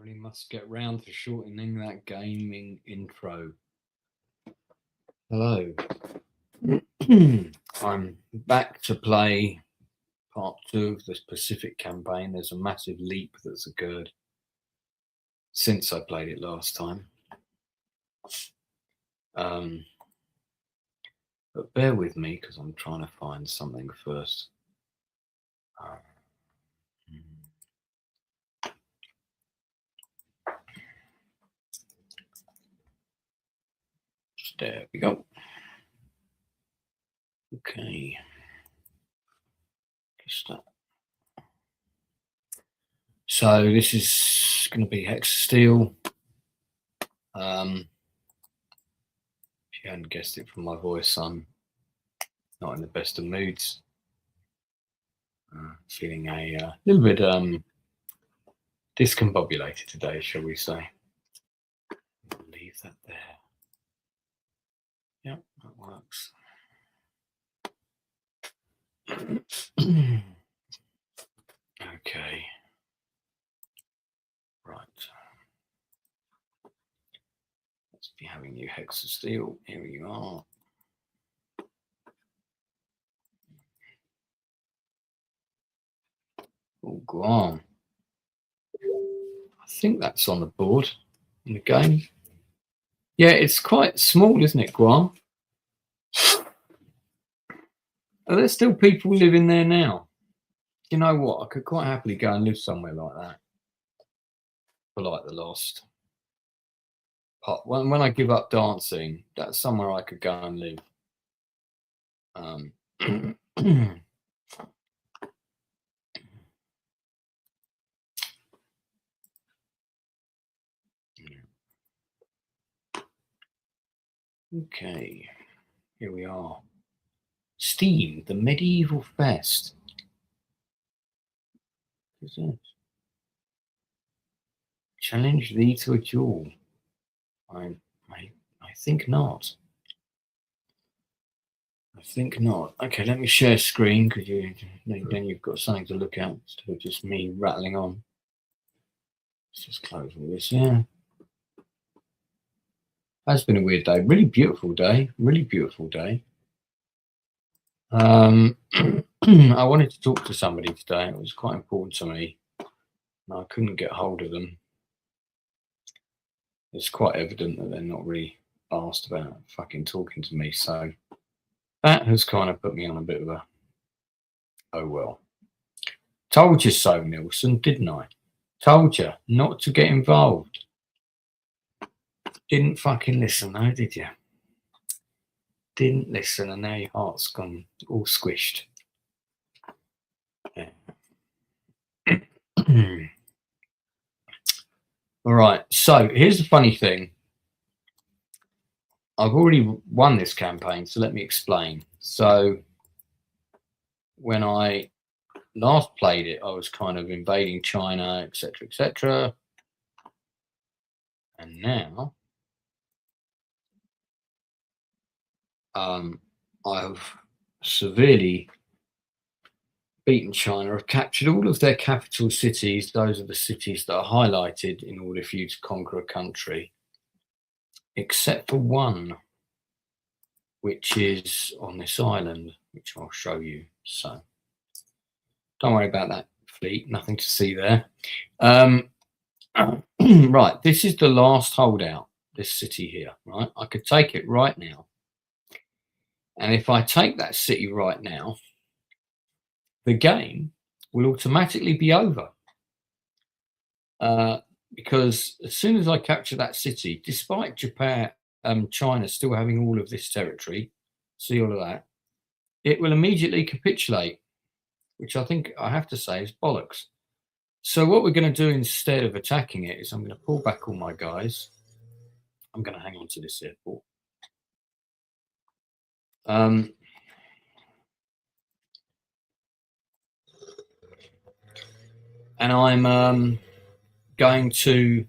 really must get round to shortening that gaming intro. Hello. I'm back to play part 2 of this Pacific campaign. There's a massive leap that's occurred since I played it last time. But bear with me because I'm trying to find something first. There we go. Okay. So this is going to be HEX steel. If you hadn't guessed it from my voice, I'm not in the best of moods. Feeling a little bit discombobulated today, shall we say. I'll leave that there. Yep, that works. Okay. Right. Let's be having you HEX of steel. Here you are. Oh, go on. I think that's on the board in the game. Yeah, it's quite small, isn't it, Guam? Are there still people living there now? You know what? I could quite happily go and live somewhere like that for like the last part. When I give up dancing, that's somewhere I could go and live. Okay, here we are. Steam, the medieval fest. What's this? Challenge thee to a duel. I think not. I think not. Okay, let me share screen because then you've got something to look at instead of just me rattling on. Let's just close all this. Yeah. Has been a weird day. Really beautiful day. Really beautiful day. I wanted to talk to somebody today. It was quite important to me. I couldn't get hold of them. It's quite evident that they're not really asked about fucking talking to me. So that has kind of put me on a bit of a, oh well. Told you so, Nelson, didn't I? Told you not to get involved. Didn't fucking listen though, did you? Didn't listen, and now your heart's gone all squished. Yeah. All right, so here's the funny thing. I've already won this campaign, so let me explain. So when I last played it, I was kind of invading China, etc., etc. And now I've severely beaten China. I've captured all of their capital cities. Those are the cities that are highlighted in order for you to conquer a country, except for one, which is on this island, which I'll show you. So don't worry about that fleet, nothing to see there. Right, this is the last holdout, this city here, right? I could take it right now. And if I take that city right now, the game will automatically be over. Because as soon as I capture that city, despite Japan, China still having all of this territory, see all of that, it will immediately capitulate, which I think I have to say is bollocks. So what we're going to do instead of attacking it is I'm going to pull back all my guys. I'm going to hang on to this airport. And I'm going to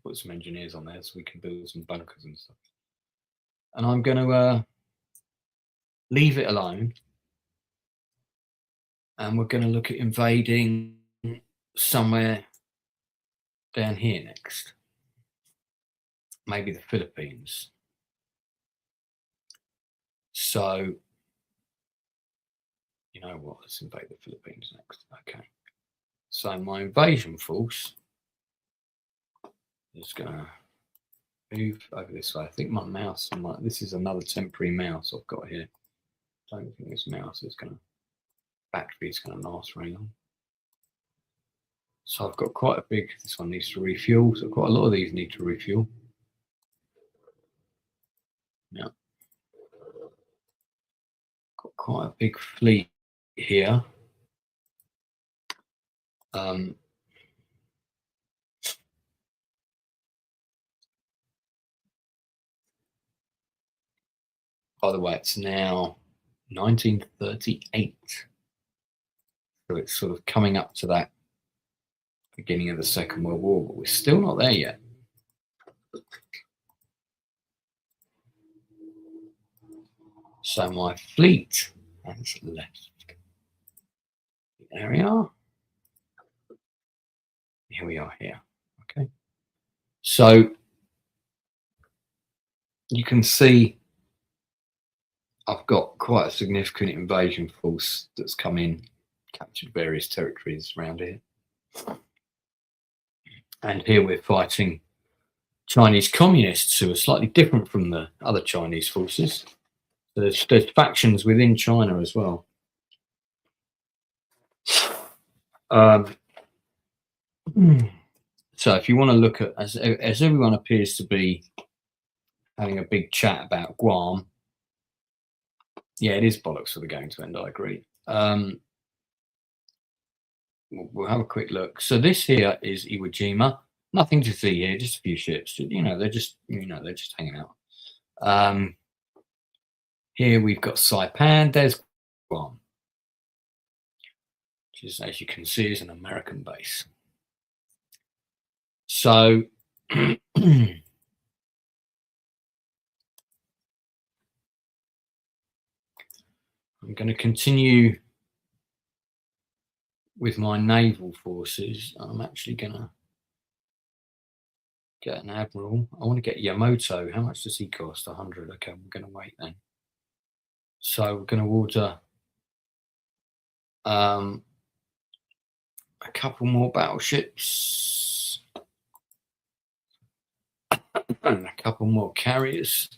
put some engineers on there so we can build some bunkers and stuff. And I'm going to leave it alone And we're going to look at invading somewhere down here next. Maybe the Philippines. So, you know what? Let's invade the Philippines next. Okay. So my invasion force is going to move over this way. I think my mouse, this is another temporary mouse I've got here. I don't think this mouse is going to, battery is going to last very long. So I've got quite a big, this one needs to refuel. So quite a lot of these need to refuel. Yeah. Got quite a big fleet here. By the way, it's now 1938. So it's sort of coming up to that beginning of the Second World War, but we're still not there yet. So my fleet has left. There we are. Here we are here. Okay. So you can see I've got quite a significant invasion force that's come in, captured various territories around here. And here we're fighting Chinese communists who are slightly different from the other Chinese forces. There's factions within China as well. So if you want to look at, as everyone appears to be having a big chat about Guam, yeah, it is bollocks for the game to end, I agree. We'll have a quick look. So this here is Iwo Jima. Nothing to see here, just a few ships. You know, they're just hanging out. Here we've got Saipan. There's Guam, which is, as you can see, is an American base. So I'm going to continue with my naval forces. I'm actually going to get an admiral. I want to get Yamato. How much does he cost? 100. Okay, we're going to wait then. So we're going to order a couple more battleships and a couple more carriers.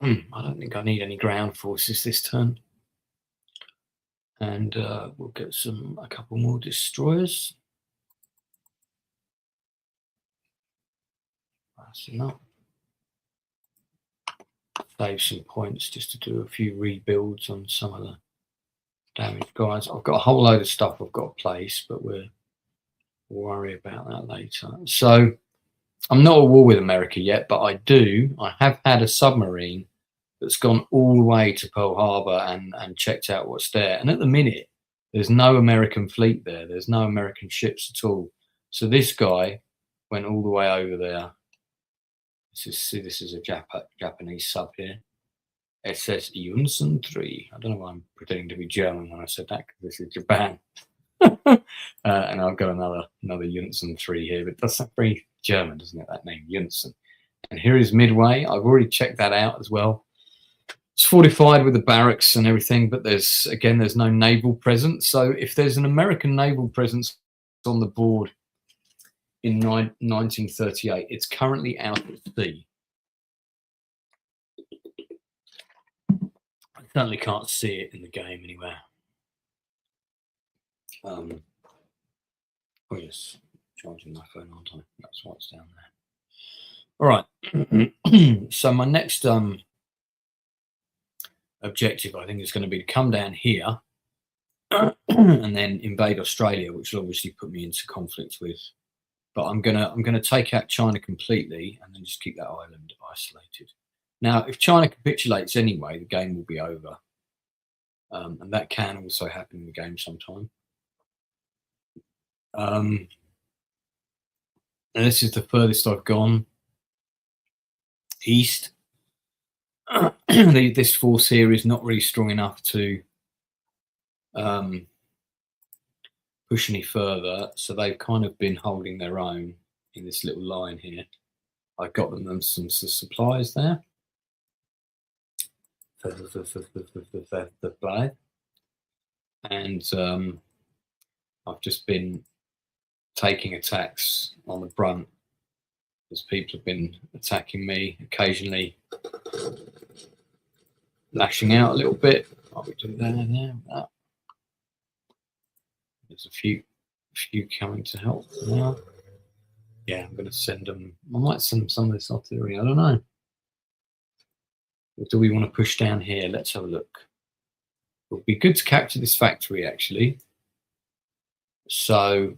I don't think I need any ground forces this turn. And we'll get a couple more destroyers. That's enough. Save some points just to do a few rebuilds on some of the damaged guys. I've got a whole load of stuff I've got to place, but we'll worry about that later. So I'm not at war with America yet, but I have had a submarine that's gone all the way to Pearl Harbor and checked out what's there. And at the minute, there's no American fleet there. There's no American ships at all. So this guy went all the way over there. This is a Japanese sub here. SS Yunsan 3. I don't know why I'm pretending to be German when I said that, because this is Japan. And I've got another Yunsan 3 here, but it does sound very German, doesn't it, that name, Yunsan. And here is Midway. I've already checked that out as well. It's fortified with the barracks and everything, but there's no naval presence. So if there's an American naval presence on the board in 1938, it's currently out at sea. I certainly can't see it in the game anywhere. Oh yes, charging my phone, aren't I? That's why it's down there. All right. So my next objective, I think, is going to be to come down here and then invade Australia, which will obviously put me into conflict with. But I'm gonna take out China completely and then just keep that island isolated. Now, if China capitulates anyway, the game will be over, and that can also happen in the game sometime. And this is the furthest I've gone east. This force here is not really strong enough to push any further. So they've kind of been holding their own in this little line here. I got them some supplies there for the play, and I've just been taking attacks on the brunt as people have been attacking me, occasionally lashing out a little bit. I'll be doing that. There's a few coming to help now. Yeah, I'm going to send them. I might send some of this artillery. I don't know. Or do we want to push down here? Let's have a look. It would be good to capture this factory, actually. So,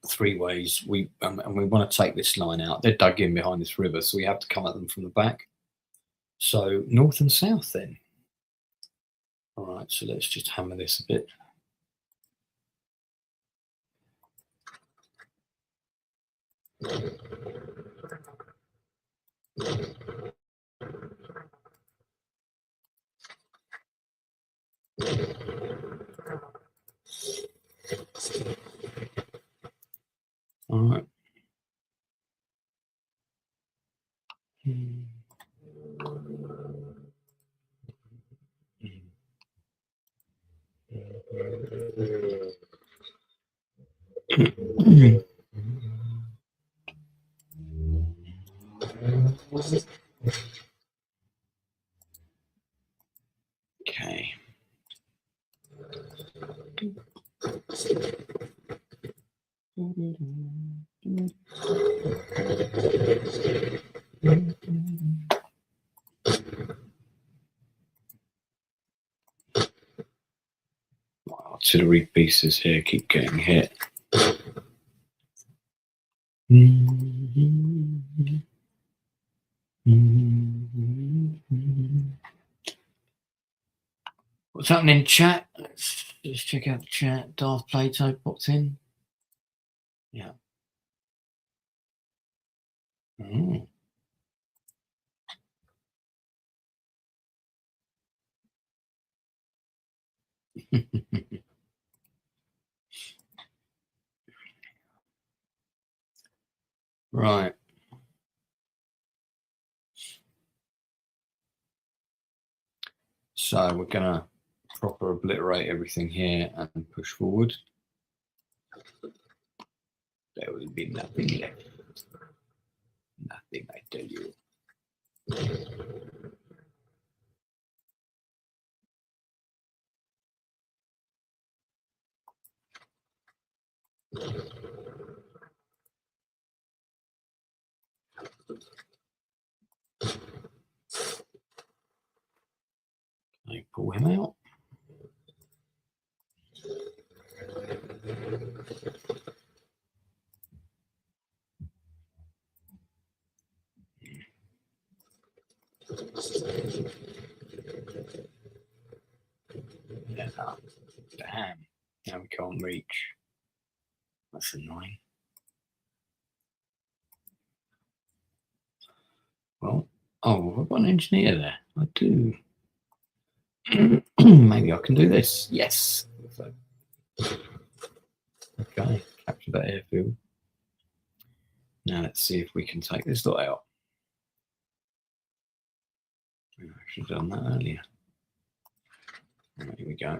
three ways. And we want to take this line out. They're dug in behind this river, so we have to come at them from the back. So, north and south then. All right, so let's just hammer this a bit. All right. Okay. Artillery pieces here keep getting hit. What's happening in chat? Let's just check out the chat. Darth Plato popped in. Yeah. Oh. Right. So we're going to proper obliterate everything here and push forward. There will be nothing left. Nothing, I tell you. I pull him out. Damn. Now we can't reach. That's annoying. Well, oh, I've got an engineer there. I do. Maybe I can do this. Yes. Okay, capture that airfield. Now let's see if we can take this lot out. I should have done that earlier. Right, here we go.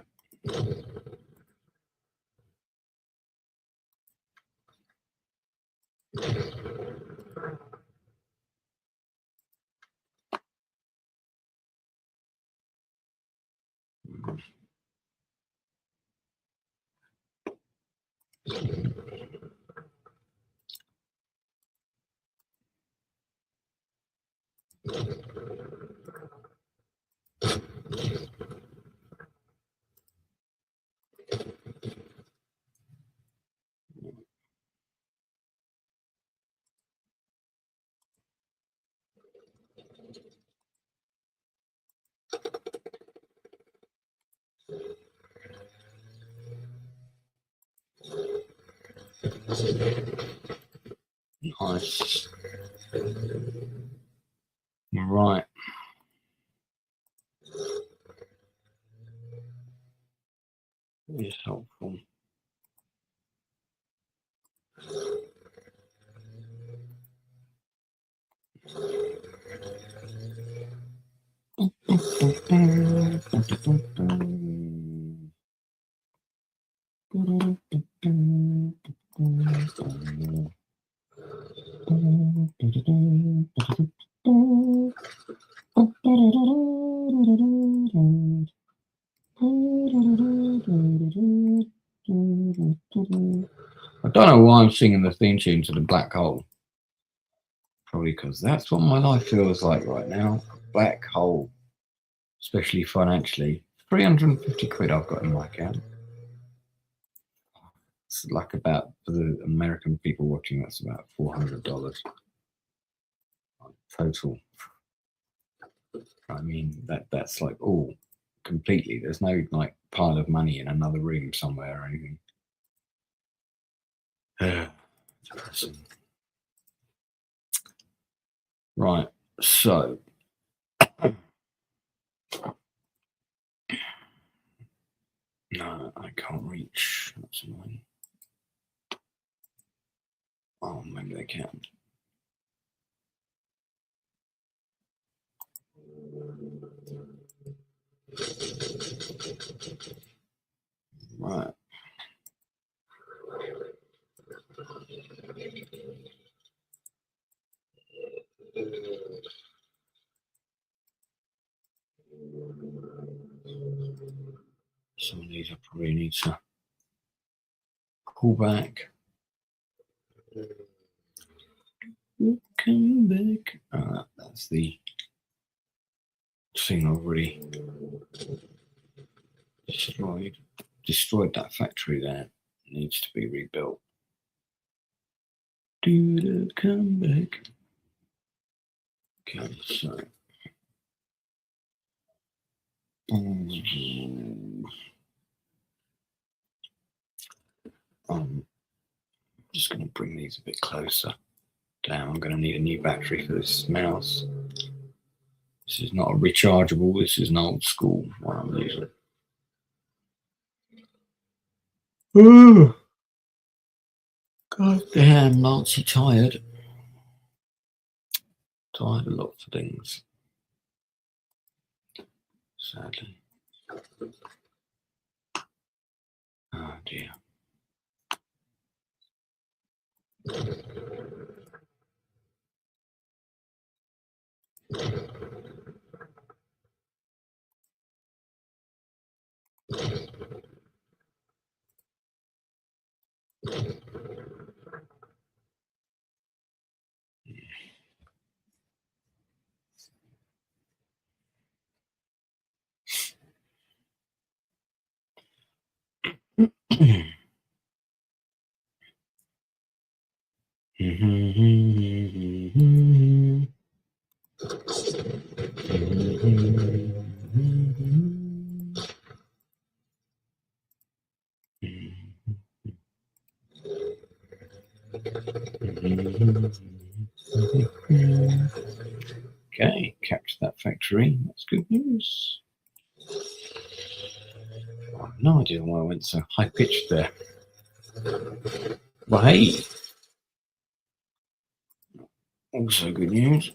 Nice. Right. I don't know why I'm singing the theme tune to the black hole. Probably because that's what my life feels like right now. Black hole, especially financially. 350 quid I've got in my account. It's like about, for the American people watching, that's about $400 total. I mean, that's like all completely. There's no like pile of money in another room somewhere or anything. Depressing. Right, so no, I can't reach. That's annoying. Oh, maybe they can. Right. Some of these I probably need to call back. Come back. That's the thing already destroyed. Destroyed that factory there. It needs to be rebuilt. Come back. Okay, so I'm just going to bring these a bit closer. Damn, I'm going to need a new battery for this mouse. This is not a rechargeable. This is an old school one I'm using. Oh, God damn, Nancy tired. Tired a lot for things. Sadly. Oh dear. Okay, capture that factory. That's good news. I have no idea why I went so high pitched there. Well, hey, also good news.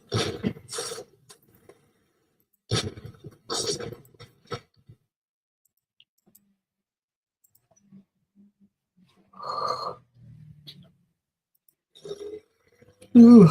Ooh.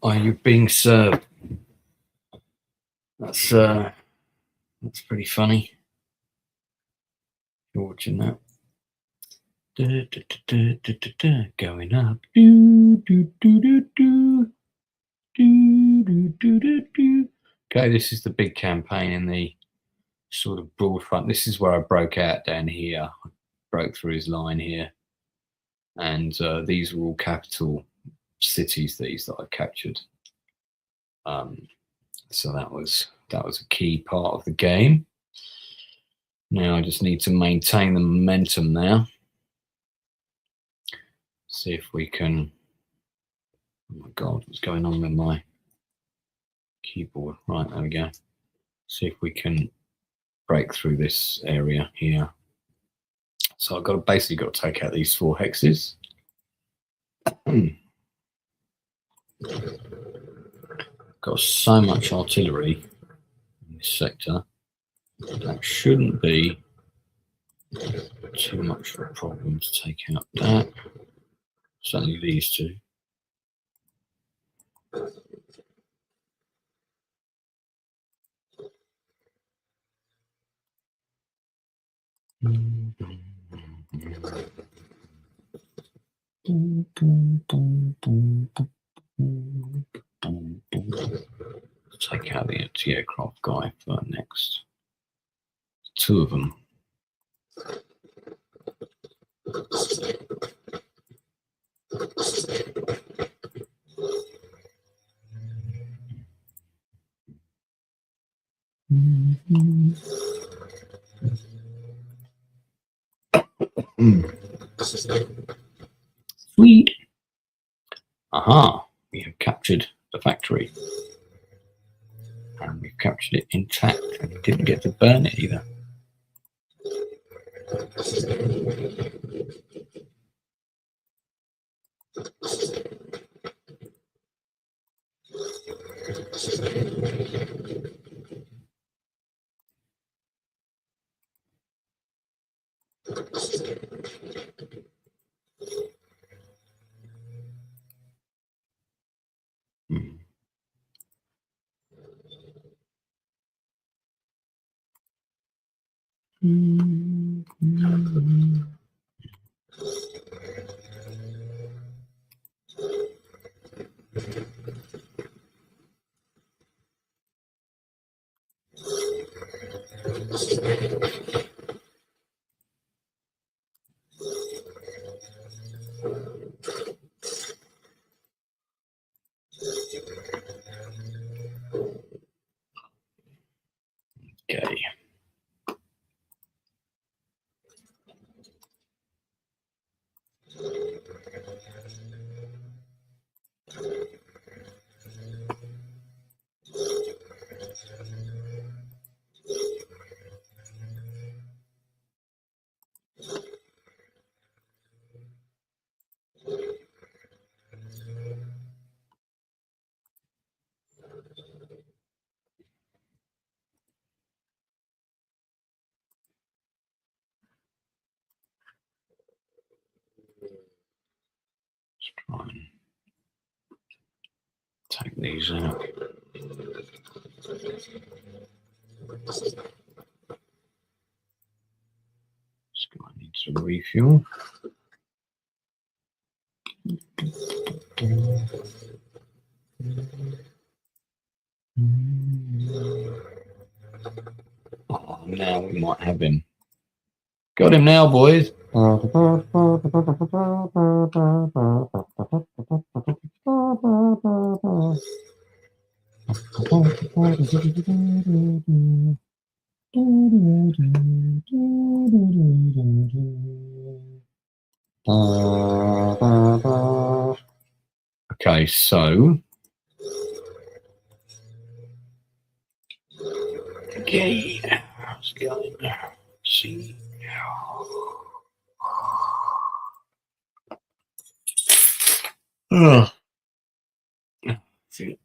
Are you being served? That's pretty funny. You're watching that. Going up. Do, do, do, do, do. Do, do, do, do, do. Okay, this is the big campaign in the sort of broad front. This is where I broke out down here. I broke through his line here. And these were all capital cities, these that I captured. So that was a key part of the game. Now I just need to maintain the momentum now. See if we can. Oh my God, what's going on with my keyboard? Right, there we go. See if we can break through this area here. So I've got to take out these 4 hexes. Got so much artillery in this sector. That shouldn't be too much of a problem to take out that. Certainly these 2. Take out the anti-aircraft guy for next. 2 of them. Sweet. Aha, we have captured the factory. And we've captured it intact, and we didn't get to burn it either. Okay. Let's try and take these out. This guy needs a refuel. Oh, now we might have him. Got him now, boys. Okay, so okay, let's go. See. Oh. See.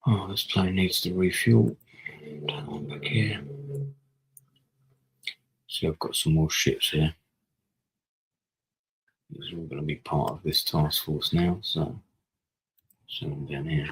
Oh, this plane needs to refuel. Back here. See, I've got some more ships here. These are all going to be part of this task force now, so send them down here.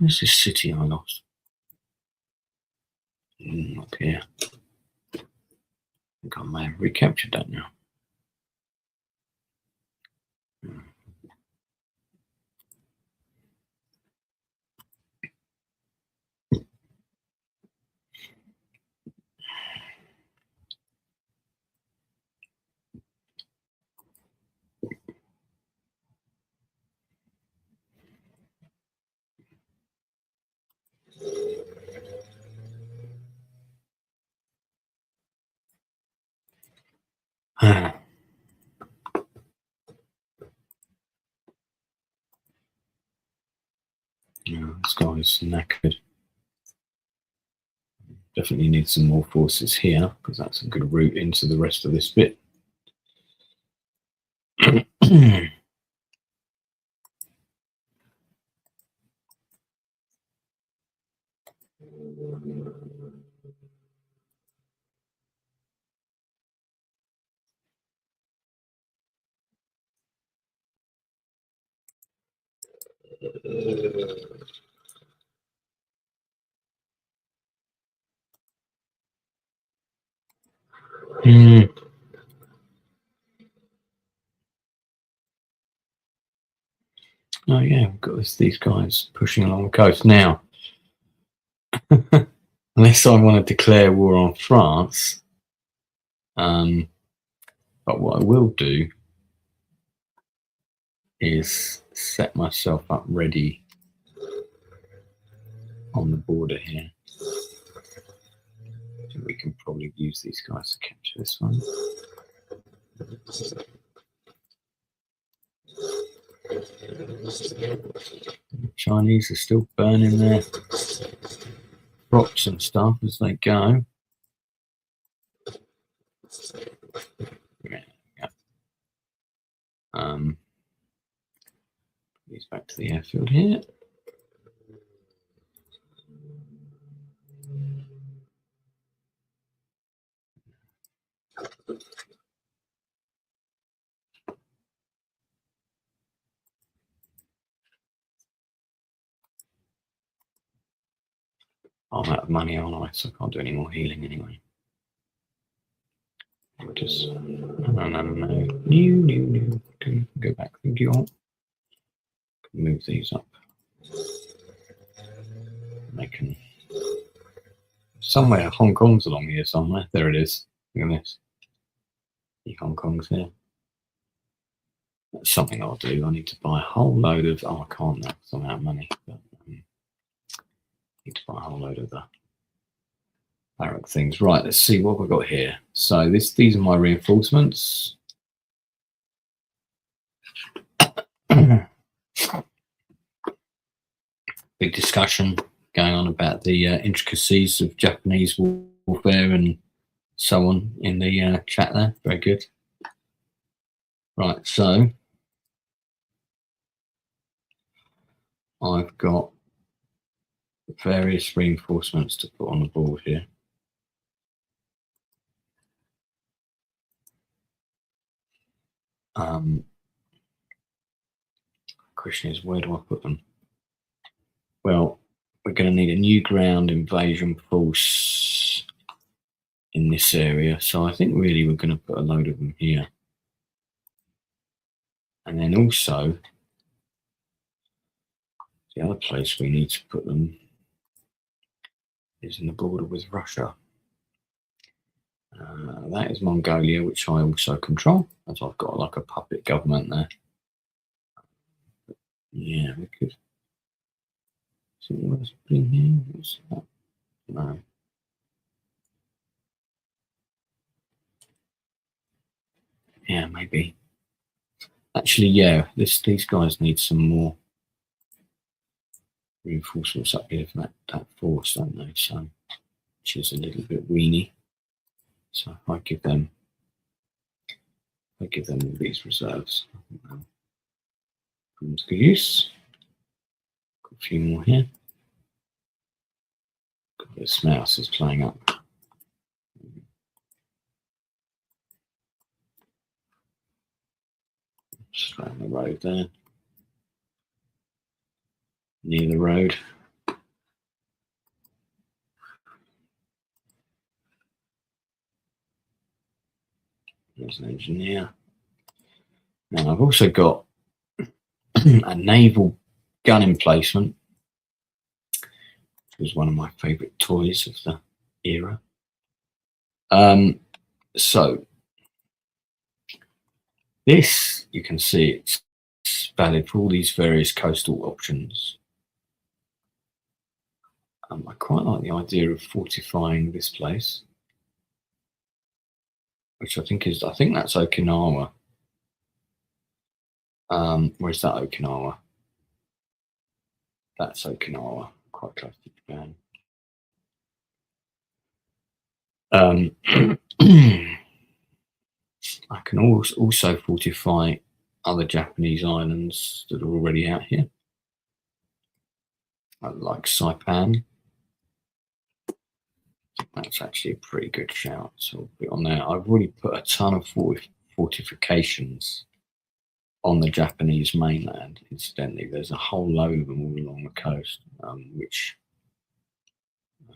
Where's this city I lost? Up here. I think I may have recaptured that now. Yeah, this guy's knackered. Definitely need some more forces here because that's a good route into the rest of this bit. Oh yeah, we've got these guys pushing along the coast now. Unless I want to declare war on France, but what I will do is set myself up ready on the border here. So we can probably use these guys to capture this one. The Chinese are still burning their crops and stuff as they go. He's back to the airfield here. I'm out of money, aren't I? So I can't do any more healing anyway. Just no. New. Go back. Thank you all. Move these up. They can. Somewhere, Hong Kong's along here somewhere. There it is. Look at this. See, Hong Kong's here. That's something I'll do. I need to buy a whole load of. Oh, I can't now because I'm out of money. But, need to buy a whole load of the barrack things. Right, let's see what we've got here. So these are my reinforcements. Big discussion going on about the intricacies of Japanese warfare and so on in the chat there. Very good. Right, so I've got various reinforcements to put on the board here. Question is, where do I put them? Well, we're going to need a new ground invasion force in this area. So I think really we're going to put a load of them here. And then also, the other place we need to put them is in the border with Russia. That is Mongolia, which I also control, as I've got like a puppet government there. Yeah, we could. So what's putting here? What's that? No. Yeah, maybe. Actually, yeah, these guys need some more reinforcements up here for that force, don't they? So, which is a little bit weenie. So I give them all these reserves. Good use. Got a few more here. This mouse is playing up. Just around the road there. Near the road. There's an engineer. Now I've also got a naval gun emplacement, which was one of my favourite toys of the era. So this, you can see it's valid for all these various coastal options. I quite like the idea of fortifying this place, which I think that's Okinawa. Where's that Okinawa? That's Okinawa, quite close to Japan. I can also fortify other Japanese islands that are already out here, like Saipan. That's actually a pretty good shout. So I'll put it on there. I've already put a ton of fortifications on the Japanese mainland. Incidentally, there's a whole load of them all along the coast, which I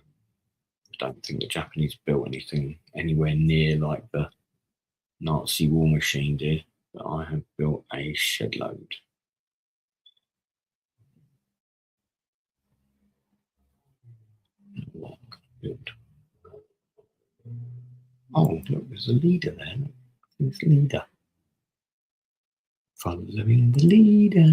don't think the Japanese built anything anywhere near like the Nazi war machine did, but I have built a shed load. Build. Oh, look, there's a leader there. There's a leader. Following the leader.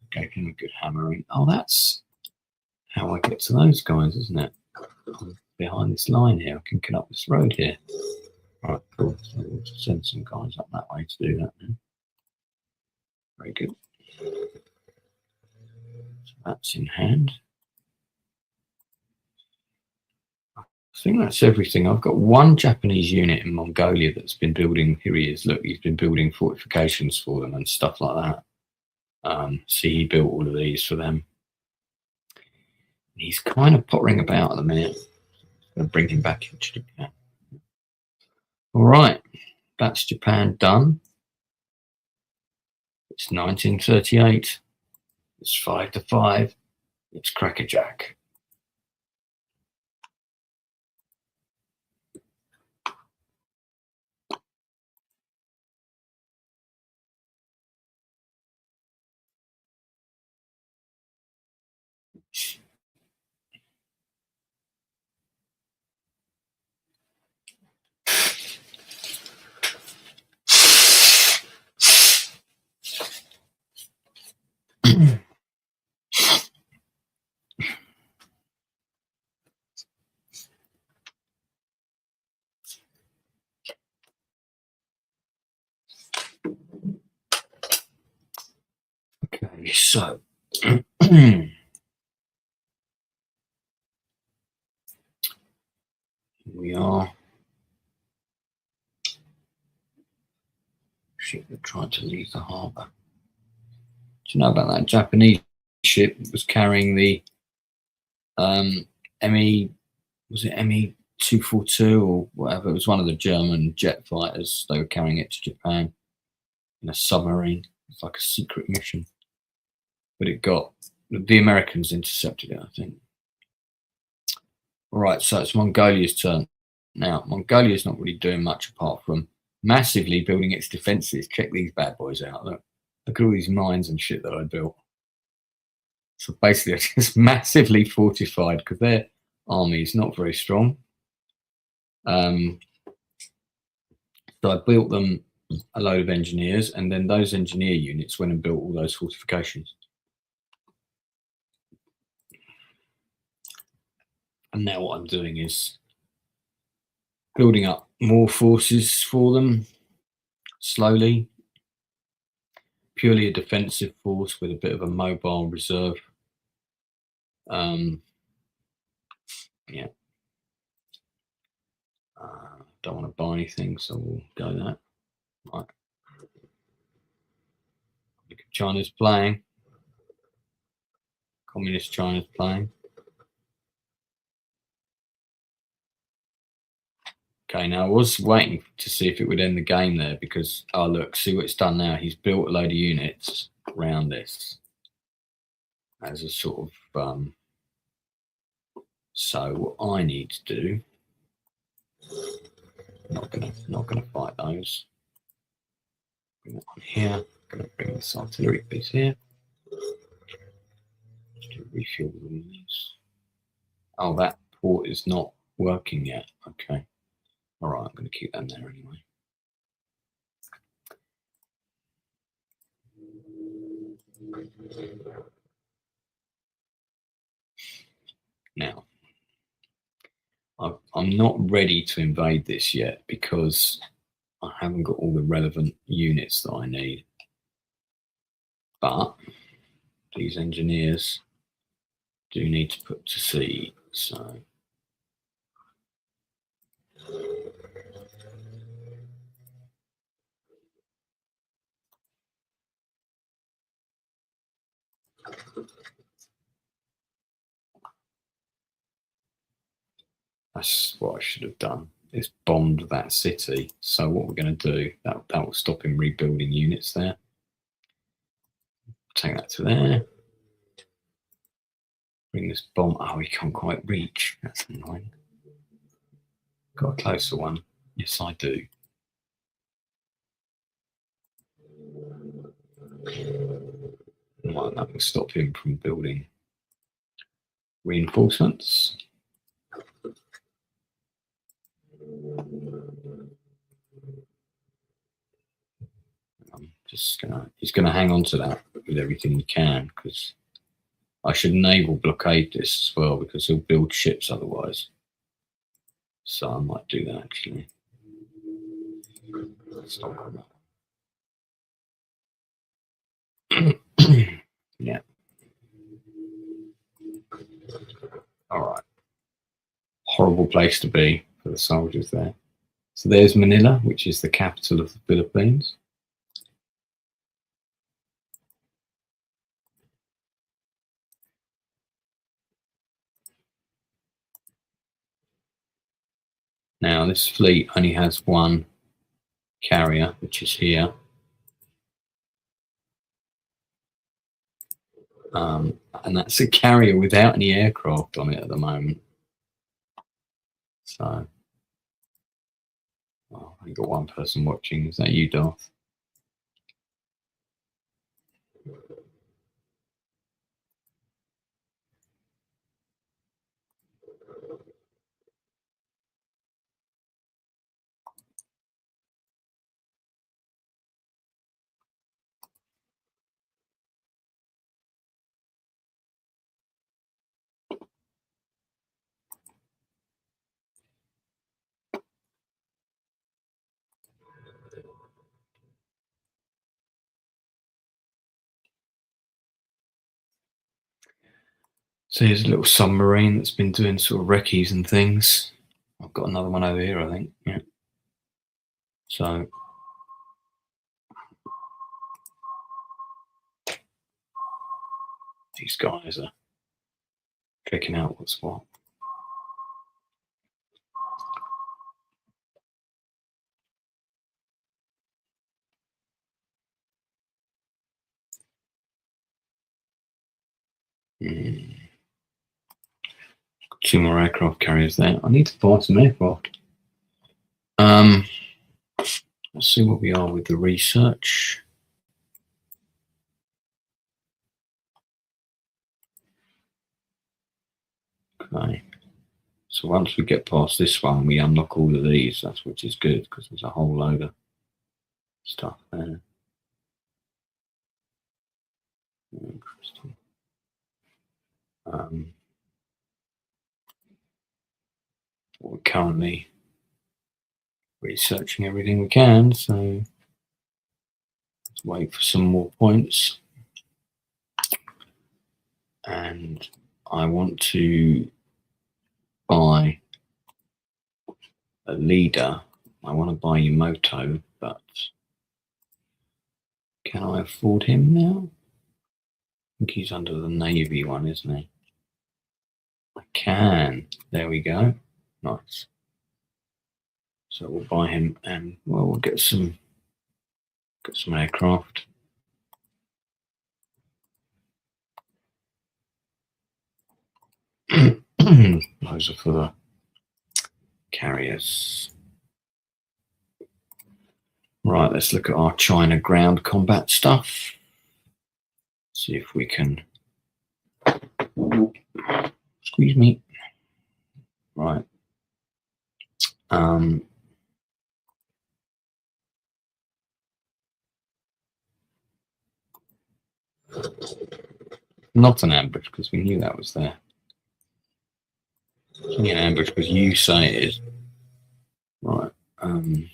Okay, give him a good hammering. Oh, that's how I get to those guys, isn't it? I'm behind this line here. I can get up this road here. All right, cool. So we'll send some guys up that way to do that then. Very good. So that's in hand. I think that's everything. I've got one Japanese unit in Mongolia that's been building. Here he is. Look, he's been building fortifications for them and stuff like that. See, he built all of these for them. He's kind of pottering about at the minute. I'm going to bring him back into Japan. All right, that's Japan done. It's 1938. It's 5-5. It's crackerjack. Okay, so we are. Ship that tried to leave the harbour. Do you know about that Japanese ship that was carrying the ME? Was it ME 242 or whatever? It was one of the German jet fighters. They were carrying it to Japan in a submarine. It's like a secret mission, but the Americans intercepted it, I think. All right, so it's Mongolia's turn. Now, Mongolia's not really doing much apart from massively building its defences. Check these bad boys out. Look at all these mines and shit that I built. So basically, I just massively fortified because their army is not very strong. So I built them a load of engineers, and then those engineer units went and built all those fortifications. And now what I'm doing is building up more forces for them slowly, purely a defensive force with a bit of a mobile reserve. Yeah. Don't want to buy anything, so we'll go that. Right. China's playing. Communist China's playing. Okay, now I was waiting to see if it would end the game there because, oh look, see what it's done now. He's built a load of units around this as a sort of, so what I need to do, not gonna fight those. Bring that on here. Gonna bring this artillery piece here. Just to refuel these. Oh, that port is not working yet. Okay. All right, I'm going to keep them there anyway. Now, I'm not ready to invade this yet because I haven't got all the relevant units that I need. But these engineers do need to put to sea, so that's what I should have done, is bombed that city. So what we're going to do, that will stop him rebuilding units there. Take that to there. Bring this bomb. Oh, he can't quite reach. That's annoying. Got a closer one. Yes, I do. Well, that will stop him from building reinforcements. I'm just he's gonna hang on to that with everything he can, because I should naval blockade this as well, because he'll build ships otherwise. So I might do that actually. Stop that. Yeah. All right. Horrible place to be for the soldiers there. So there's Manila, which is the capital of the Philippines. Now this fleet only has one carrier, which is here. And that's a carrier without any aircraft on it at the moment. So, oh, I got one person watching. Is that you, Darth? So here's a little submarine that's been doing sort of recce's and things. I've got another one over here, I think. Yeah. So these guys are checking out what's what. Two more aircraft carriers there. I need to buy some aircraft. Let's see what we are with the research. Okay. So once we get past this one, we unlock all of these. That's which is good because there's a whole load of stuff there. Interesting. We're currently researching everything we can, so let's wait for some more points. And I want to buy a leader. I want to buy Yumoto, but can I afford him now? I think he's under the Navy one, isn't he? I can. There we go. Nice. So we'll buy him, and well, we'll get some aircraft. Those are for the carriers. Right, let's look at our China ground combat stuff. See if we can. Excuse me. Right. Not an ambush because we knew that was there. It's only an ambush because you say it is. Right. I'm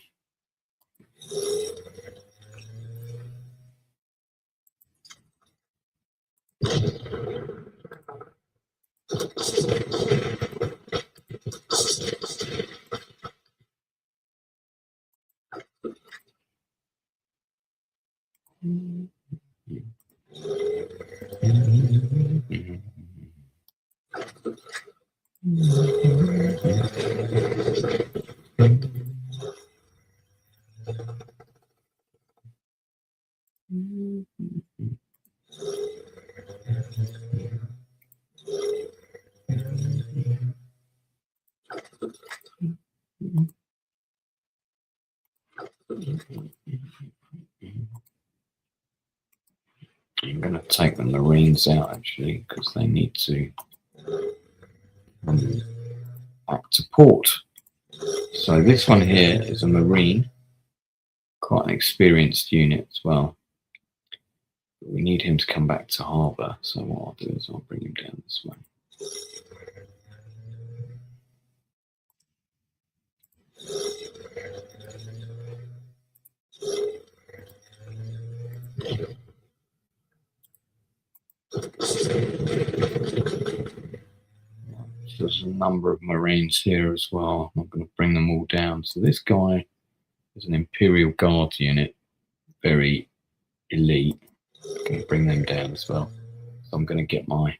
going to take the Marines out actually because they need to back to port. So this one here is a Marine, quite an experienced unit as well. But we need him to come back to harbour. So what I'll do is I'll bring him down this way. There's a number of Marines here as well. I'm going to bring them all down. So this guy is an Imperial Guard unit, very elite. I'm going to bring them down as well. So I'm going to get my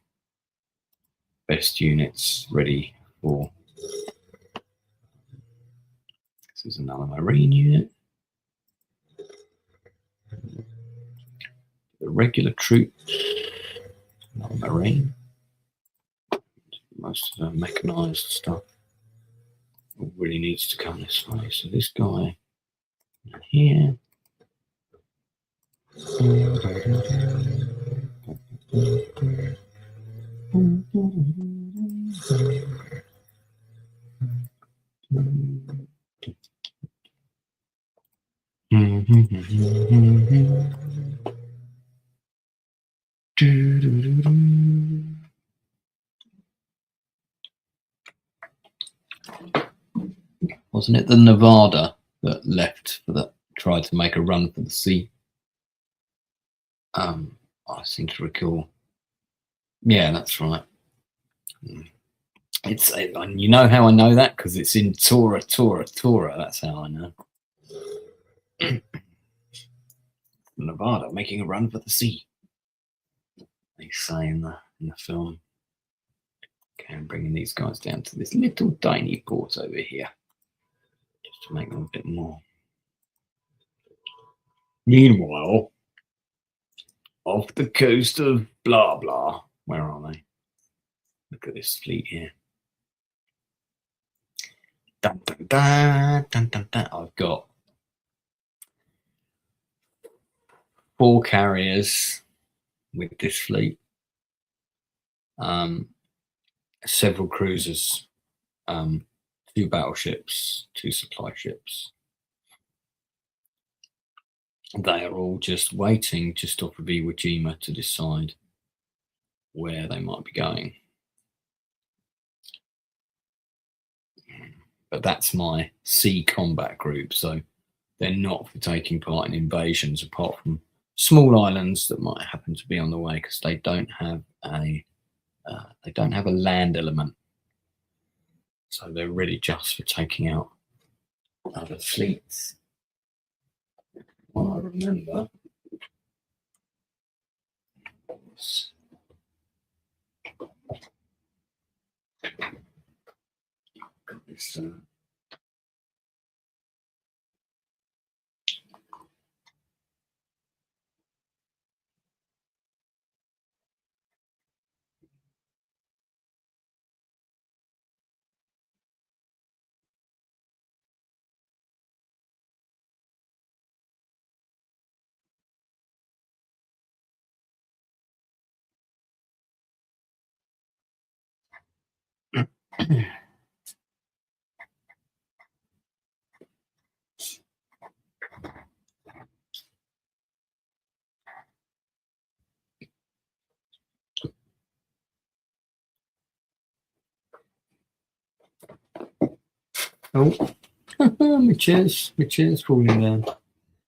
best units ready for. This is another Marine unit. The regular troops, another Marine. Most of the mechanized stuff really needs to come this way. So this guy here. Wasn't it the Nevada that left for that, tried to make a run for the sea? I seem to recall. Yeah, that's right. It's, you know how I know that? Because it's in Tora. That's how I know. Nevada making a run for the sea. They say in the film. Okay, I'm bringing these guys down to this little tiny port over here, just to make them a bit more. Meanwhile, off the coast of blah blah, where are they? Look at this fleet here. Dun, dun, dun, dun, dun, dun. I've got 4 carriers with this fleet, several cruisers, 2 battleships, 2 supply ships. They are all just waiting just off of Iwo Jima to decide where they might be going. But that's my sea combat group, so they're not for taking part in invasions, apart from small islands that might happen to be on the way, because they don't have a land element. So they're really just for taking out other fleets. Well, I remember this, oh, my chair's falling down.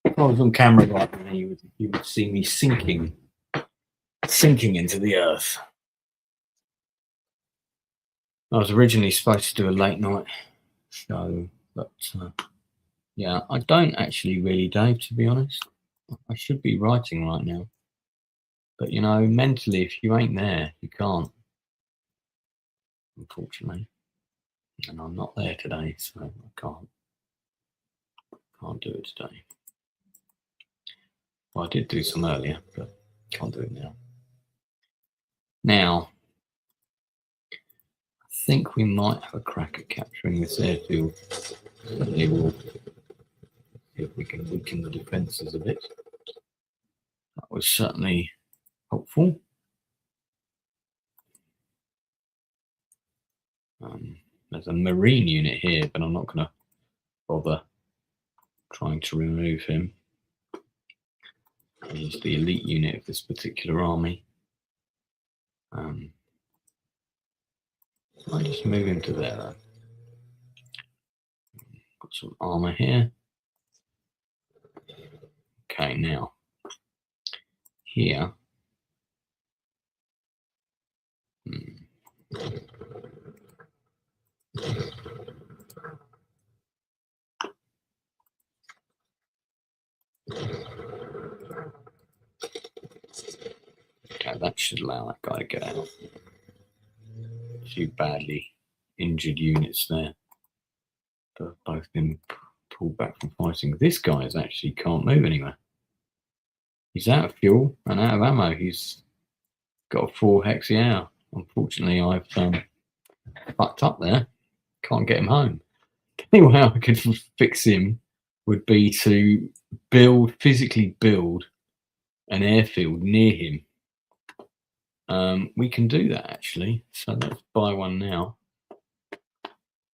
If I was on camera right now, you would see me sinking into the earth. I was originally supposed to do a late night show, but yeah, I don't actually really, Dave, to be honest. I should be writing right now. But, you know, mentally, if you ain't there, you can't, unfortunately. And I'm not there today, so I can't do it today. Well, I did do some earlier, but can't do it now. Now, I think we might have a crack at capturing this airfield. Certainly will, if we can weaken the defences a bit. That was certainly helpful. There's a marine unit here, but I'm not going to bother trying to remove him. He's the elite unit of this particular army. I'll just move him to there, though. Got some armour here. Okay, now here. Okay, that should allow that guy to get out. A few badly injured units there. But both been pulled back from fighting. This guy actually can't move anywhere. He's out of fuel and out of ammo. He's got a 4 HEX the hour. Unfortunately, I've fucked up there. Can't get him home. The only way I could fix him would be to physically build an airfield near him. We can do that actually. So let's buy one now. I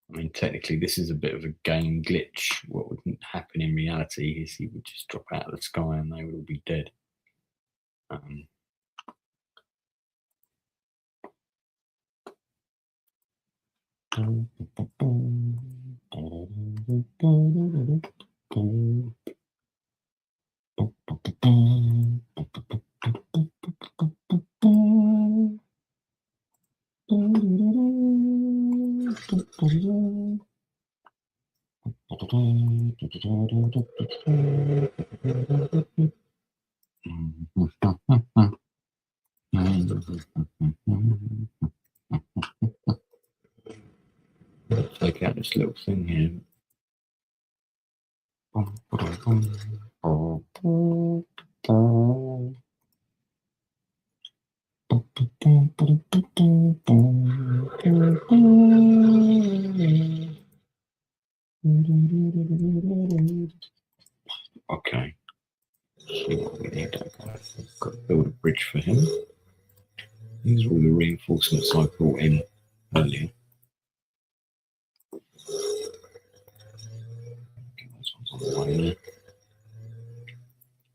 mean, technically, this is a bit of a game glitch. What would happen in reality is he would just drop out of the sky and they would all be dead. Take out this little thing here. Okay. See what we need. I've got to build a bridge for him. These are all the reinforcements I brought in earlier. on the way there.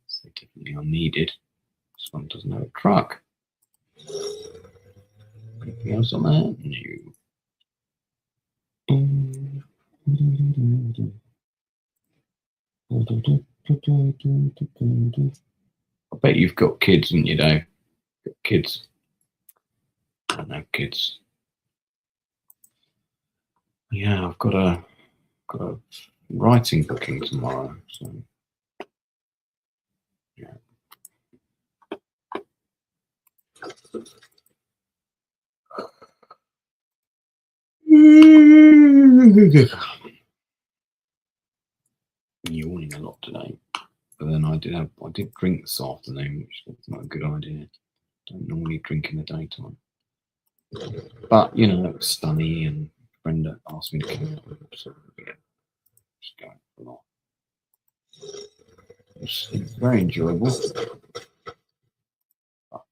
So they definitely are needed. This one doesn't have a truck. Anything else on that? No. I bet you've got kids, haven't you, Dave? Got kids. I don't have kids. Yeah, I've got a writing booking tomorrow. So yeah. Yawning a lot today, but then I did drink this afternoon, which was not a good idea. Don't normally drink in the daytime, but you know it was sunny, and Brenda asked me to come up, so yeah, just going for a lot. It's very enjoyable, but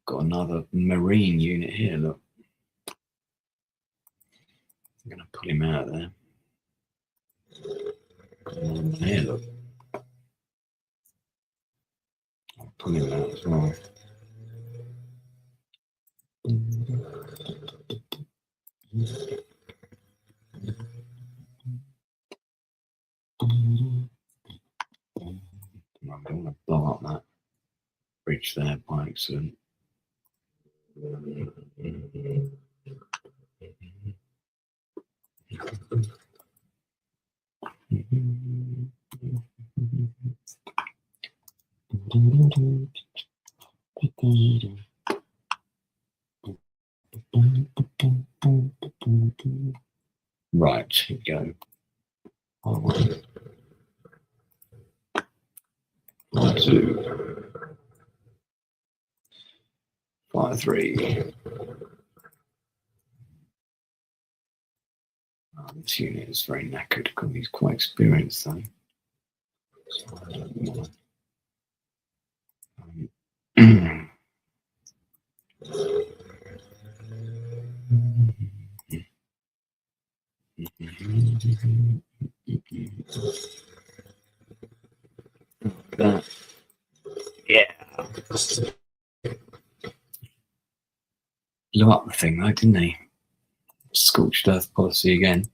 got another marine unit here. Look, I'm going to pull him out of there. Got another one here. Look, I'll pull him out as well. I don't want to blow up that bridge there by accident. Right, here we go. 2, 5, 3. Oh, this unit is very knackered because he's quite experienced, though. So I don't know. That. Yeah. Blew up the thing, though, didn't he? Scorched earth policy again.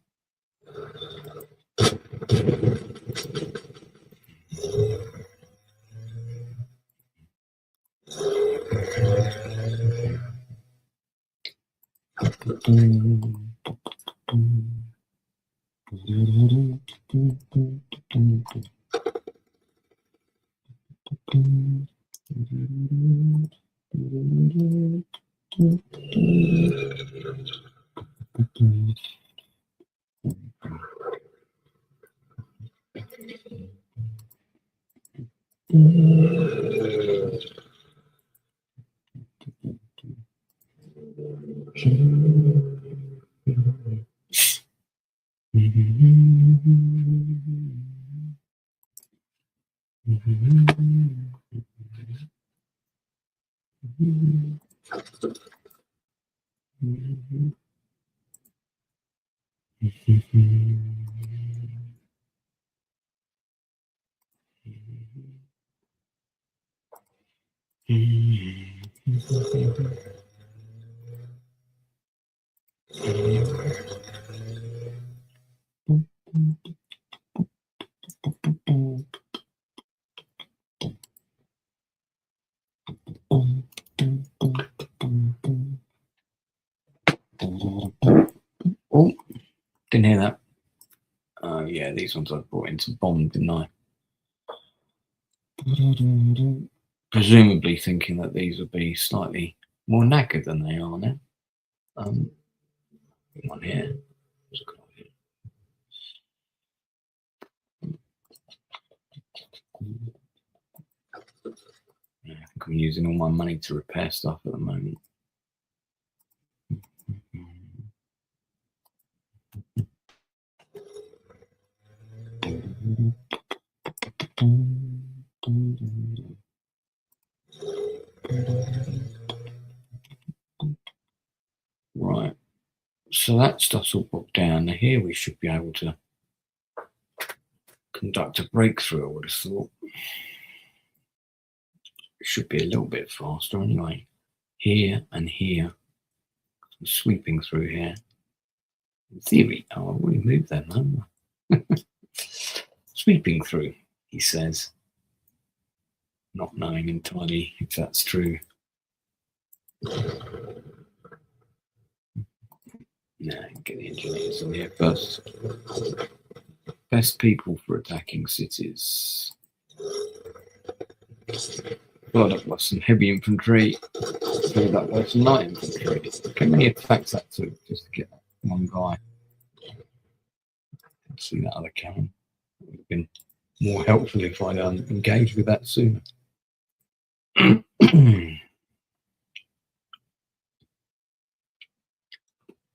Oh, didn't hear that. Oh, yeah, these ones I brought into bomb, didn't I? Presumably thinking that these would be slightly more knackered than they are now. One here. Yeah, I think I'm using all my money to repair stuff at the moment. So that stuff's all bogged down. Now here we should be able to conduct a breakthrough, I would have thought. It should be a little bit faster anyway. Here and here. I'm sweeping through here. In theory, oh, we moved them, haven't we? Sweeping through, he says, not knowing entirely if that's true. Now, get the engineers in here first. Best people for attacking cities. Filled up by some heavy infantry. Filled up by some light infantry. How many attacks that took just to get that one guy? See that other cannon. It would have been more helpful if I'd engaged with that sooner.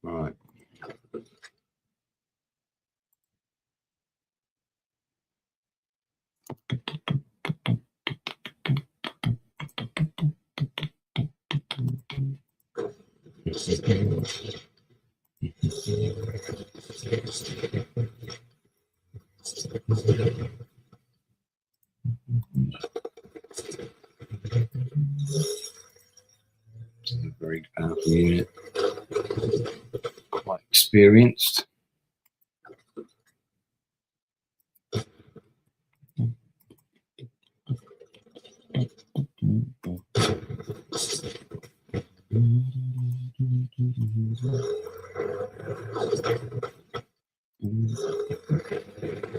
Right. It's a very powerful unit, quite experienced. Okay.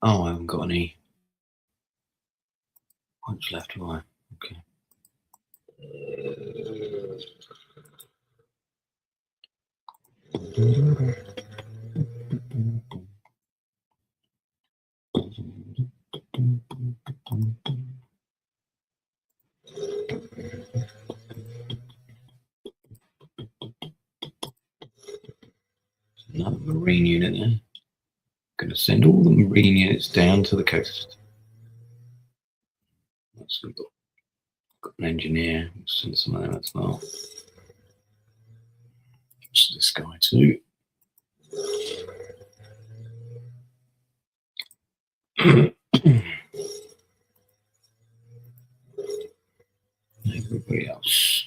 Oh, I haven't got any points left, have I? Okay. Another marine unit there. Going to send all the marine units down to the coast. So we've got an engineer. We'll send some of them as well. So this guy too. Everybody else.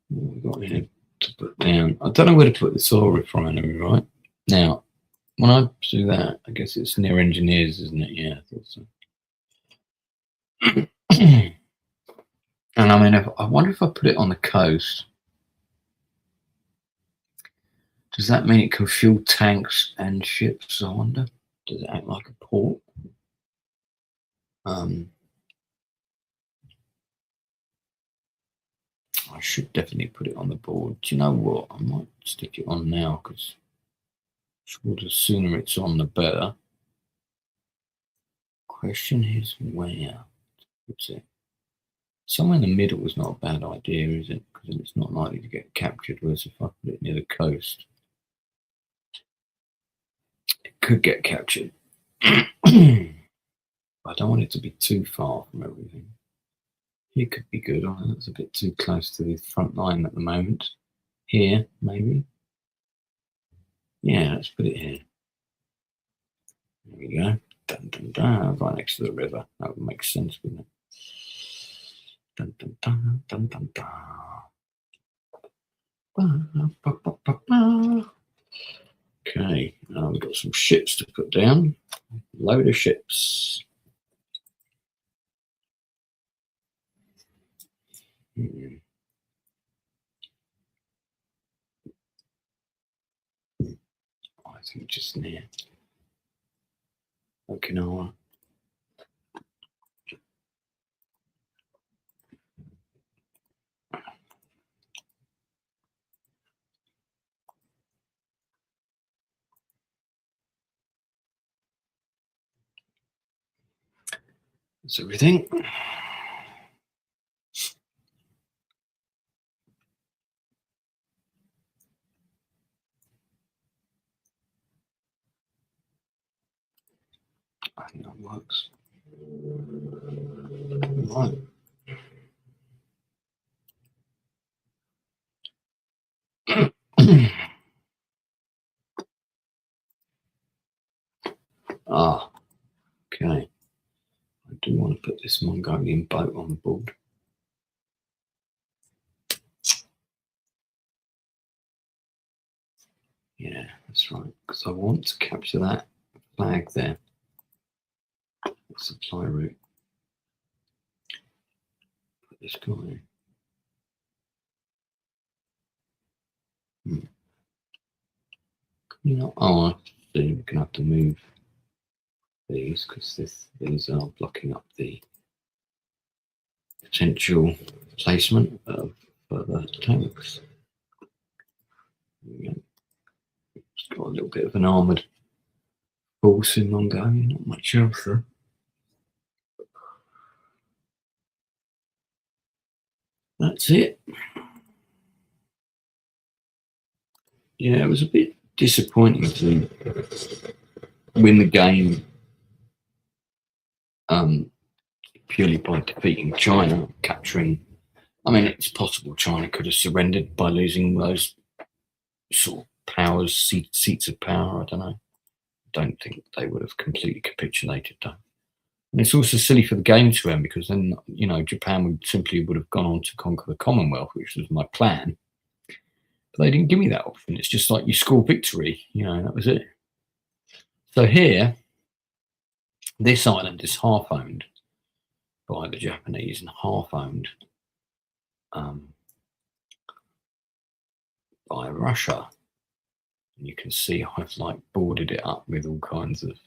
What we got here to put down? I don't know where to put the oil refinery, right? Now, when I do that, I guess it's near engineers, isn't it? Yeah, I thought so. And I mean, I wonder if I put it on the coast, does that mean it can fuel tanks and ships? I wonder. Does it act like a port? I should definitely put it on the board. Do you know what? I might stick it on now because sure, the sooner it's on, the better. question is where? What's it? Somewhere in the middle is not a bad idea, is it? Because it's not likely to get captured. Whereas if I put it near the coast, it could get captured. I don't want it to be too far from everything. Here could be good. Oh, that's a bit too close to the front line at the moment. Here, maybe. Yeah, let's put it here. There we go. Dun, dun, dun, right next to the river. That would make sense, wouldn't it? Dun, dun, dun, dun, dun, dun. Okay, now we've got some ships to put down. Load of ships. I think just near Okinawa. That's everything. I think that works. Right. Okay. I do want to put this Mongolian boat on board. Yeah, that's right. Because I want to capture that flag there. Supply route. Put this guy. You know, oh, I see. We're gonna have to move these because these are blocking up the potential placement of further tanks. It's got a little bit of an armoured force in Mongolia, not much else though. That's it. Yeah, it was a bit disappointing to win the game purely by defeating China, capturing. I mean, it's possible China could have surrendered by losing those sort of powers, seats of power. I don't know. Don't think they would have completely capitulated though. And it's also silly for the game to end because then, you know, Japan would have gone on to conquer the Commonwealth, which was my plan. But they didn't give me that option. It's just like you score victory, you know, that was it. So here, this island is half owned by the Japanese and half owned by Russia. And you can see I've like boarded it up with all kinds of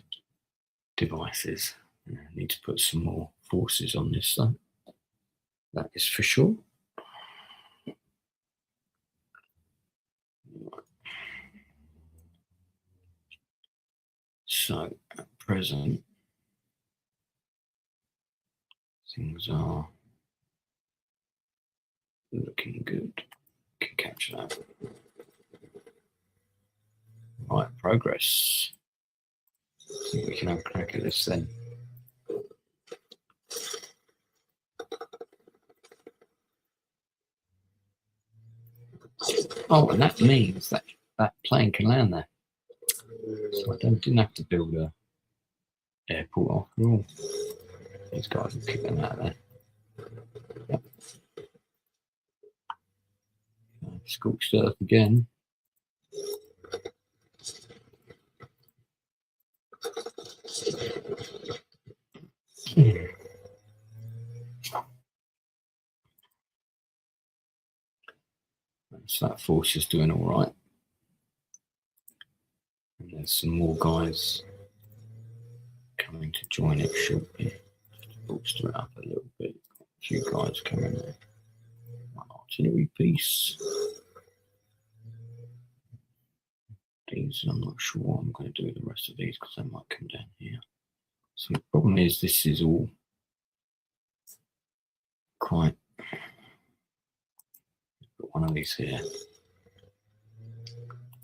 devices. I need to put some more forces on this though. That is for sure. So at present, things are looking good. Can capture that. Right, progress. I think we can have a crack at this then. Oh, and that means that that plane can land there. So I didn't have to build a airport after all. These guys will kick them out of there. Yep. Scorched earth again. So that force is doing all right. And there's some more guys coming to join it shortly. Just to bolster it up a little bit. A few guys coming there. One artillery piece. These, I'm not sure what I'm going to do with the rest of these because they might come down here. So the problem is this is all quite. Put one of these here.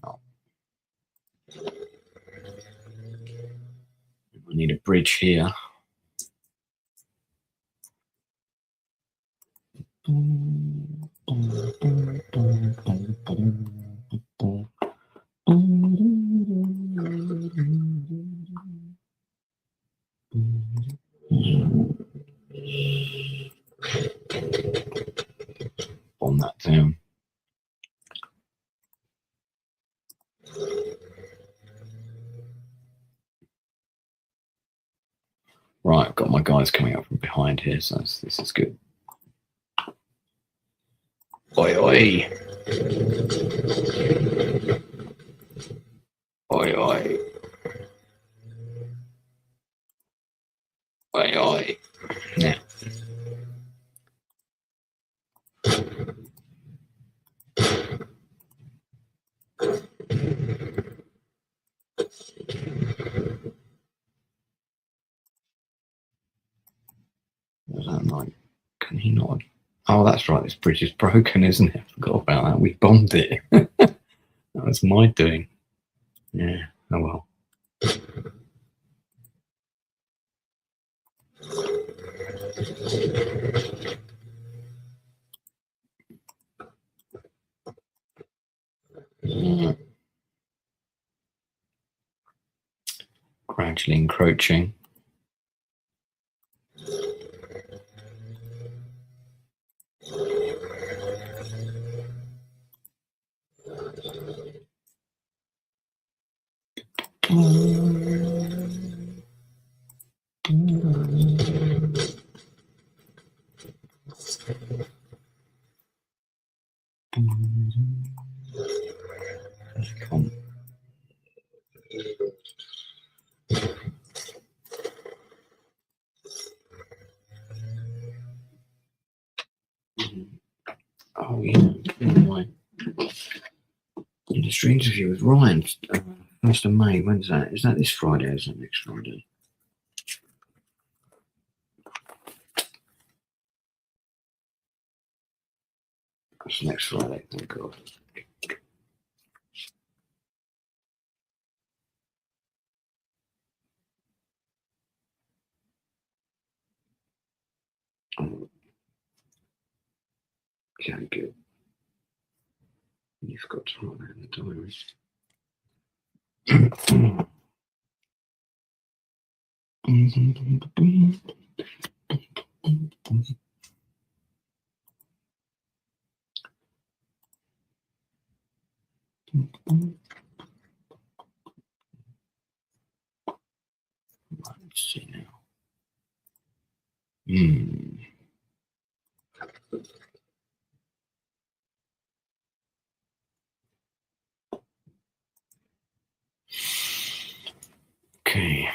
Oh. We need a bridge here. Bomb that down. Right, I've got my guys coming up from behind here, so this is good. Oi, oi. Oi, oi. Oi, oi. Now. What's that like? Can he not? Oh, that's right. This bridge is broken, isn't it? I forgot about that. We bombed it. That was my doing. Yeah. Oh well. Gradually encroaching. Oh yeah, my industry interview with Ryan, 1st of May. When's that? Is that this Friday or is that next Friday? That's next Friday, thank God. Okay, good. You've got to write that in the diary. Let's see now. Okay.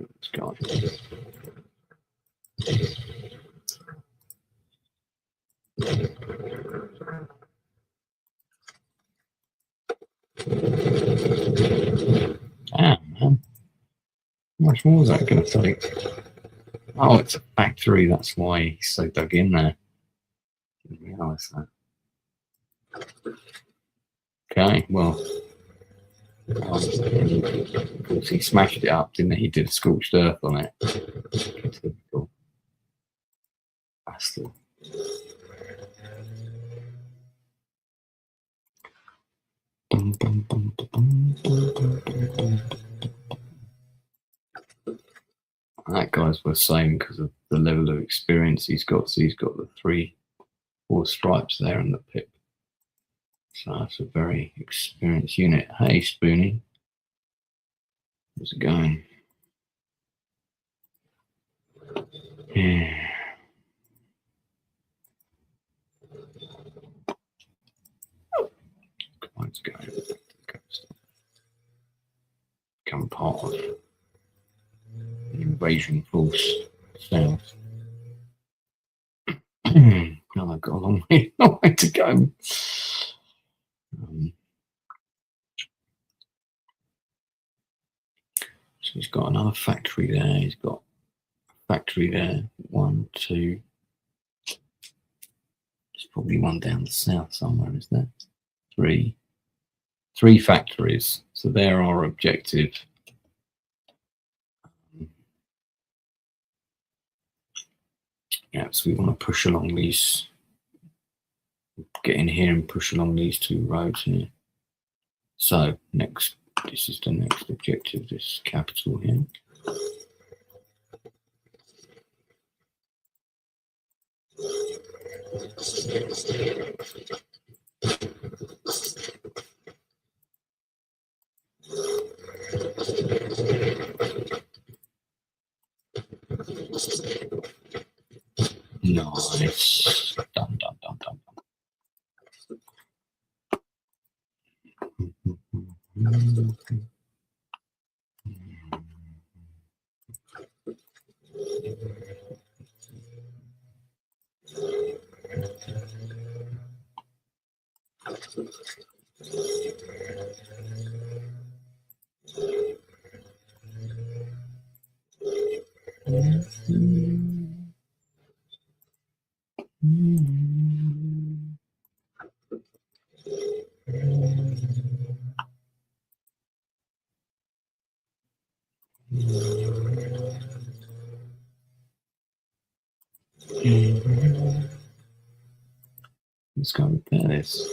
Let's go. Damn, man. How much more is that going to take? Oh, it's a factory. That's why he's so dug in there. Didn't realise that. Okay, well, of course he smashed it up, didn't he? He did a scorched earth on it. Typical bastard. That guy's worth saying because of the level of experience he's got. So he's got the 4 stripes there in the pip. So that's a very experienced unit. Hey, Spoonie. How's it going? Yeah. Let's go. Become part of the invasion force south. Oh, I've got a long way to go. So he's got another factory there. He's got a factory there. 1, 2. There's probably one down the south somewhere, is there? 3. 3 factories. So they're our objective. Yeah, so we want to push along these, get in here and push along these 2 roads here. So next, this is the next objective, this capital here. Nice. Dum, dum, dum, dum. Let's go repair this.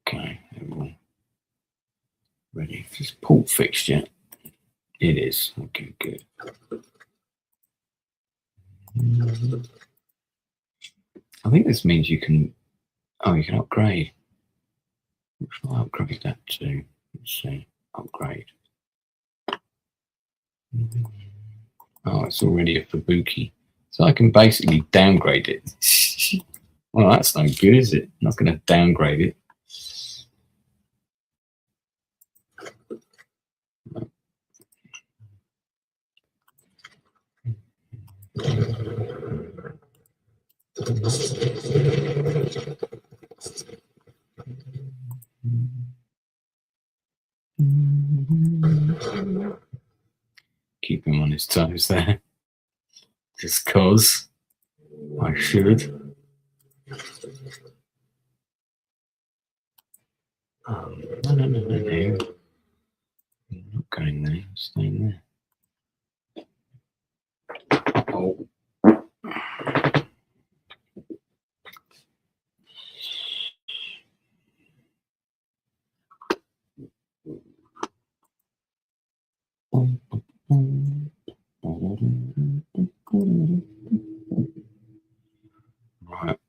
Okay, ready. Is this port fixed yet? It is. Okay, good. I think this means you can. Oh, you can upgrade. What shall I upgrade that to? Let's see. Upgrade. Oh, it's already a Fubuki. So I can basically downgrade it. Well, that's no good, is it? I'm not going to downgrade it. Keep him on his toes there. Just cause I should. No. I'm not going there. I'm staying there. Oh. Right.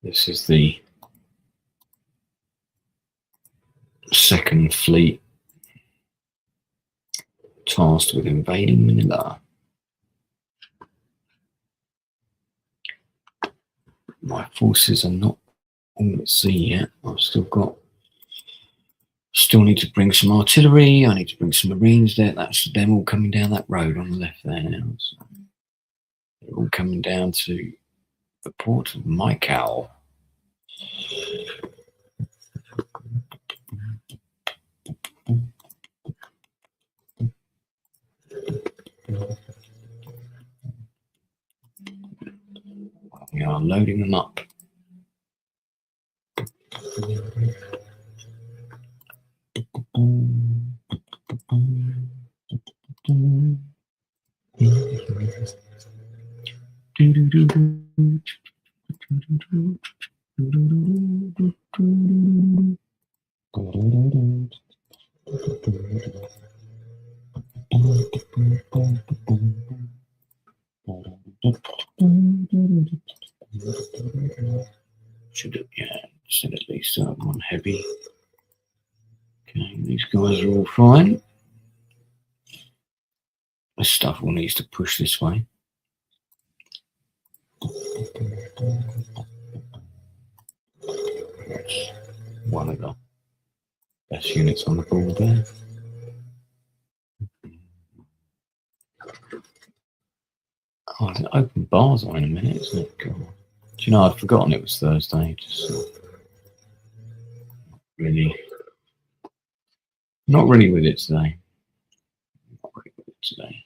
This is the second fleet tasked with invading Manila. My forces are not all at sea yet. I've still need to bring some artillery. I need to bring some marines there. That's them all coming down that road on the left there now. So they're all coming down to the port of Maikao. We are loading them up. Should have, said at least one heavy. Okay, these guys are all fine. This stuff all needs to push this way. That's one of the best units on the board there. Oh, the open bars on in a minute, isn't it? God. Do you know, I'd forgotten it was Thursday. Just not really with it today. Not really with it today.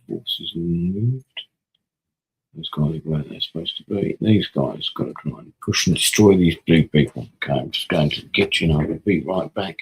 Forces moved. Those guys are where they're supposed to be. These guys got to try and push and destroy these blue people. Okay, I'm just going to the kitchen. I'll be right back.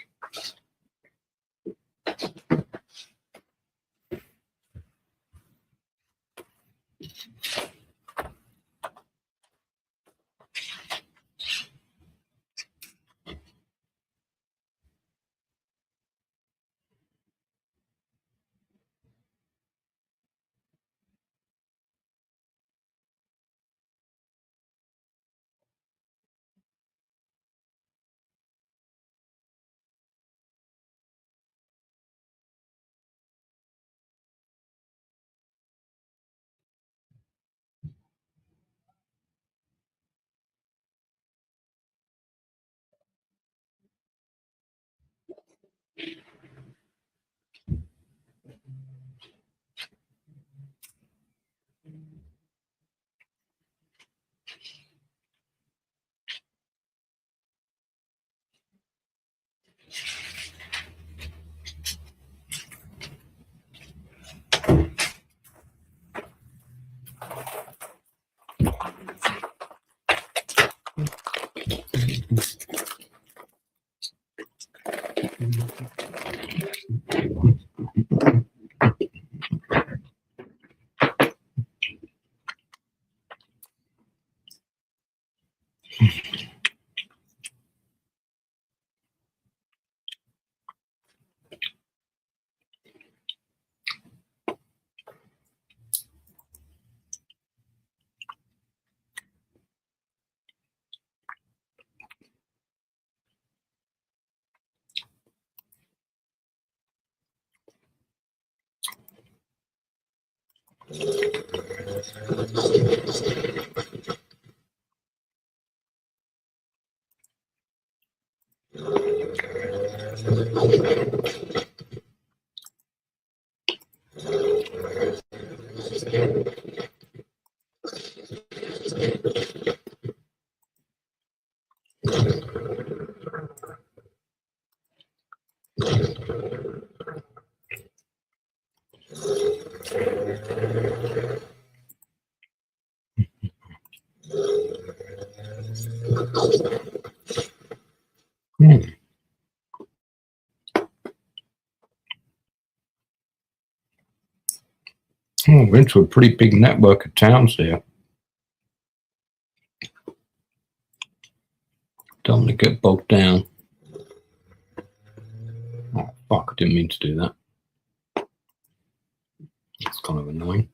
Oh, we're into a pretty big network of towns here. Don't want to get bogged down. Oh, fuck, I didn't mean to do that. That's kind of annoying.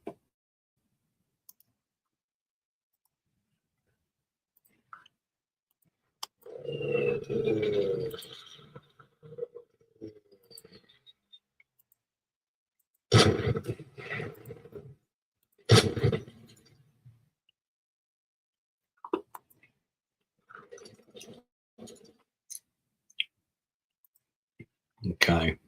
Okay.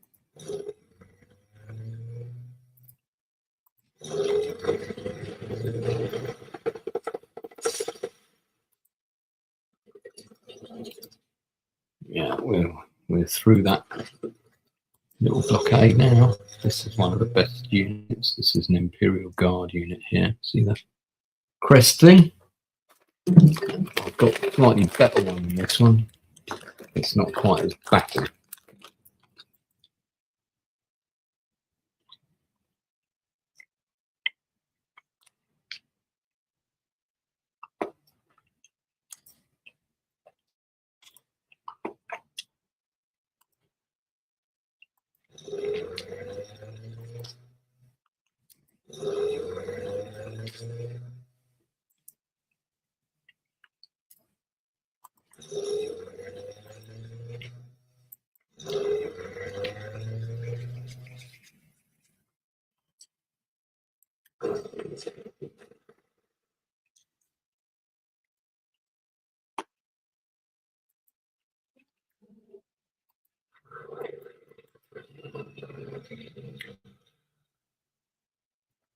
Yeah, we're through that little blockade now. This is one of the best units. This is an Imperial Guard unit here. See the crest thing? I've got a slightly better one than this one. It's not quite as battered.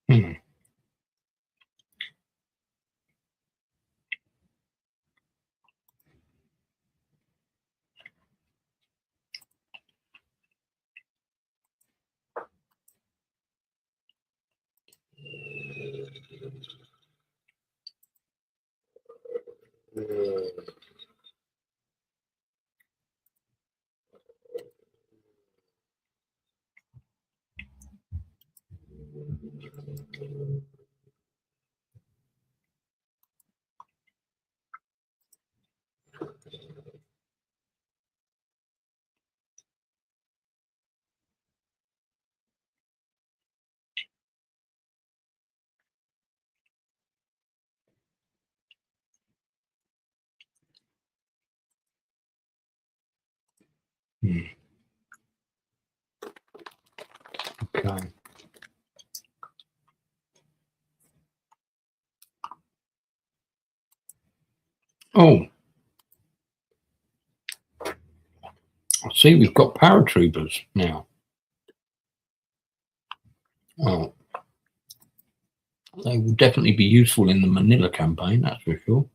Hmm. Hmm. Okay. Oh, I see we've got paratroopers now. Oh, they will definitely be useful in the Manila campaign, that's for sure.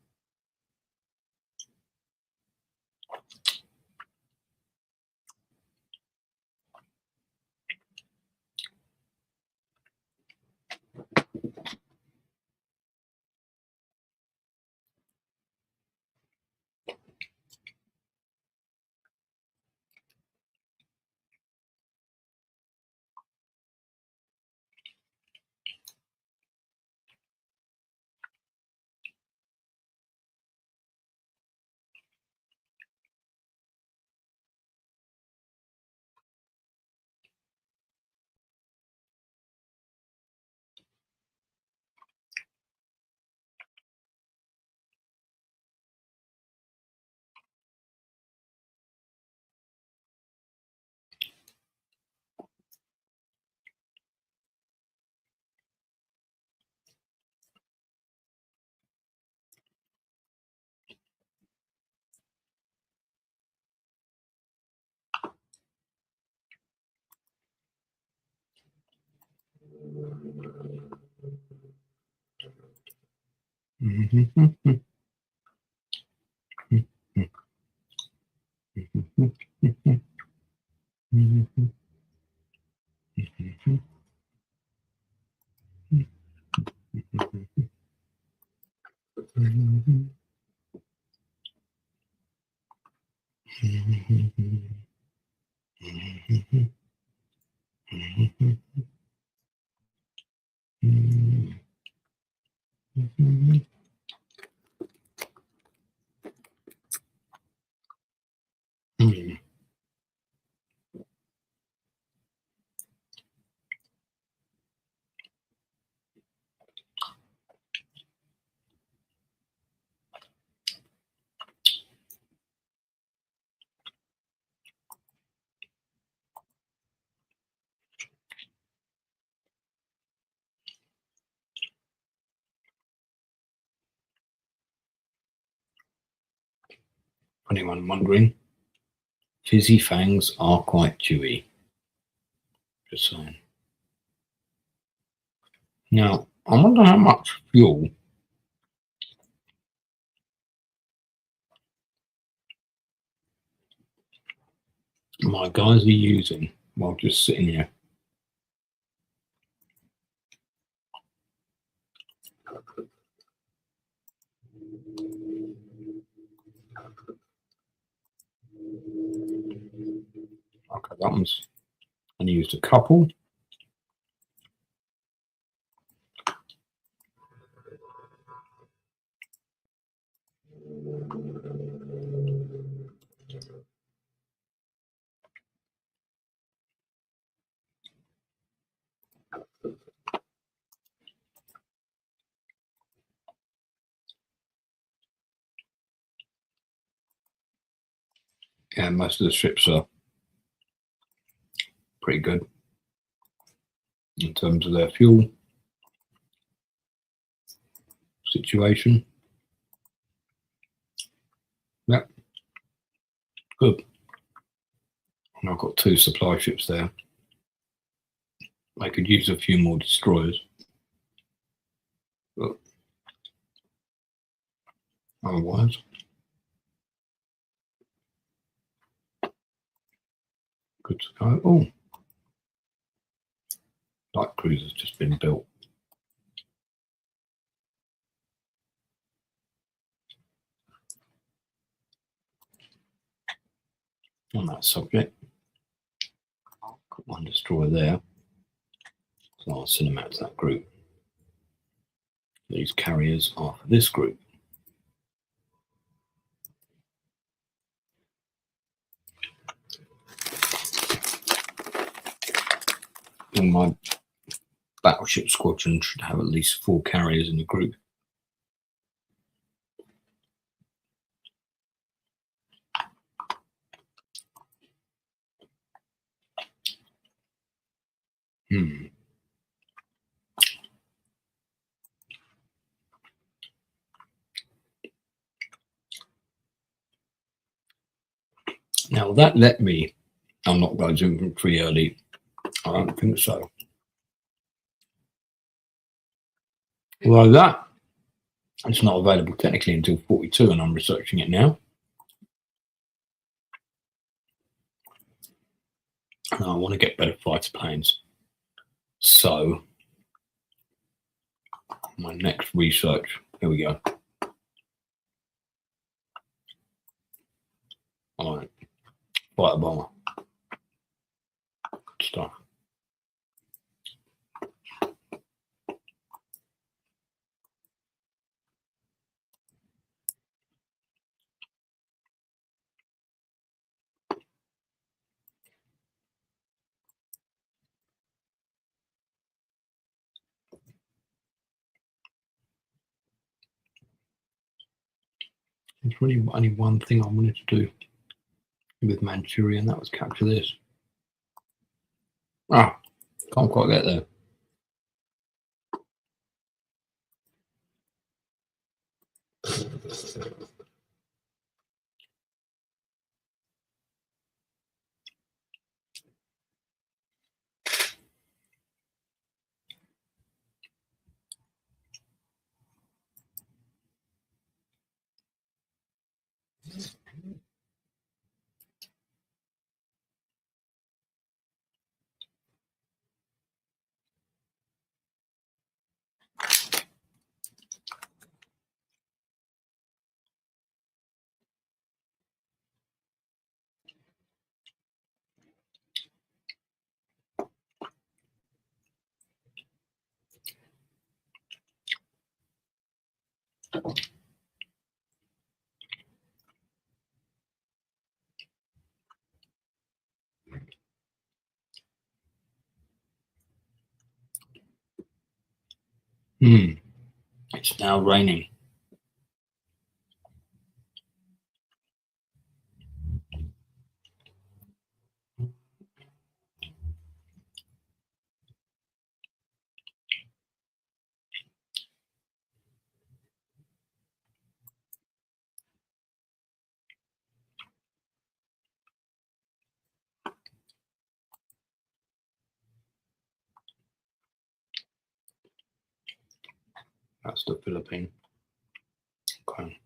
Anyone wondering? Fizzy fangs are quite chewy. Just saying. Now, I wonder how much fuel my guys are using while just sitting here. Okay, that one's, and used a couple. Yeah, most of the ships are pretty good in terms of their fuel situation. Yep, good. And I've got 2 supply ships there. I could use a few more destroyers, but otherwise, good to go. Oh, light cruiser's just been built. On that subject, got 1 destroyer there, so I'll send them out to that group. These carriers are for this group. And my battleship squadron should have at least 4 carriers in the group. Now that let me unlock those infantry early. I don't think so. Although that it's not available technically until 42, and I'm researching it now. And I want to get better fighter planes. So my next research, here we go. All right, fighter bomber. Good stuff. There's really only one thing I wanted to do with Manchuria, and that was capture this. Ah, can't quite get there. It's now raining. That's the Philippine. Okay.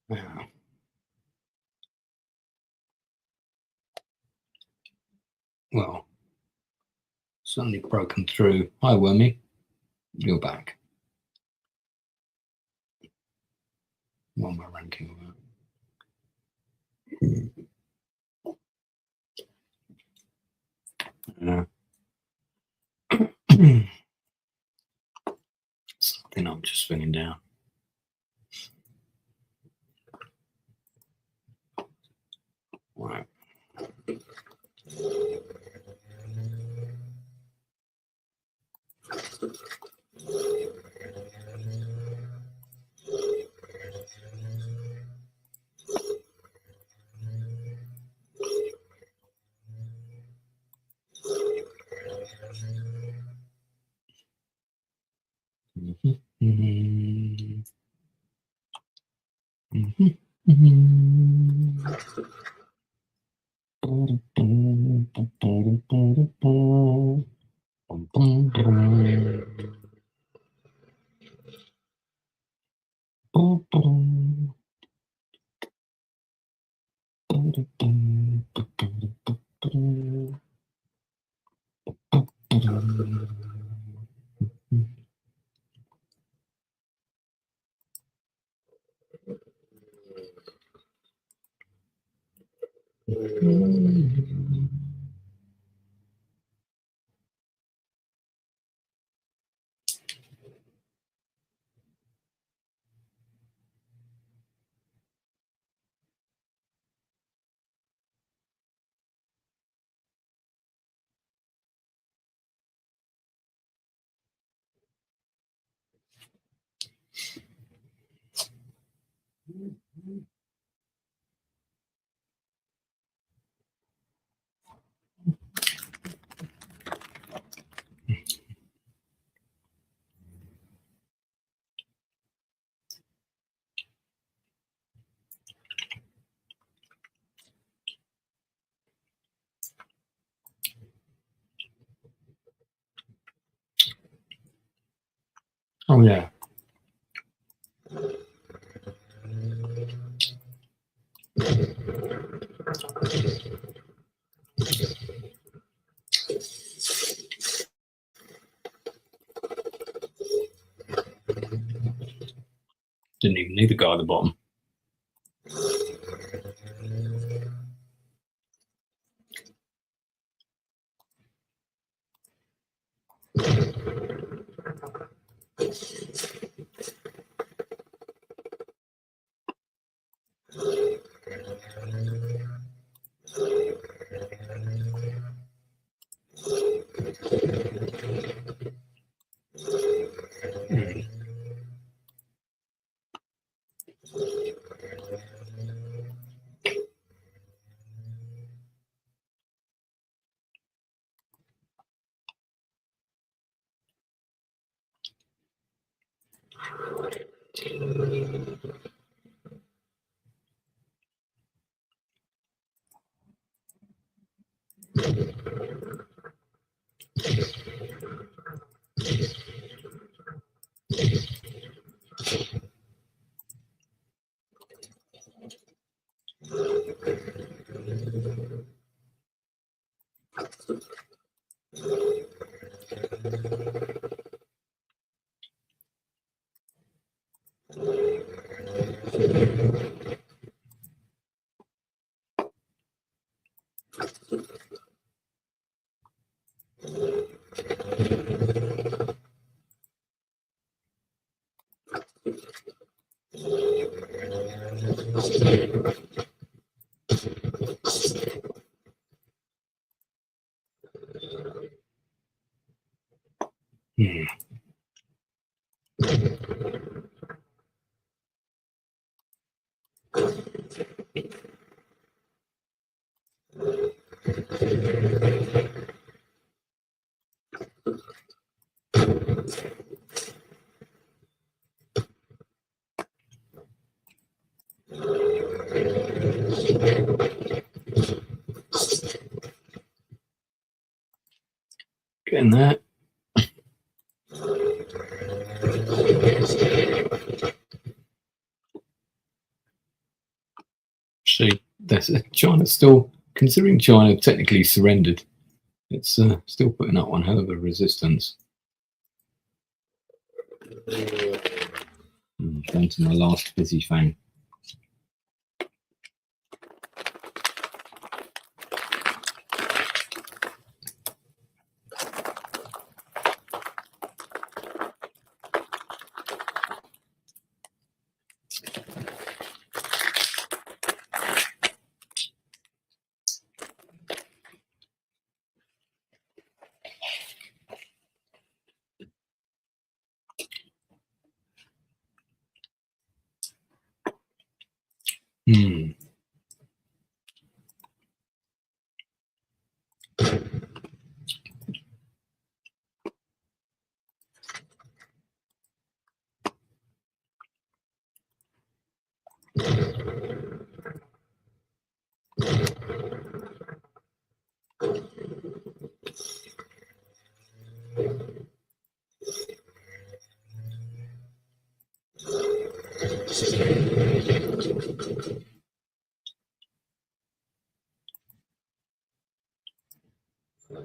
Yeah. Well, suddenly broken through. Hi, Wormy. You're back. What am I ranking about? Something I'm just spinning down. Right. Oh yeah. Didn't even need the guy at the bottom. Getting that. See, that's China's still, considering China technically surrendered, it's still putting up one hell of a resistance. Down to my last busy fang. Oh,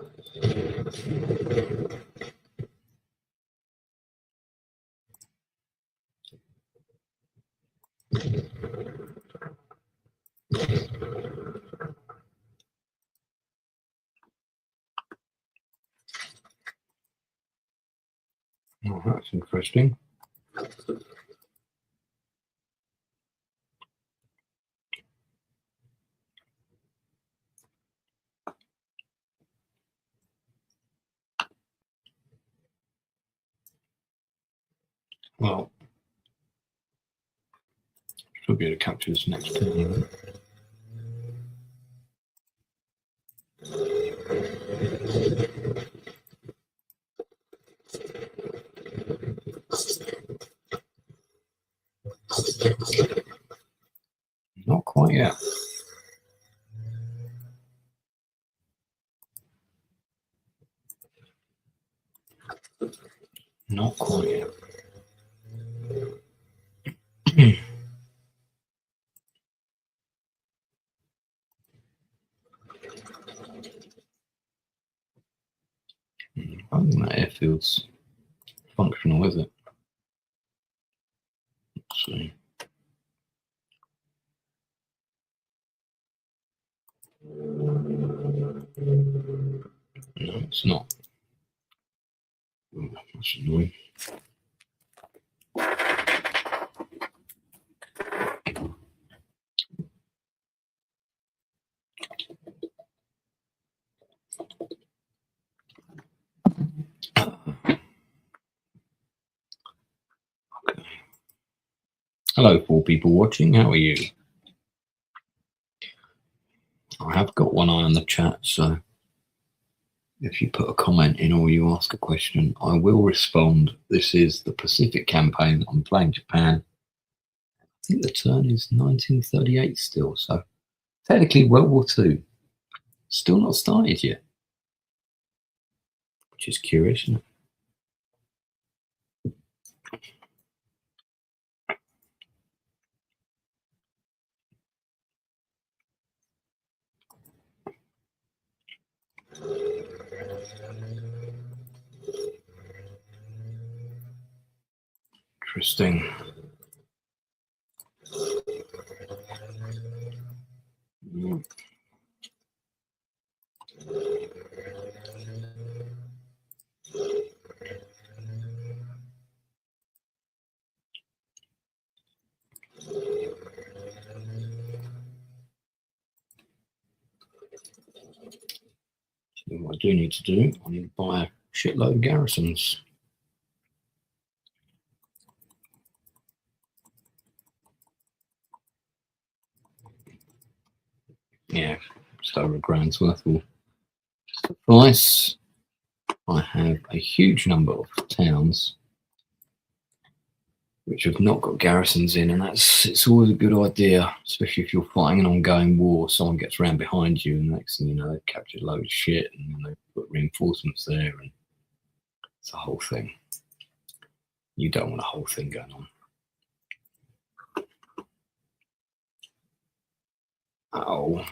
that's interesting. Well, should be able to capture this next turn. Not quite yet. Not quite yet. I don't think that airfield's functional, is it? Let's see. No, it's not. Oh, that's annoying. Okay. Hello, 4 people watching. How are you? I have got one eye on the chat, so if you put a comment in or you ask a question, I will respond. This is the Pacific campaign. I'm playing Japan. I think the turn is 1938 still, so technically World War II. Still not started yet, which is curious, isn't it? Interesting. So what I do need to do, I need to buy a shitload of garrisons. Yeah, just over $1,000's worth will suffice. I have a huge number of towns which have not got garrisons in, and it's always a good idea, especially if you're fighting an ongoing war. Someone gets around behind you, and the next thing you know, they've captured a load of shit, and they've put reinforcements there, and it's a whole thing. You don't want a whole thing going on. Oh.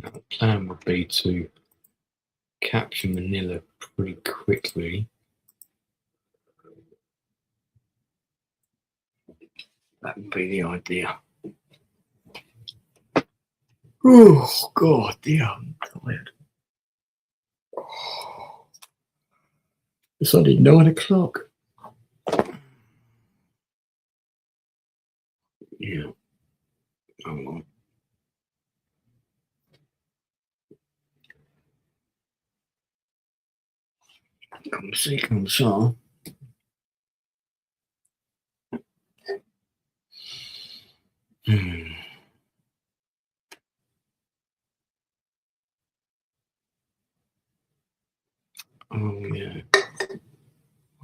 Now, the plan would be to capture Manila pretty quickly. That would be the idea. Oh God, yeah, I'm tired. It's only 9 o'clock. Yeah. Oh well. Come see, come saw. Oh yeah. I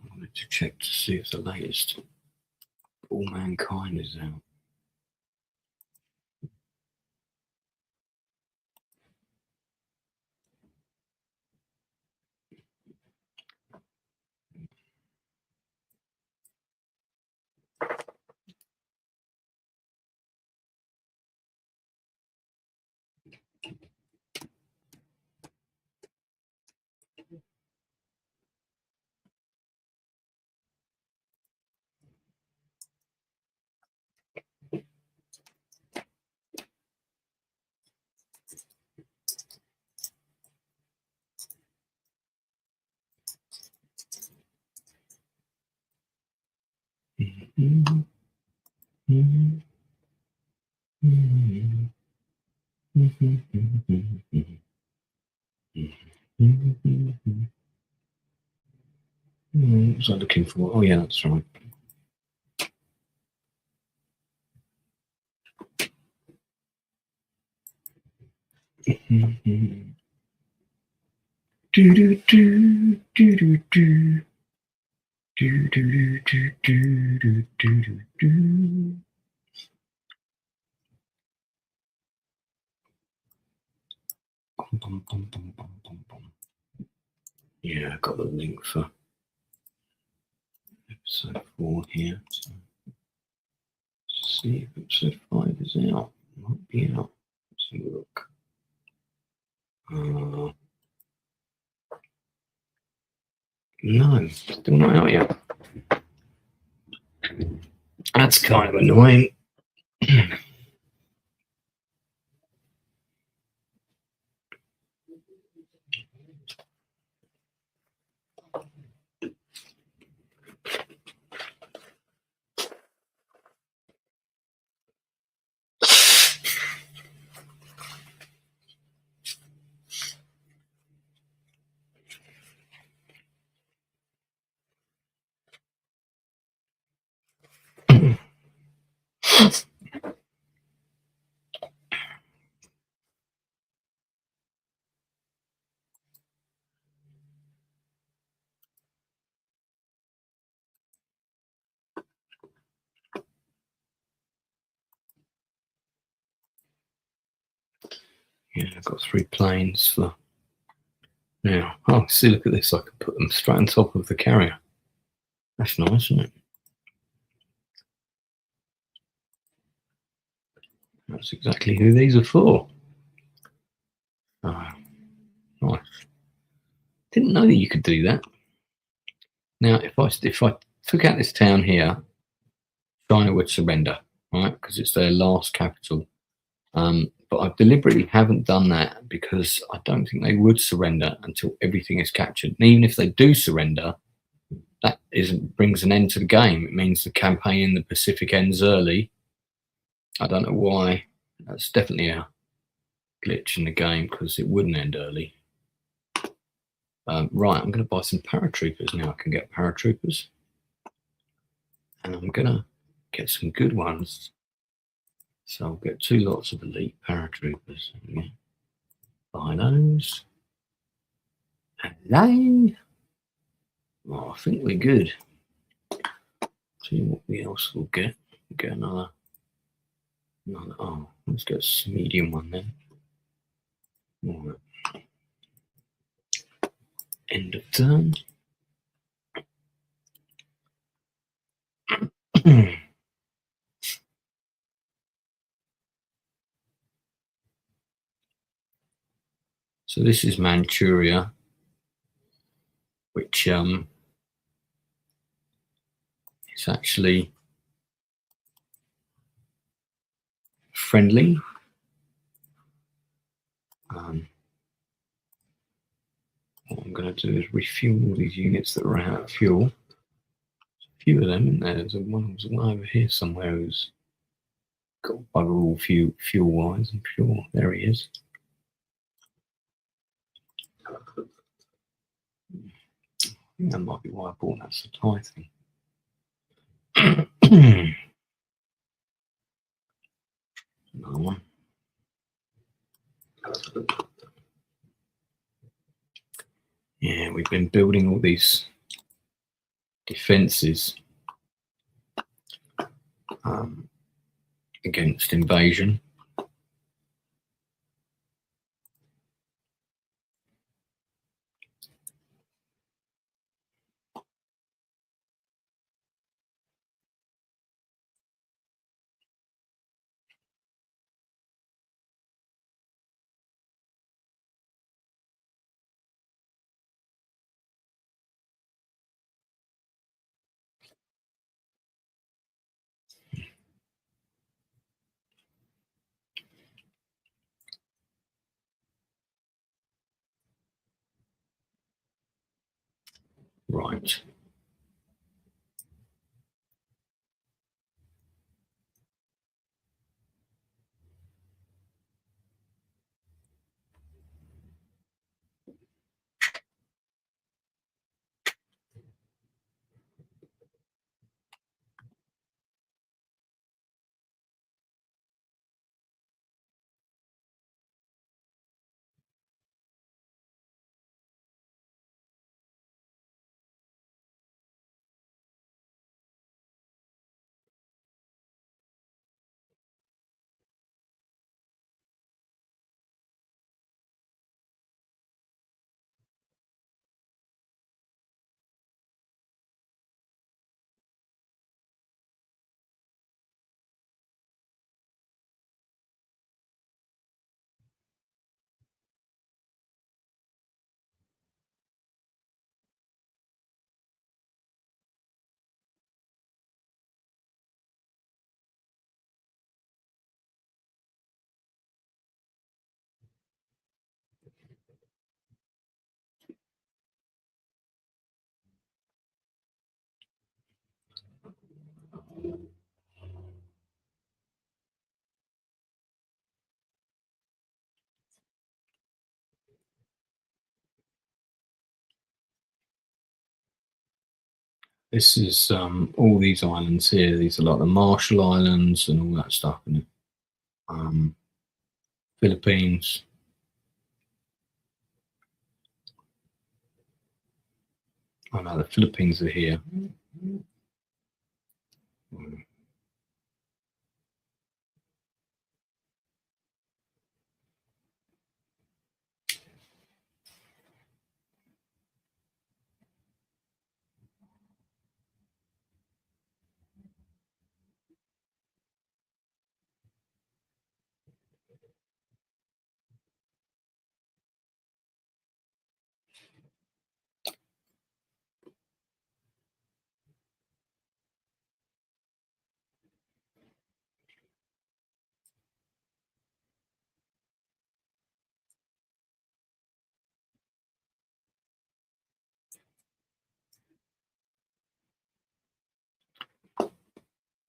wanted to check to see if the latest All Mankind is out. What was I looking for? Oh yeah, that's right. Do do do do do do. Do do do do do do do. Bum, bum, bum, bum, bum, bum. Yeah, I got the link for episode 4 here. So let's see if episode 5 is out. It might be out. Let's have a look. No, still not out yet. That's kind of annoying. Yeah, I've got 3 planes for now. Oh, see, look at this. I can put them straight on top of the carrier. That's nice, isn't it? That's exactly who these are for. Oh, nice. Didn't know that you could do that. Now, if I took out this town here, China would surrender, right? Because it's their last capital. But I deliberately haven't done that because I don't think they would surrender until everything is captured. And even if they do surrender, that brings an end to the game. It means the campaign in the Pacific ends early. I don't know why. That's definitely a glitch in the game because it wouldn't end early. Right, I'm going to buy some paratroopers now. I can get paratroopers. And I'm going to get some good ones. So I'll get 2 lots of elite paratroopers. Yeah. Buy those. Hello. Oh, I think we're good. See what else we'll get. We'll get another. Oh, let's get a medium one then. All right. End of turn. So this is Manchuria, which is actually friendly. What I'm going to do is refuel all these units that are out of fuel. There's a few of them, isn't there? There's one over here somewhere who's got bugger all fuel wise and fuel. There he is. I think that might be why I bought that supply thing. Another one. Yeah, we've been building all these defences against invasion. Right. This is all these islands here. These are like the Marshall Islands and all that stuff. And Philippines. Oh no, the Philippines are here.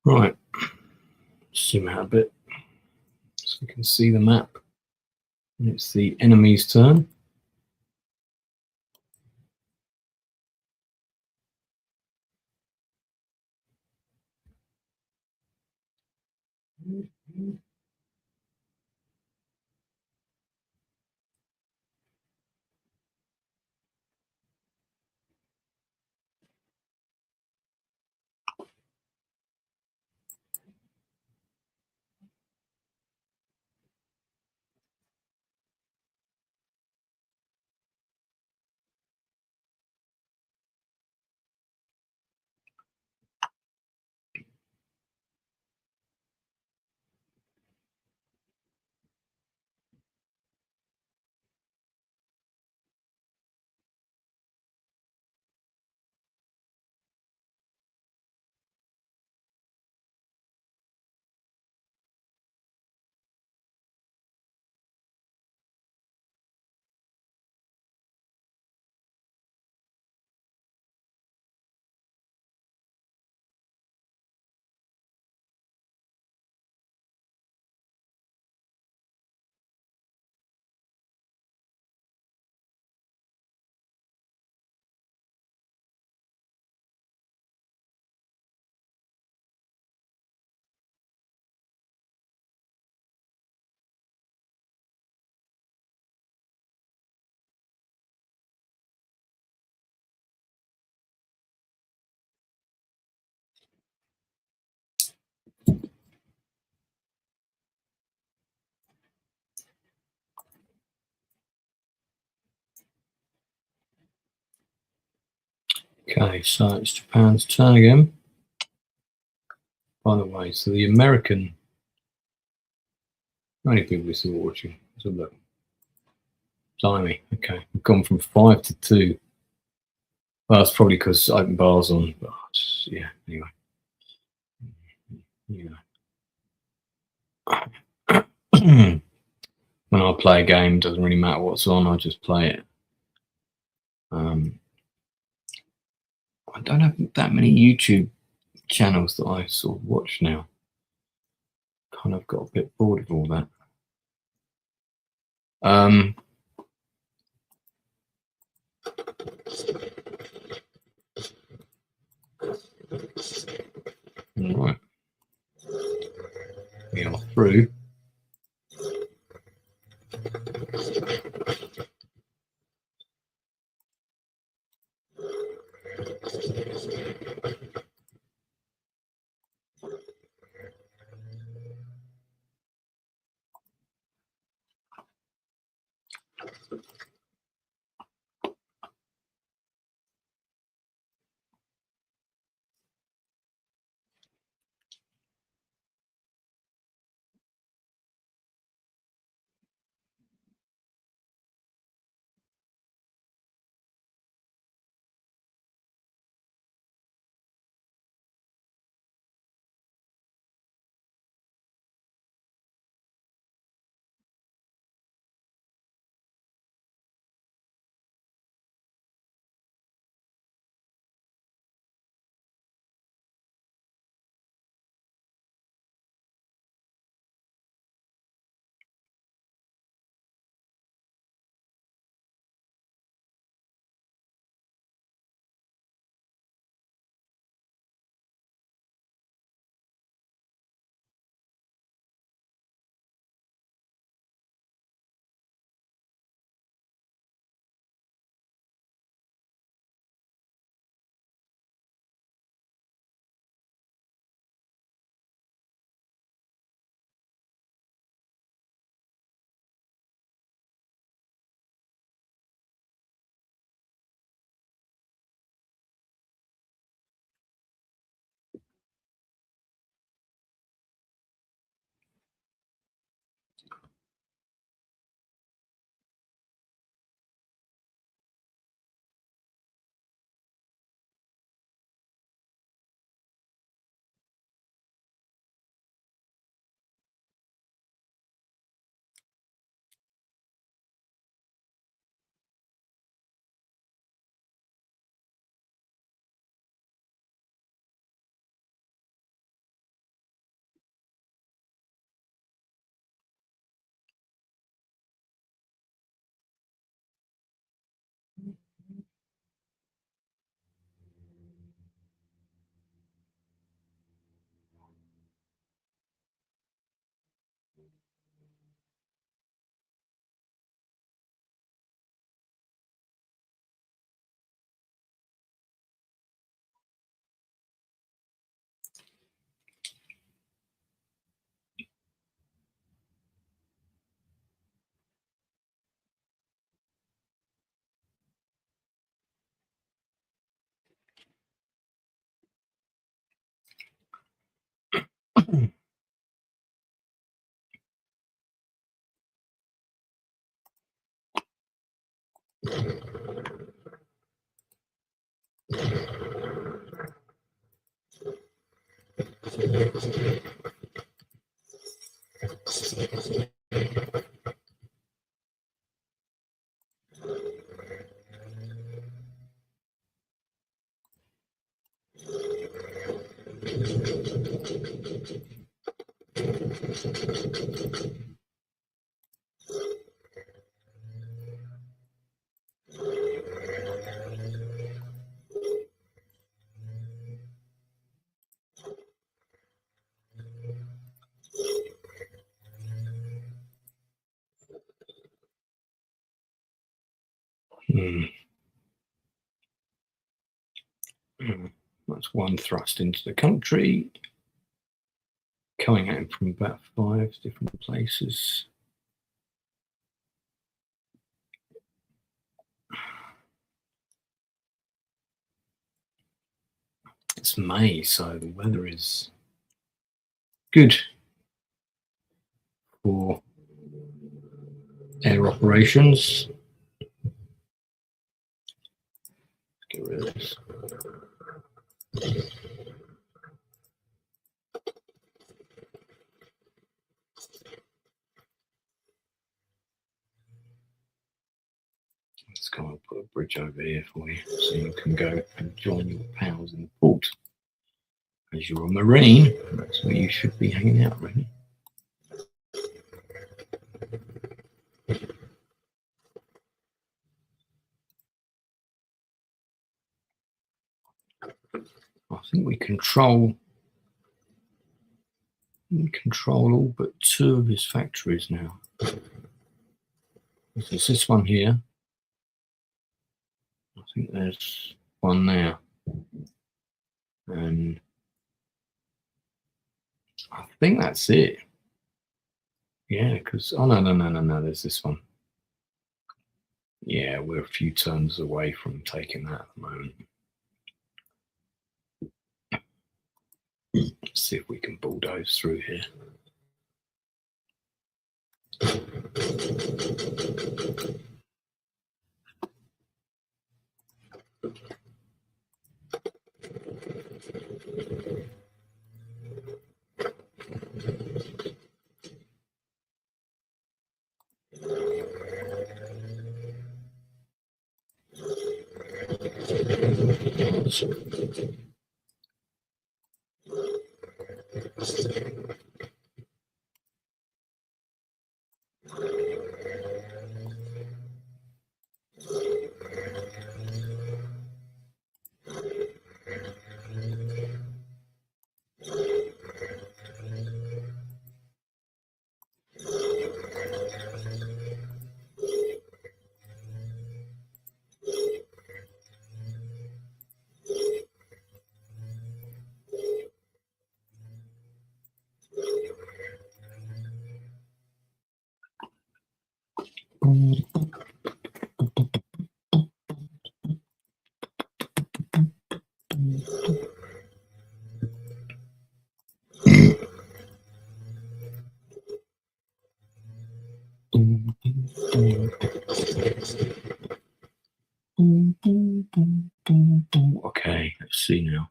Right. Zoom out a bit so we can see the map. And it's the enemy's turn. Okay, so it's Japan's turn again. By the way, so the American, how many people is still watching? Let's have a look. Blimey, okay, we've gone from 5 to 2. Well, that's probably because open bars on, but yeah, anyway. When I play a game, doesn't really matter what's on, I just play it. I don't have that many YouTube channels that I sort of watch now. Kind of got a bit bored of all that. All right, we are through. That's one thrust into the country, coming out from about 5 different places. It's May, so the weather is good for air operations. Get rid of this. Let's go and put a bridge over here for you so you can go and join your pals in the port. As you're a Marine, that's where you should be hanging out, really. I think we control all but 2 of his factories now. There's this one here. I think there's one there. And I think that's it. Yeah, because, oh, no, there's this one. Yeah, we're a few turns away from taking that at the moment. Let's see if we can bulldoze through here. Okay, let's see now.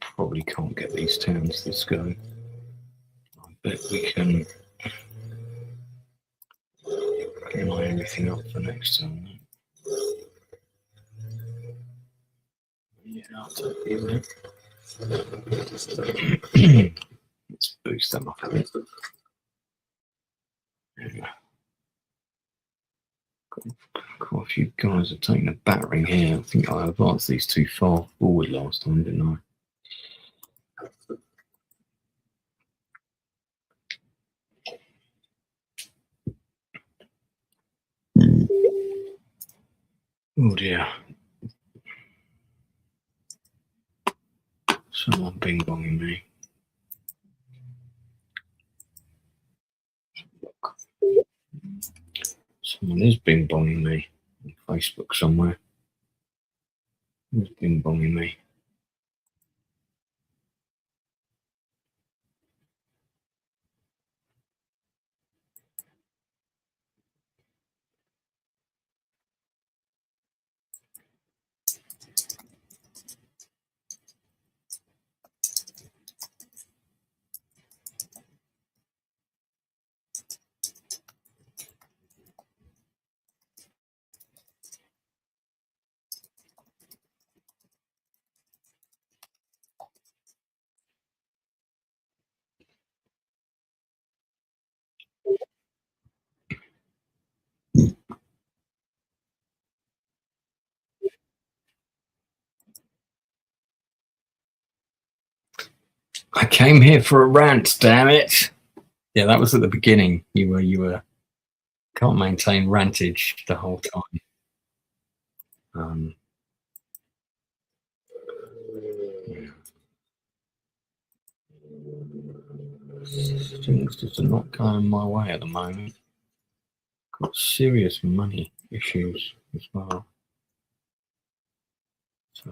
Probably can't get these towns this go. I bet we can line everything up for next time. Yeah, I'll take these in. Let's boost them up a bit. Yeah. Quite a few guys have taken a battering here. I think I advanced these too far forward last time, didn't I? Oh dear. Someone bing bonging me. Someone is bing bonging me on Facebook somewhere. Who's bing bonging me? I came here for a rant, damn it. Yeah, that was at the beginning. You were can't maintain rantage the whole time. Yeah. Things just are not going my way at the moment. Got serious money issues as well. So,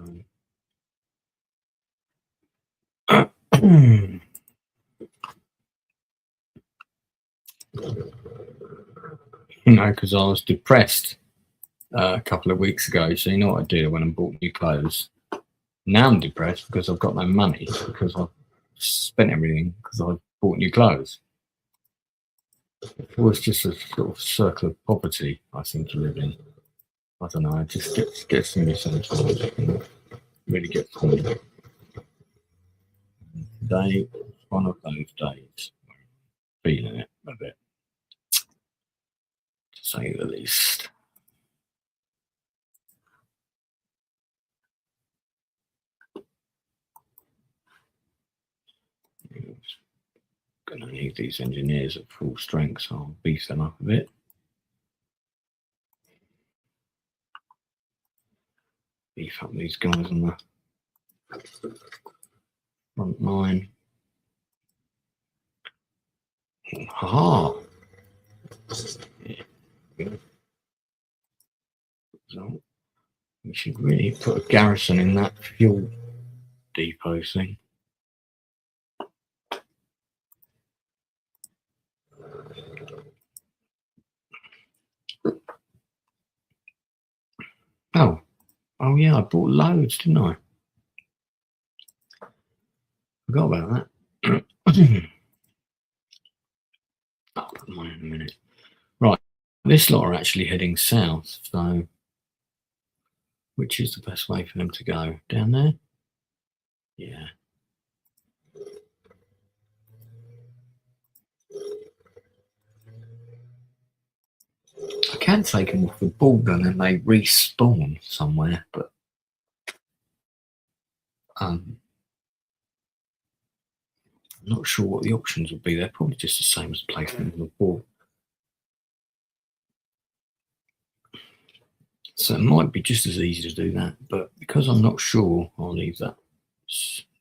because I was depressed a couple of weeks ago. So you know what I do when I bought new clothes? Now I'm depressed because I've got no money because I've spent everything because I've bought new clothes. It was just a sort of circle of poverty I seem to live in. I don't know, it just gets me sometimes. It really gets me. Today, one of those days, feeling it a bit, to say the least. Going to need these engineers at full strength, so I'll beef them up a bit. Beef up these guys on the front line. Ha! Yeah. So we should really put a garrison in that fuel depot thing. Oh yeah, I bought loads, didn't I? Forgot about that. I'll put them on in a minute. Right, this lot are actually heading south, so which is the best way for them to go? Down there? Yeah. I can take them off the border and then they respawn somewhere, but I'm not sure what the options would be. They're probably just the same as placing them on the border. So it might be just as easy to do that, but because I'm not sure, I'll leave that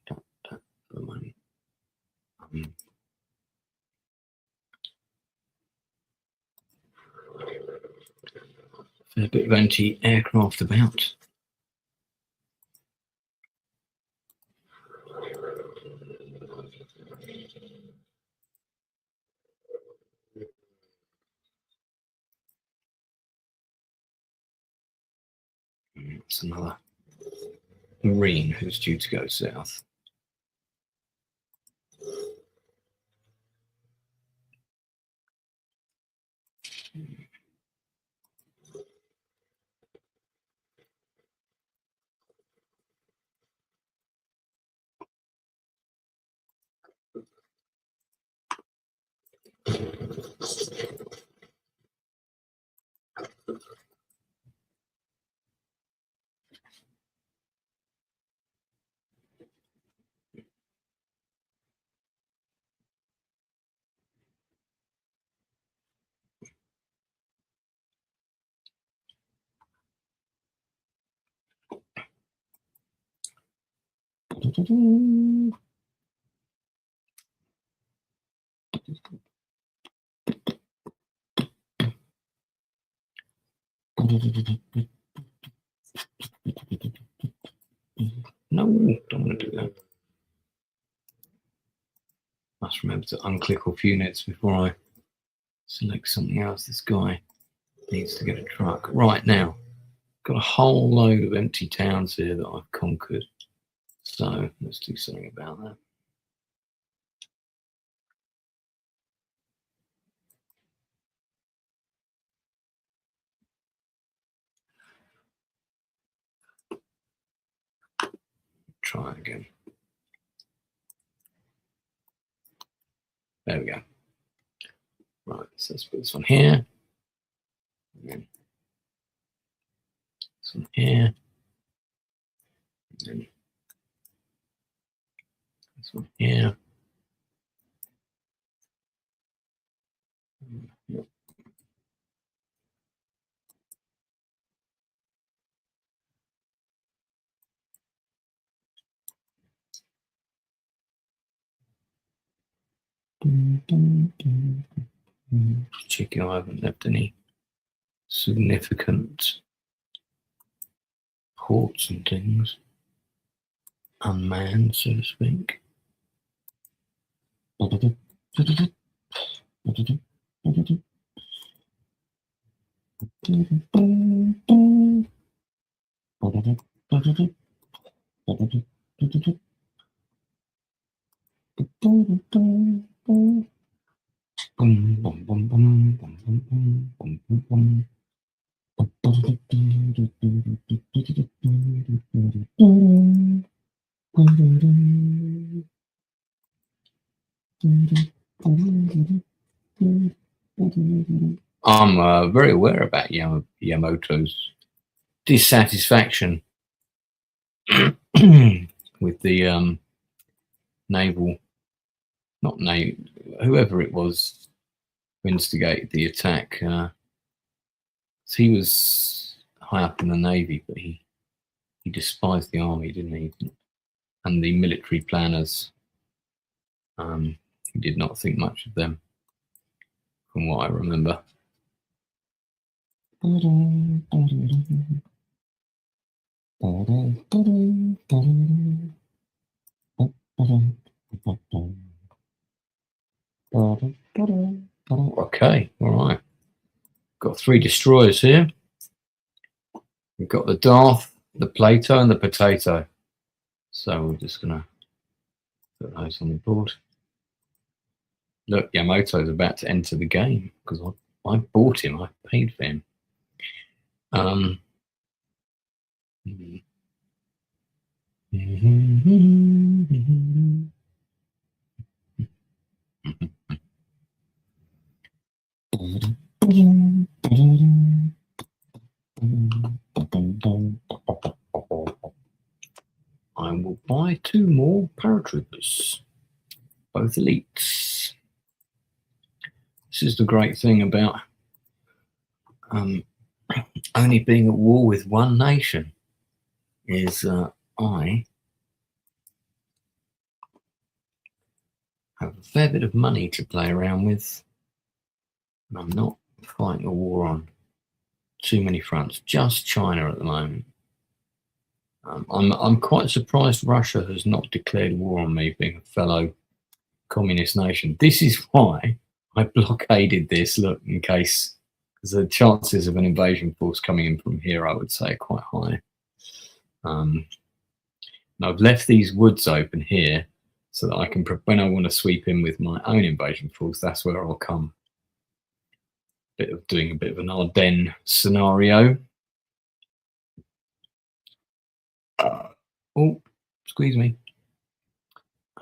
for the moment. There's a bit of anti-aircraft about. It's another Marine who's due to go south. No, don't want to do that. Must remember to unclick off units before I select something else. This guy needs to get a truck. Right now, got a whole load of empty towns here that I've conquered. So let's do something about that. Try again. There we go. Right, so let's put this one here. And then this one here. And then this one here. Yep. Checking I haven't left any significant ports and things unmanned, so to speak. I'm very aware about Yamamoto's dissatisfaction with the naval, not naval, whoever it was who instigated the attack. He was high up in the Navy, but he despised the army, didn't he? And the military planners, he did not think much of them, from what I remember. Okay, all right. Got 3 destroyers here. We've got the Darth, the Plato, and the Potato. So we're just gonna put those on the board. Look, Yamamoto's about to enter the game because I bought him. I paid for him. I will buy 2 more paratroopers, both elites. This is the great thing about only being at war with one nation, is I have a fair bit of money to play around with, and I'm not fighting a war on too many fronts, just China at the moment. I'm quite surprised Russia has not declared war on me, being a fellow communist nation. This is why I blockaded this, look, in case, because the chances of an invasion force coming in from here, I would say, are quite high. And I've left these woods open here so that I can, when I want to sweep in with my own invasion force, that's where I'll come. Doing a bit of an Ardennes scenario. Oh, squeeze me.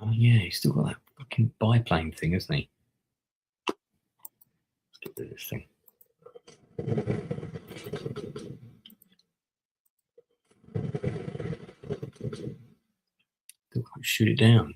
Oh yeah, he's still got that fucking biplane thing, hasn't he? Let's get rid of this thing. Still can't shoot it down.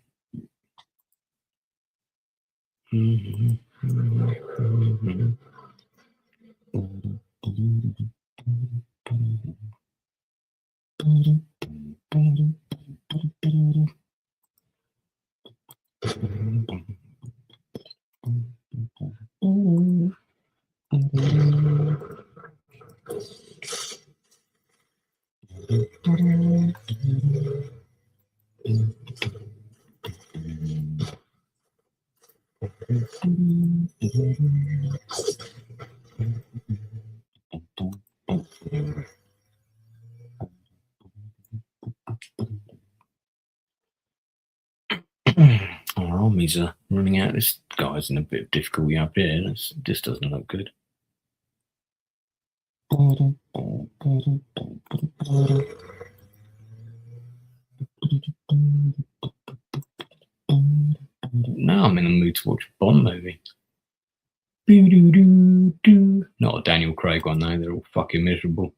Our armies are running out. This guy's in a bit of difficulty up here. This doesn't look good. Now I'm in the mood to watch a Bond movie. Not a Daniel Craig one though, they're all fucking miserable.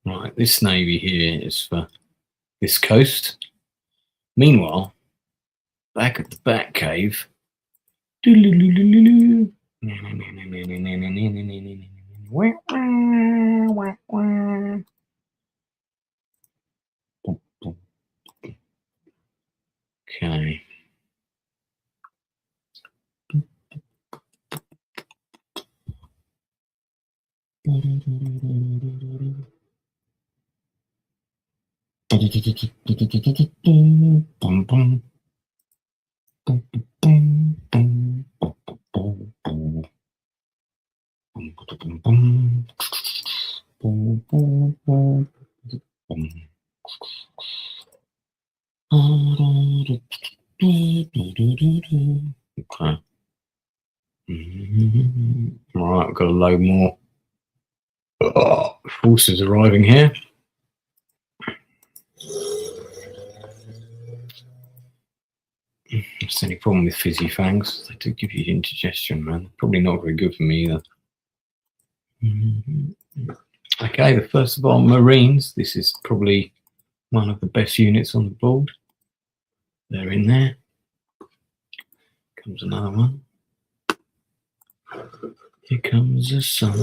Right, this navy here is for this coast. Meanwhile, back at the back cave. Okay. Okay. Right, I've got to load more forces arriving here. That's the only problem with fizzy fangs. They do give you indigestion, man. Probably not very good for me either. Okay, the first of our Marines. This is probably one of the best units on the board. They're in there. Comes another one. Here comes the sun.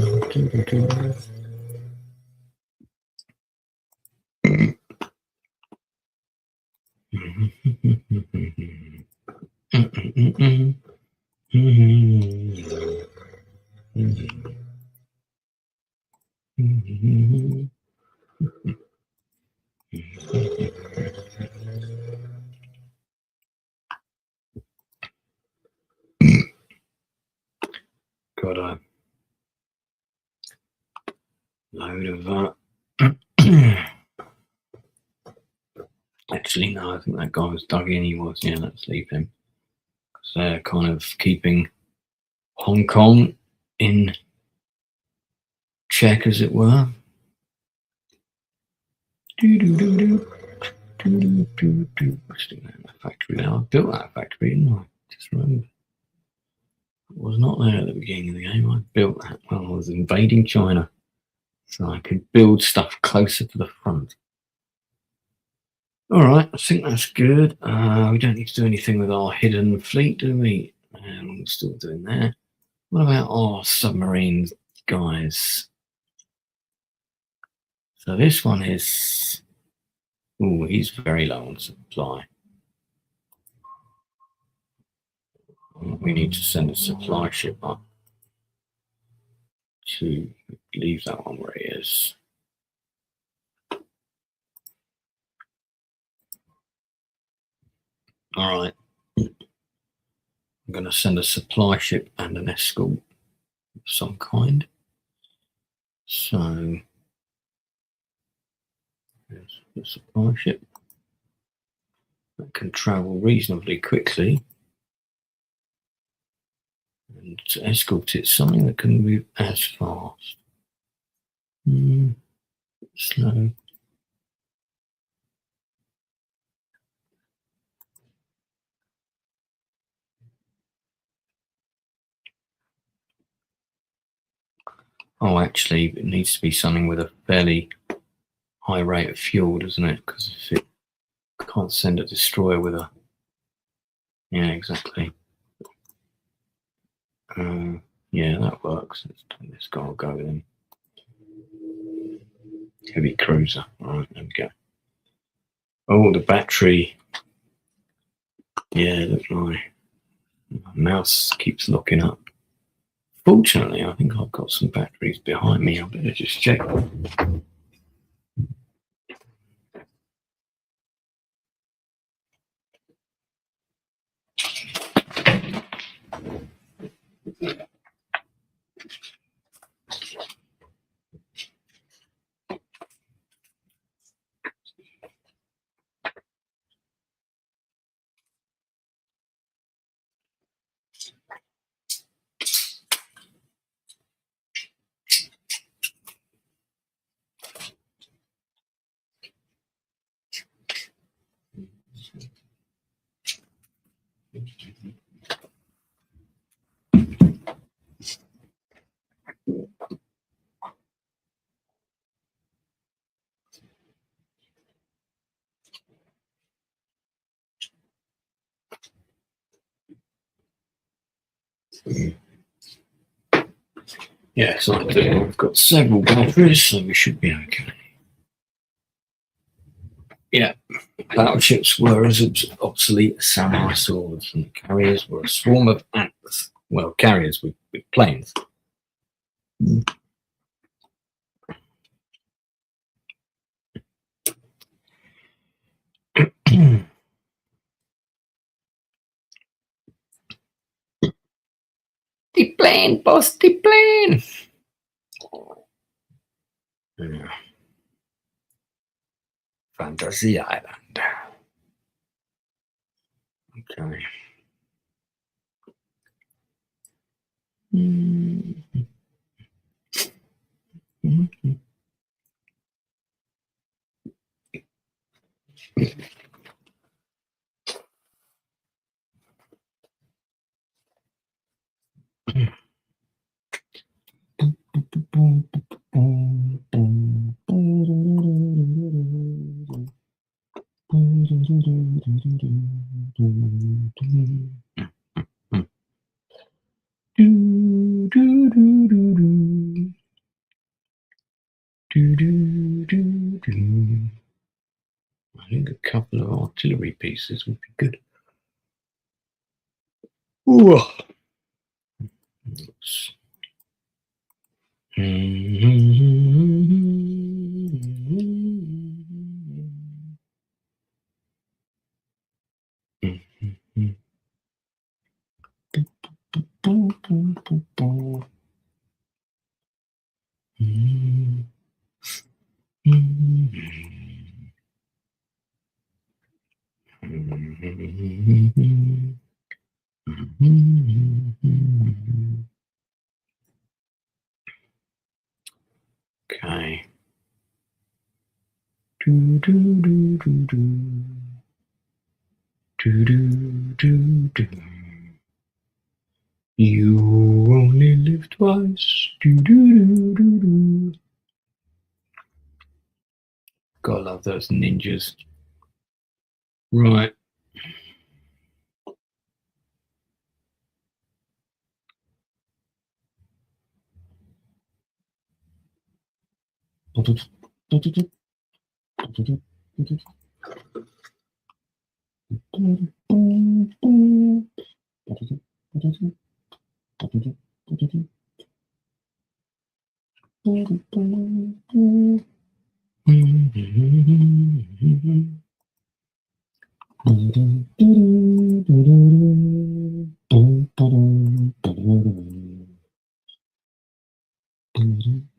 Got a load of actually, no, I think that guy was dug in. He was, yeah, let's leave him. Because they're kind of keeping Hong Kong in check, as it were. Let's do that in the factory now. I built that factory, didn't I? Just remember. It was not there at the beginning of the game. I built that when I was invading China. So I could build stuff closer to the front. All right, I think that's good. We don't need to do anything with our hidden fleet, do we? We're still doing that. What about our submarines, guys? So this one is... Oh, he's very low on supply. We need to send a supply ship up to leave that one where he is. All right. I'm going to send a supply ship and an escort of some kind. So there's the supply ship that can travel reasonably quickly. And to escort it, something that can move as fast. Slow. Oh, actually, it needs to be something with a fairly high rate of fuel, doesn't it? Because if it can't send a destroyer with a... Yeah, exactly. Yeah, that works. Let's go with him. Heavy cruiser. All right, there we go. Oh, the battery. Yeah, look, my mouse keeps locking up. Fortunately, I think I've got some batteries behind me. I better just check. Yes, I do. I've got several batteries, so we should be okay. Yeah, battleships were as obsolete as samurai swords, and carriers were a swarm of ants. Well, carriers with planes. The plane, boss, the plane. Yeah. Fantasy Island. Okay. I think a couple of artillery pieces would be good. Ooh. Okay. You only live twice. God, love those ninjas. Right.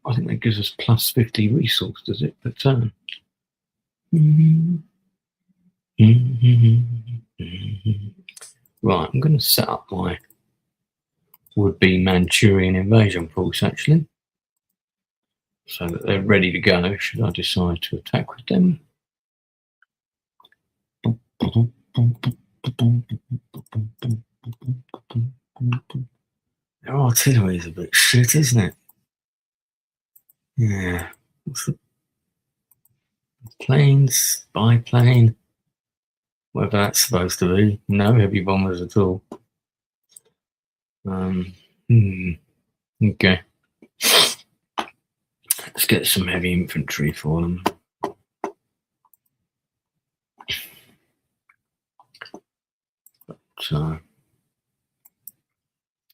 I think that gives us plus 50 resource, does it, per turn? Right, I'm going to set up my would-be Manchurian invasion force, actually, so that they're ready to go should I decide to attack with them. Their artillery is a bit shit, isn't it? Yeah. What's the planes, biplane, whatever that's supposed to be. No heavy bombers at all. Okay. Let's get some heavy infantry for them. So,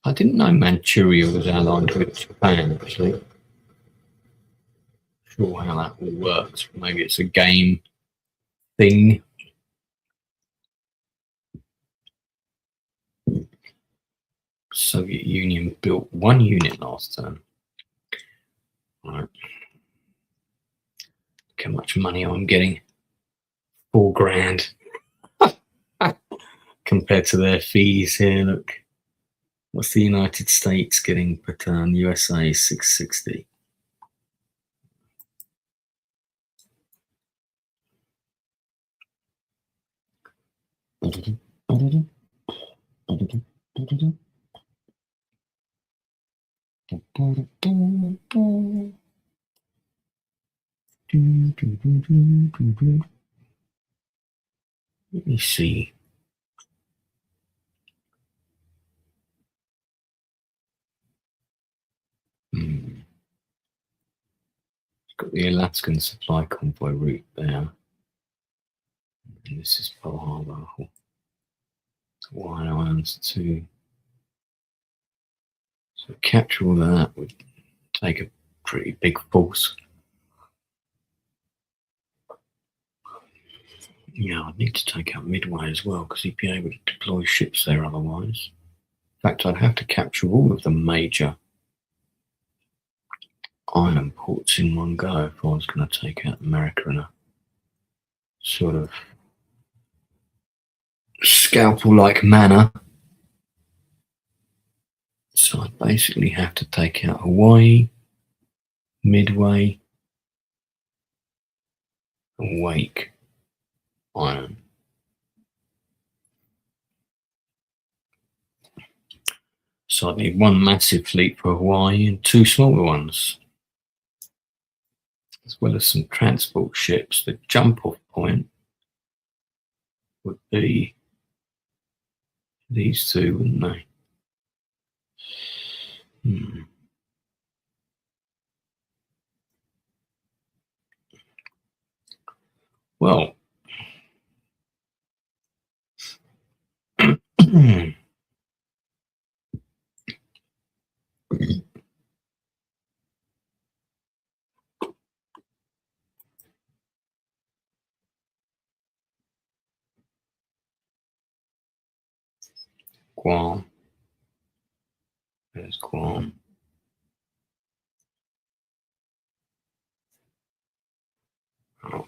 I didn't know Manchuria was allied with Japan, actually. Sure how that all works. Maybe it's a game thing. Soviet Union built one unit last term. Right. Look how much money I'm getting. 4 grand. Compared to their fees here, look. What's the United States getting per turn? USA 660. Let me see. Got the Alaskan supply convoy route there. And this is Pearl Harbor. Hawaiian Islands too. So capture all of that would take a pretty big force. Yeah, I'd need to take out Midway as well because he'd be able to deploy ships there otherwise. In fact, I'd have to capture all of the major island ports in one go if I was going to take out America in a sort of scalpel-like manner. So I'd basically have to take out Hawaii, Midway, and Wake Island. So I'd need one massive fleet for Hawaii and two smaller ones, as well as some transport ships. The jump-off point would be these two, wouldn't they? Well, Guam. There's Guam. Oh.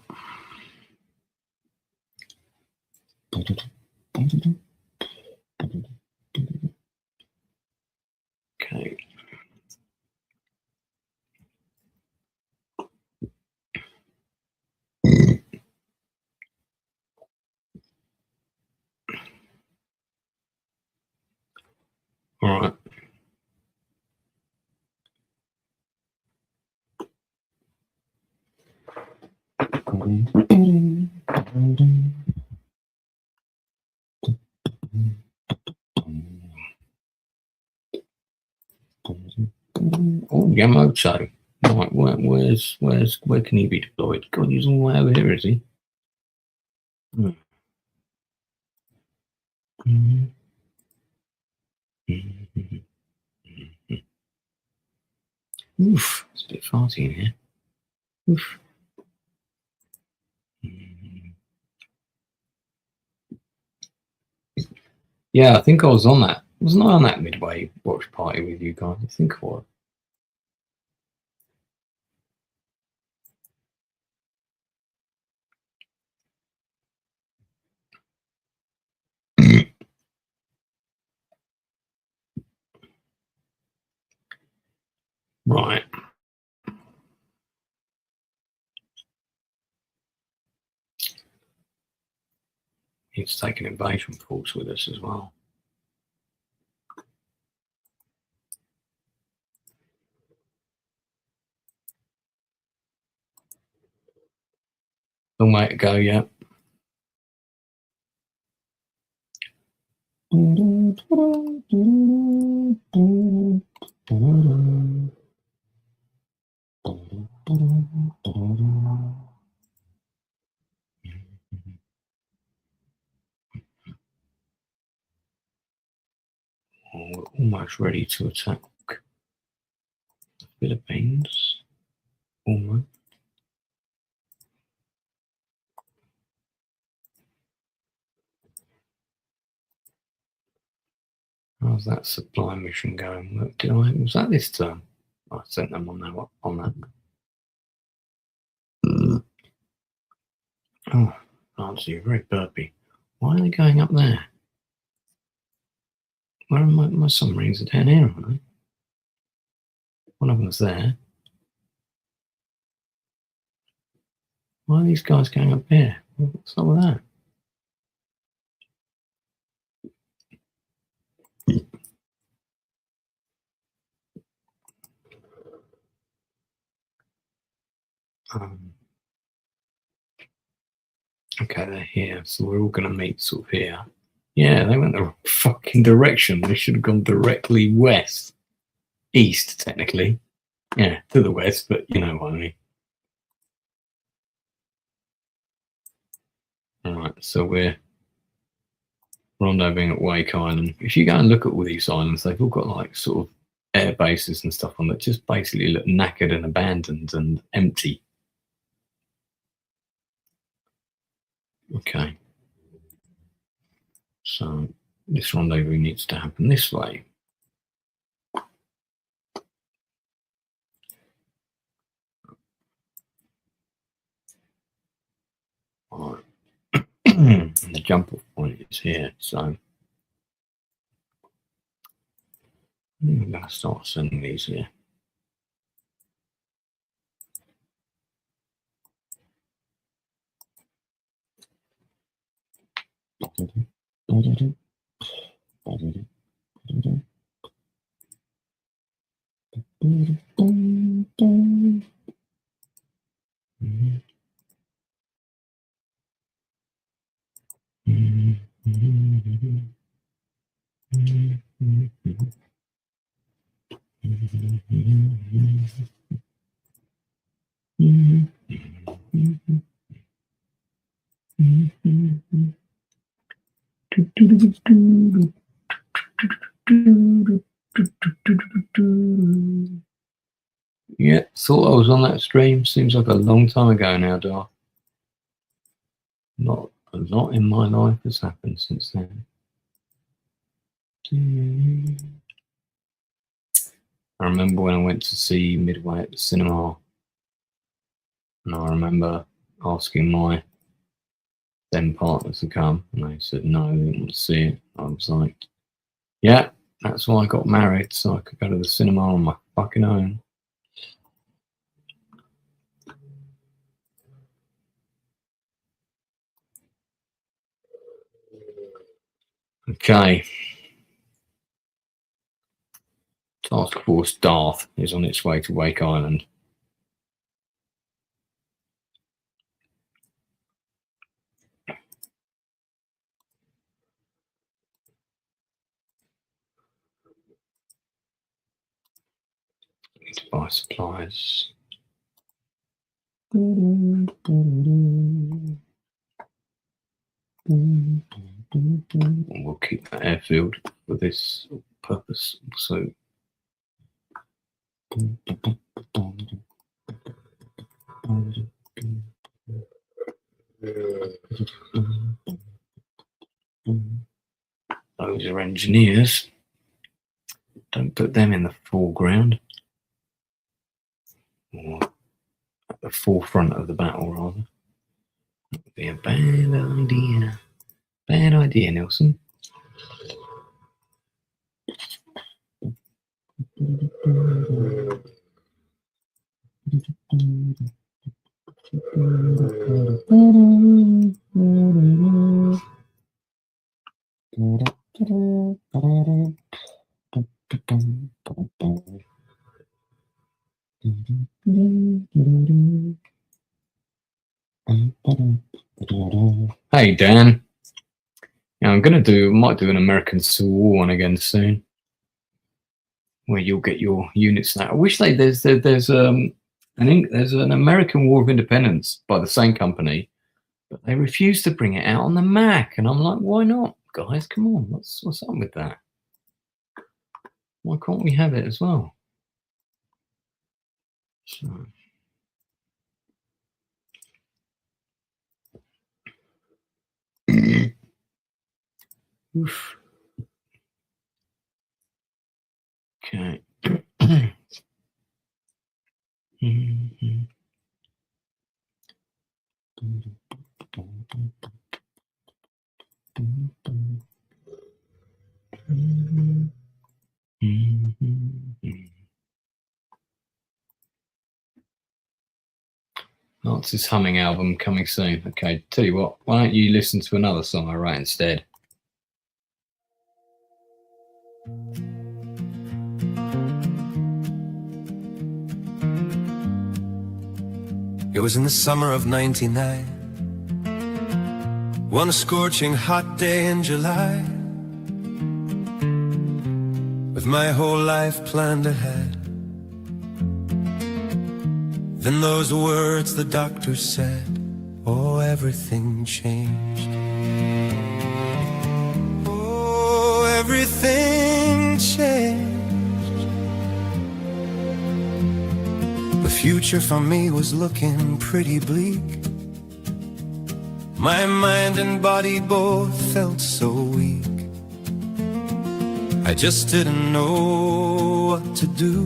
Okay. All right. Oh, Yamato. Right, where can he be deployed? God, he's all the way over here, is he? Oof, it's a bit farty in here. Oof. Yeah, I think I was on that. Wasn't I on that Midway watch party with you guys? I think I was. Right. He's taking invasion force with us as well. Long way to go yet. We're almost ready to attack the Philippines. Almost. How's that supply mission going? Was that this term? I sent them on that. Oh, Nancy, you're very burpy. Why are they going up there? Where are my submarines are down here, aren't they? One of them's there. Why are these guys going up here? What's up with that? Okay, they're here, so we're all going to meet sort of here. Yeah, they went the wrong fucking direction. They should have gone directly west. East, technically. Yeah, to the west, but you know what I mean. Alright, so we're rendezvousing at Wake Island. If you go and look at all these islands, they've all got like sort of air bases and stuff on that just basically look knackered and abandoned and empty. Okay. So this rendezvous needs to happen this way. All right. And the jump off point is here, so I'm going to start sending these here. Yeah, thought I was on that stream. Seems like a long time ago now, Dar. Not a lot in my life has happened since then. I remember when I went to see Midway at the cinema, and I remember asking my then partner to come, and they said no, they didn't want to see it. I was like, yeah, that's why I got married, so I could go to the cinema on my fucking own. Okay. Task Force Darth is on its way to Wake Island. Need to buy supplies. We'll keep that airfield for this purpose. So those are engineers. Don't put them in the foreground, or at the forefront of the battle, rather. That would be a bad idea. Bad idea, Nelson. Hey Dan, yeah, might do an American Civil War one again soon, where you'll get your units now. I wish there's an American War of Independence by the same company, but they refuse to bring it out on the Mac, and I'm like, why not, guys? Come on, what's up with that? Why can't we have it as well? So. Oof. Okay. Nancy's Humming album coming soon. Okay, tell you what, why don't you listen to another song I write instead? It was in the summer of '99, one scorching hot day in July, with my whole life planned ahead. Then those words the doctor said, oh, everything changed. Oh, everything changed. The future for me was looking pretty bleak. My mind and body both felt so weak. I just didn't know what to do.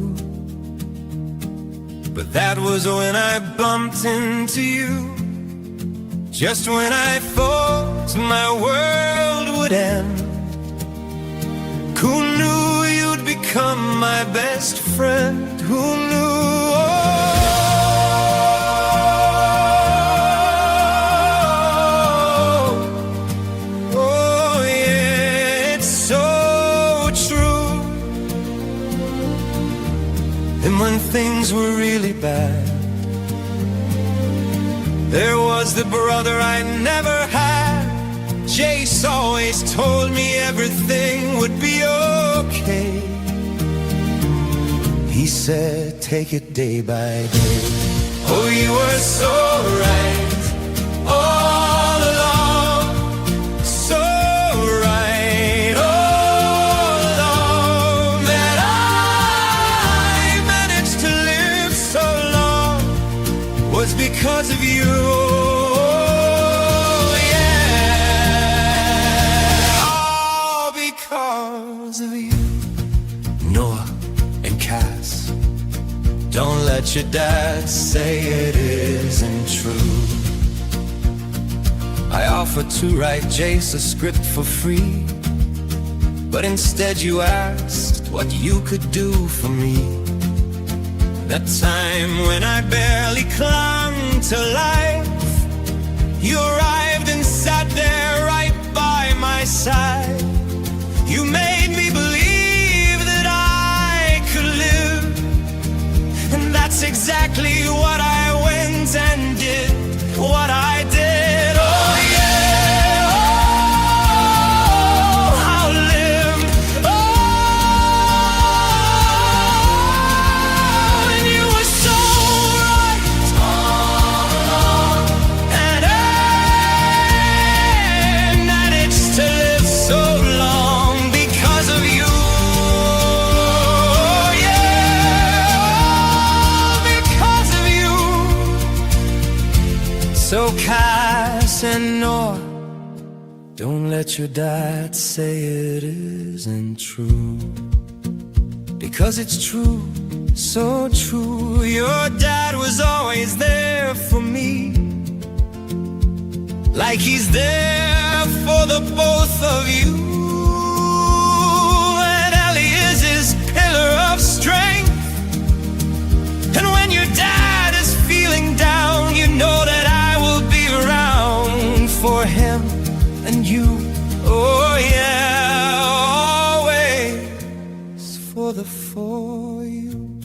But that was when I bumped into you. Just when I thought my world would end. Who knew you'd become my best friend? Who knew? Oh, yeah, it's so true. And when things were really bad, there was the brother I never had. Jace always told me everything would be okay. He said, take it day by day. Oh, you were so right all along. So right all along. That I managed to live so long was because of you. Don't let your dad say it isn't true. I offered to write Jace a script for free, but instead you asked what you could do for me. That time when I barely clung to life, you arrived and sat there right by my side. You made me believe that I could live. And that's exactly what I went and did, what I did. Oh yeah, oh, how I lived. Oh, and you were so right all along. And I managed to live so long because of you. So Cass and Noah, don't let your dad say it isn't true. Because it's true, so true. Your dad was always there for me, like he's there for the both of you. And Ellie is his pillar of strength. And when your dad is feeling down, you know that I will be around for him and you. Oh yeah, always for the for you.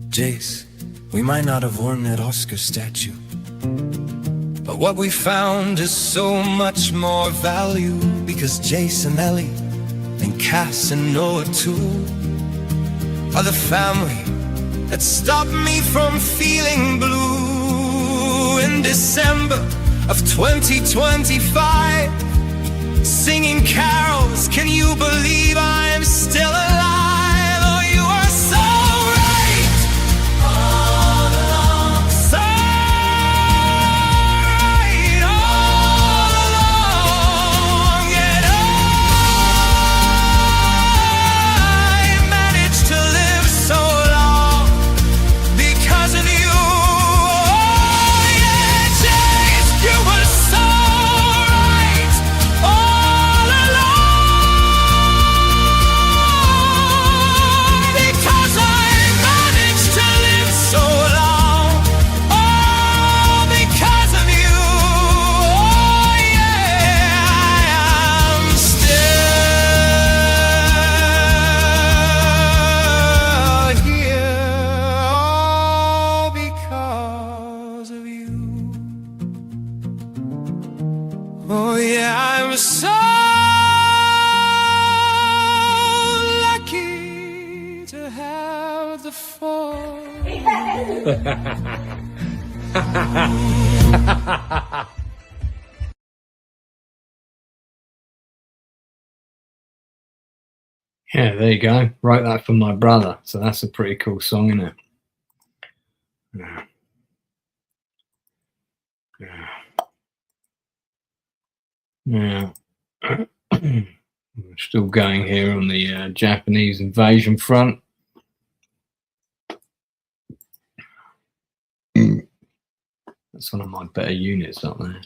Jace, we might not have won that Oscar statue, but what we found is so much more value. Because Jace and Ellie and Cass and Noah too are the family that stopped me from feeling blue. In December of 2025, singing carols, can you believe I'm still alive? Oh, you are so right all along. So right all along. Yet I managed to live so long because of you. Oh yeah, I'm so lucky to have the phone. Yeah, there you go. Wrote that for my brother. So that's a pretty cool song, isn't it? Yeah. Yeah. We're still going here on the Japanese invasion front. That's one of my better units up there.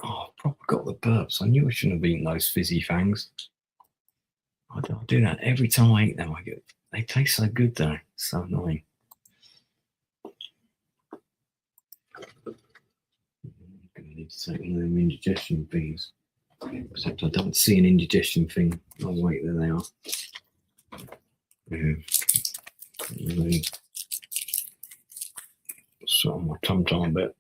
Oh, I've probably got the burps. I knew I shouldn't have eaten those fizzy fangs. I do that every time I eat them. They taste so good though. It's so annoying. I'm gonna need to take one of them indigestion things. Except I don't see an indigestion thing. Oh wait, there they are. Really sort of my tum tum a bit.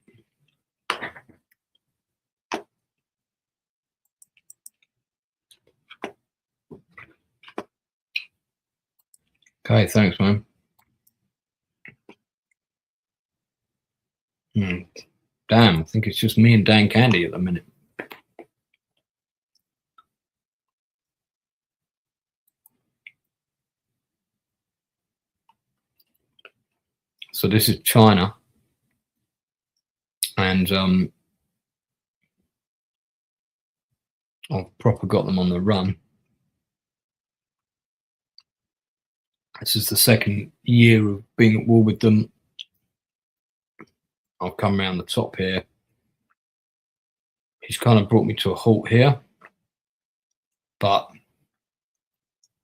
Okay, thanks, man. Damn, I think it's just me and Dan Candy at the minute. So this is China, and I've proper got them on the run. This is the second year of being at war with them. I've come around the top here. He's kind of brought me to a halt here, but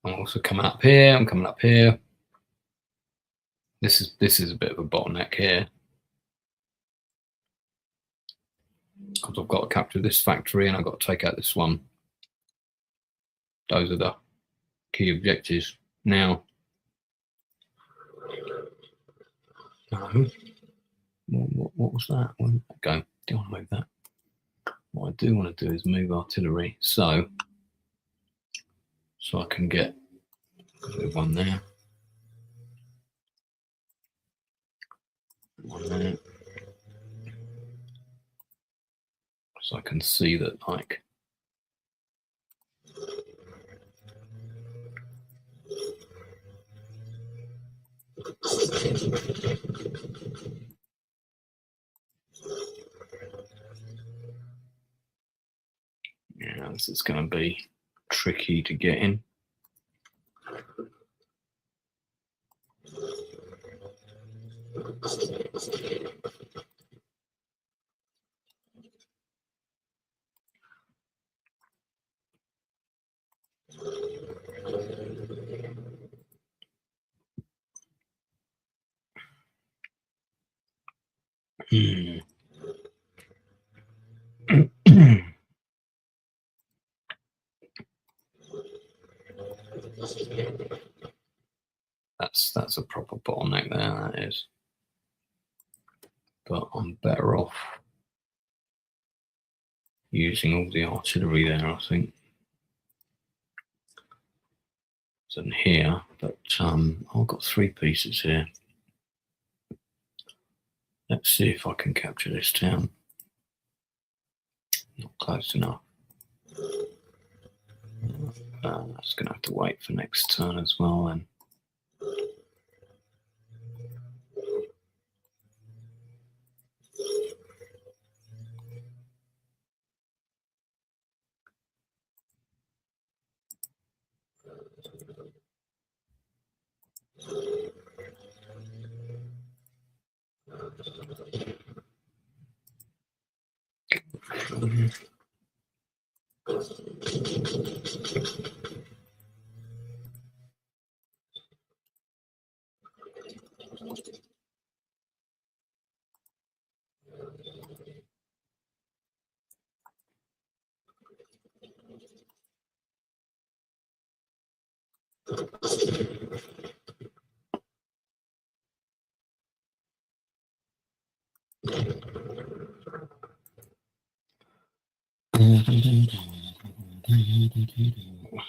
I'm also coming up here. I'm coming up here. This is a bit of a bottleneck here because I've got to capture this factory and I've got to take out this one. Those are the key objectives. Now, no, what was that? Where did that go? Do you want to move that? What I do want to do is move artillery, so I can get one there, one there, so I can see that like. Yeah, this is going to be tricky to get in. That's a proper bottleneck there, that is. But I'm better off using all the artillery there, I think, than here. But I've got 3 pieces here. Let's see if I can capture this town. Not close enough. That's going to have to wait for next turn as well then.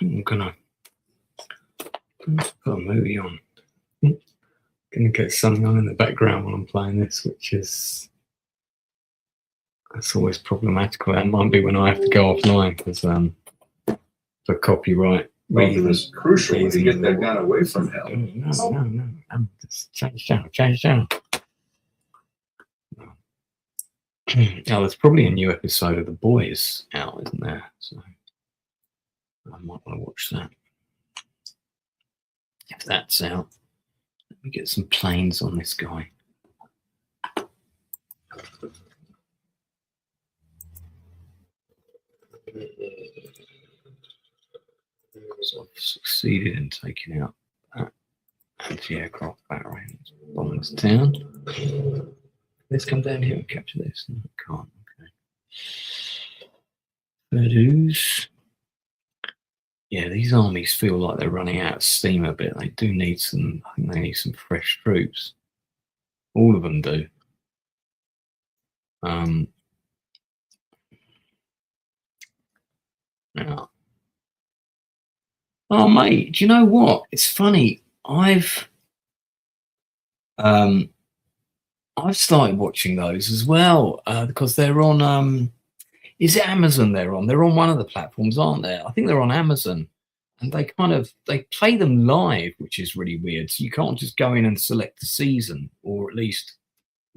I'm gonna put a movie on. Gonna get something on in the background while I'm playing this, which is that's always problematical. That might be when I have to go offline because for copyright Something is crucial when you get that gun away from him. No. Just change down. Now, there's probably a new episode of The Boys out, isn't there? So I might want to watch that. If that's out, let me get some planes on this guy. So I've succeeded in taking out that anti-aircraft battery. Bombs down. Let's come down here and capture this. No, it can't. Okay. Purdues. Yeah, these armies feel like they're running out of steam a bit. They do need some. I think they need some fresh troops. All of them do. Now. Oh, mate, do you know what? It's funny. I've started watching those as well because they're on. Is it Amazon? They're on. They're on one of the platforms, aren't they? I think they're on Amazon, and they play them live, which is really weird. So you can't just go in and select the season, or at least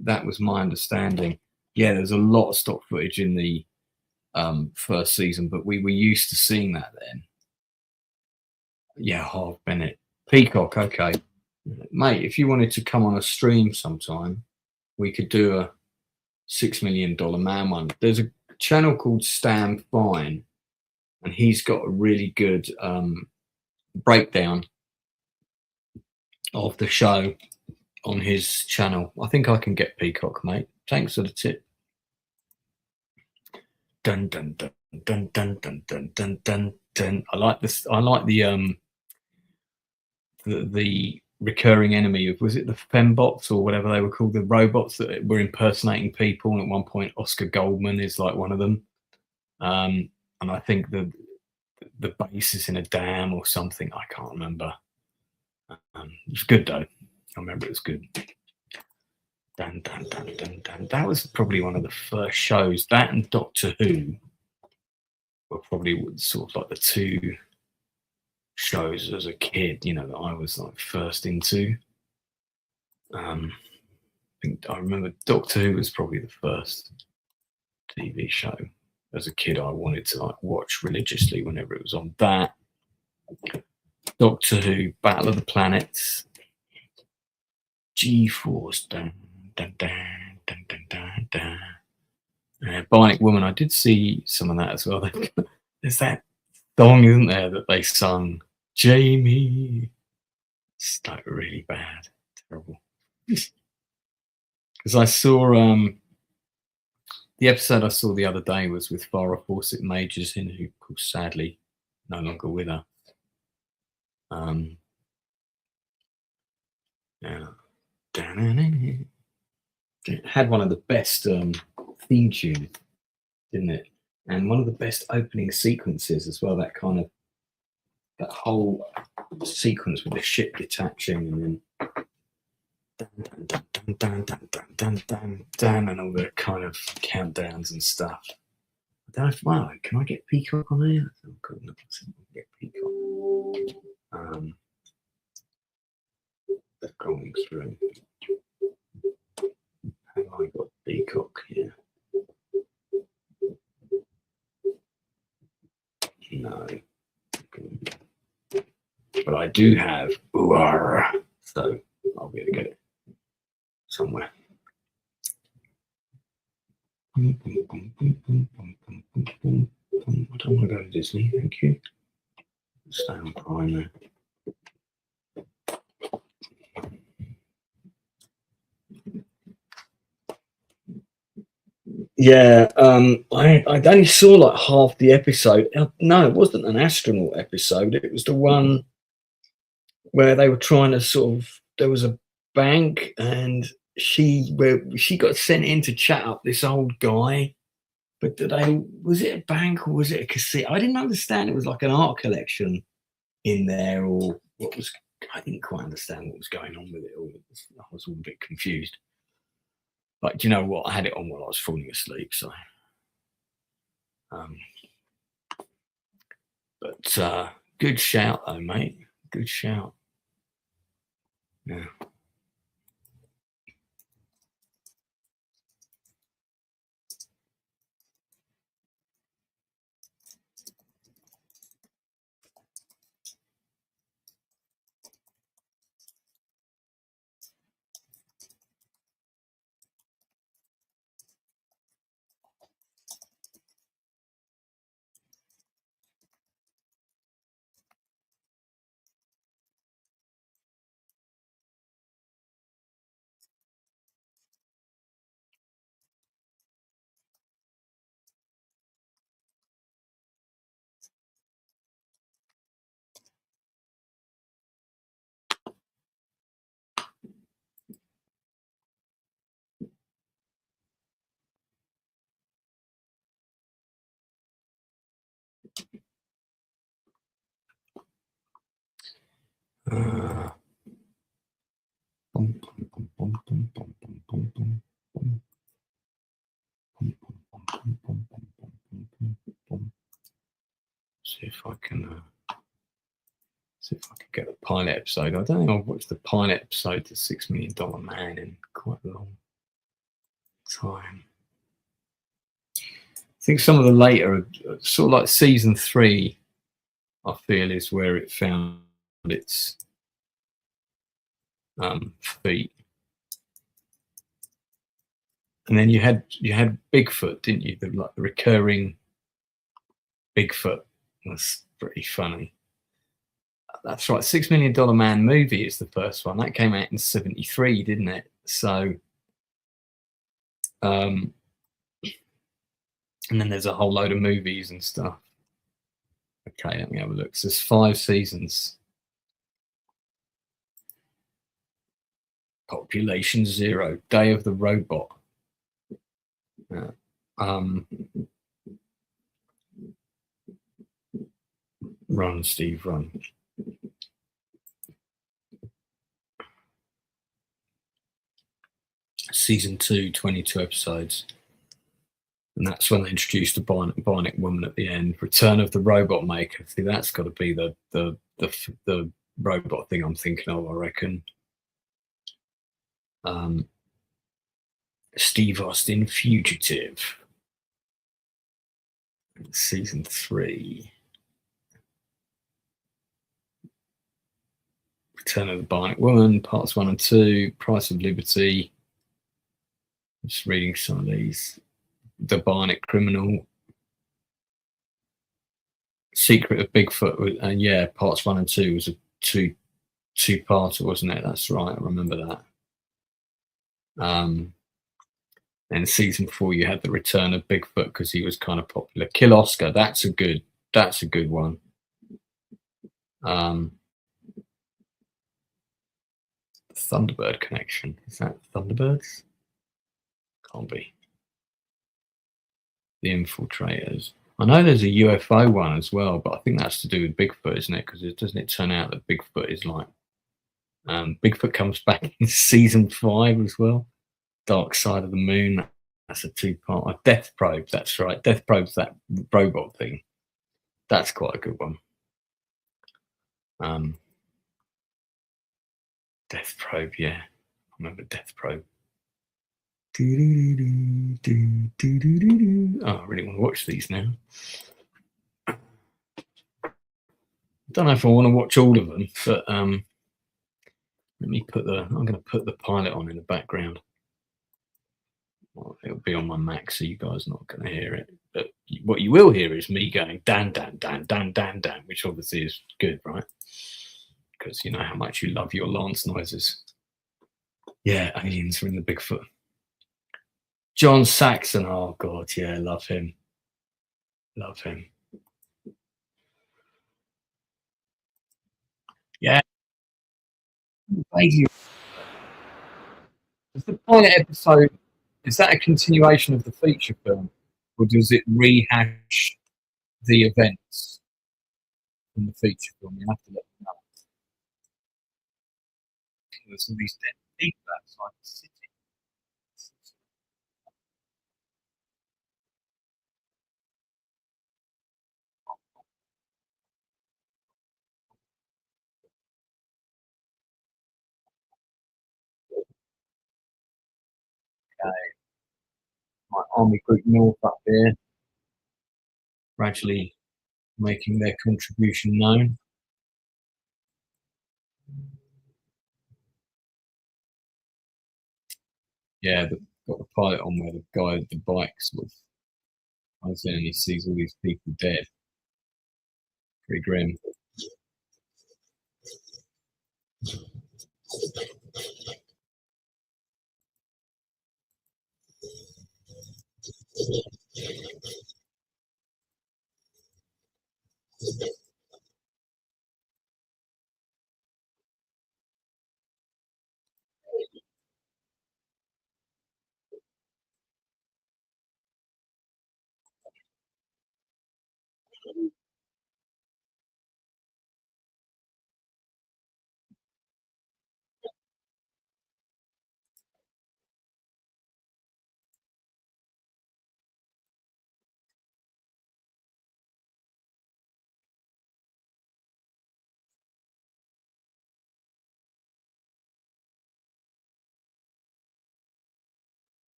that was my understanding. Yeah, there's a lot of stock footage in the first season, but we were used to seeing that then. Yeah, Harv Bennett. Peacock, okay. Mate, if you wanted to come on a stream sometime, we could do a $6 million man one. There's a channel called Stam Fine, and he's got a really good breakdown of the show on his channel. I think I can get Peacock, mate. Thanks for the tip. Dun dun dun dun dun dun dun dun dun dun. I like this. I like the recurring enemy of, was it the fembots or whatever they were called, the robots that were impersonating people, and at one point Oscar Goldman is like one of them, and I think the base is in a dam or something. I can't remember. It's good though. I remember it was good. Dun, dun, dun, dun, dun. That was probably one of the first shows. That and Doctor Who were probably sort of like the two shows as a kid, you know, that I was like first into. I think I remember Doctor Who was probably the first TV show as a kid I wanted to like watch religiously whenever it was on. That, Doctor Who, Battle of the Planets, G-Force, dun dun dun dun dun dun dun. Bionic Woman, I did see some of that as well. There's that song, isn't there, that they sung, Jamie. It's like really bad, terrible. Because I saw the episode I saw the other day was with Farrah Fawcett Majors, who, of course, sadly no longer with her. Yeah. It had one of the best theme tunes, didn't it? And one of the best opening sequences as well. That kind of, that whole sequence with the ship detaching and then dun, dun, dun, dun, dun, dun, dun, dun, dun, and all the kind of countdowns and stuff. I don't know if, wow, can I get Peacock on there? Oh, God, no, I can get Peacock. They're going through. Have I got Peacock here? No. But I do have UR, so I'll be able to get it somewhere. I don't want to go to Disney, thank you. Stay on Prime there. Yeah, I only saw like half the episode. No, it wasn't an astronaut episode. It was the one where they were trying to sort of, there was a bank and she got sent in to chat up this old guy. But was it a bank or was it a casino? I didn't understand. It was like an art collection in there, or what was, I didn't quite understand what was going on with it all. I was all a bit confused. But do you know what? I had it on while I was falling asleep, so. But Good shout, though, mate. Good shout. Yeah. See if I can get the pilot episode. I don't think I've watched the pilot episode to $6 Million Man in quite a long time. I think some of the later, sort of like season 3, I feel is where it found its feet. And then you had Bigfoot, didn't you? The recurring Bigfoot. That's pretty funny. That's right. $6 Million Man movie is the first one. That came out in '73, didn't it? So, and then there's a whole load of movies and stuff. Okay, let me have a look. So there's 5 seasons. Population 0, Day of the Robot. Run, Steve, run. Season 2, 22 episodes. And that's when they introduced the Bionic Woman at the end. Return of the Robot Maker. See, that's got to be the robot thing I'm thinking of, I reckon. Steve Austin, Fugitive. Season 3. Return of the Bionic Woman, parts 1 and 2. Price of Liberty. Just reading some of these. The Bionic Criminal. Secret of Bigfoot, and yeah, parts 1 and 2 was a two-parter, wasn't it? That's right, I remember that. And season 4, you had the return of Bigfoot because he was kind of popular. Kill Oscar, that's a good one. Thunderbird Connection, is that Thunderbirds? Can't be. The Infiltrators. I know there's a UFO one as well, but I think that's to do with Bigfoot, isn't it? Because doesn't it turn out that Bigfoot is like Bigfoot comes back in season 5 as well. Dark Side of the Moon. That's a 2-part. Death Probe. That's right. Death Probe's that robot thing. That's quite a good one. Death Probe. Yeah, I remember Death Probe. Oh, I really want to watch these now. I don't know if I want to watch all of them, but let me put I'm going to put the pilot on in the background. Well, it'll be on my Mac, so you guys are not going to hear it. But what you will hear is me going Dan, Dan, Dan, Dan, Dan, Dan, which obviously is good, right? Because you know how much you love your Lance noises. Yeah, aliens are in the Bigfoot. John Saxon, oh God, yeah, love him. Love him. Yeah. Is the pilot episode, is that a continuation of the feature film? Or does it rehash the events from the feature film? You have to let me know. There's all these dead people outside the city. My Army Group North up there, gradually making their contribution known. Yeah, got the pilot on where the guy with the bike sort of comes in and he sees all these people dead. Pretty grim.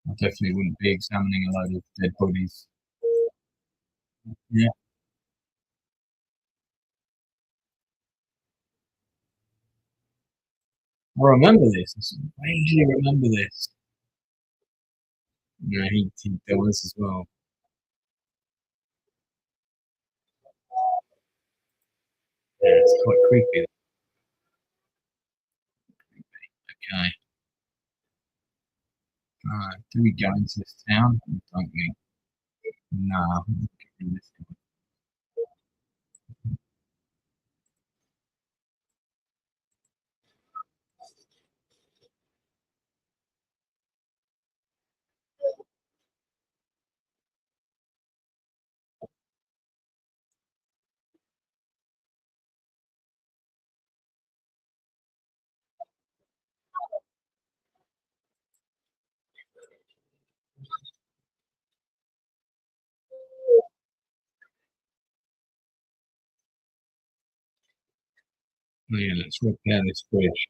I definitely wouldn't be examining a load of dead bodies. Yeah, I remember this. I vaguely remember this. Yeah, he does as well. Yeah, it's quite creepy. Okay. Do we go into this town? Don't we? No. Oh, yeah, let's repair this bridge.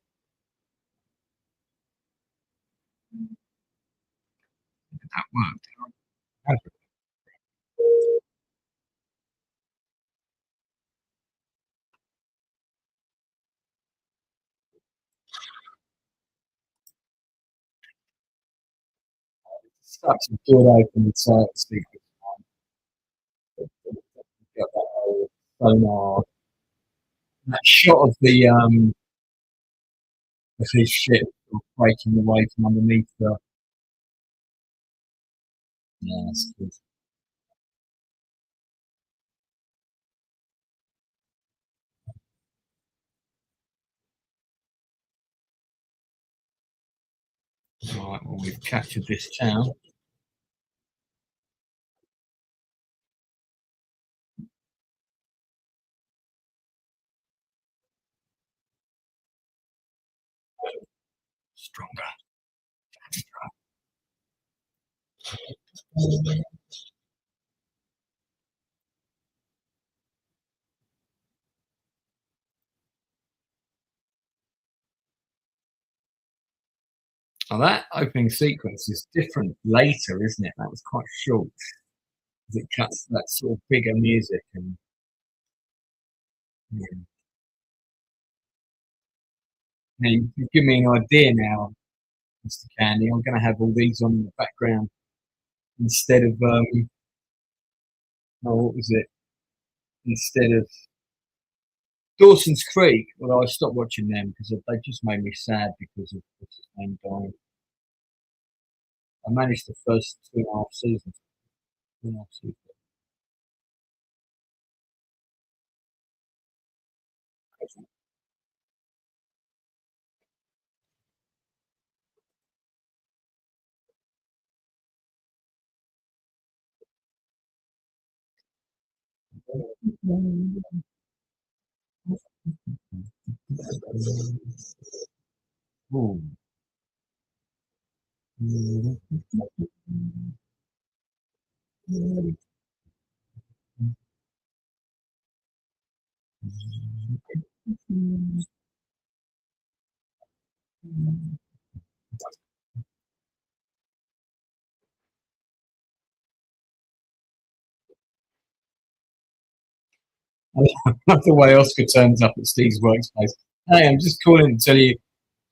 That worked. Stuck some door open inside the secret. Got that whole sonar. That shot of his ship breaking away from underneath the. Yeah, that's good. Right, well, we've captured this town. Stronger. Oh, that opening sequence is different later, isn't it? That was quite short. It cuts that sort of bigger music and yeah. Now you give me an idea now, Mr. Candy. I'm going to have all these on in the background instead of oh, what was it? Instead of Dawson's Creek. Well, I stopped watching them because they just made me sad because of what's his name dying. I managed the first 2.5 seasons. 2.5 seasons. Ooh. That's the way Oscar turns up at Steve's workspace. Hey, I'm just calling to tell you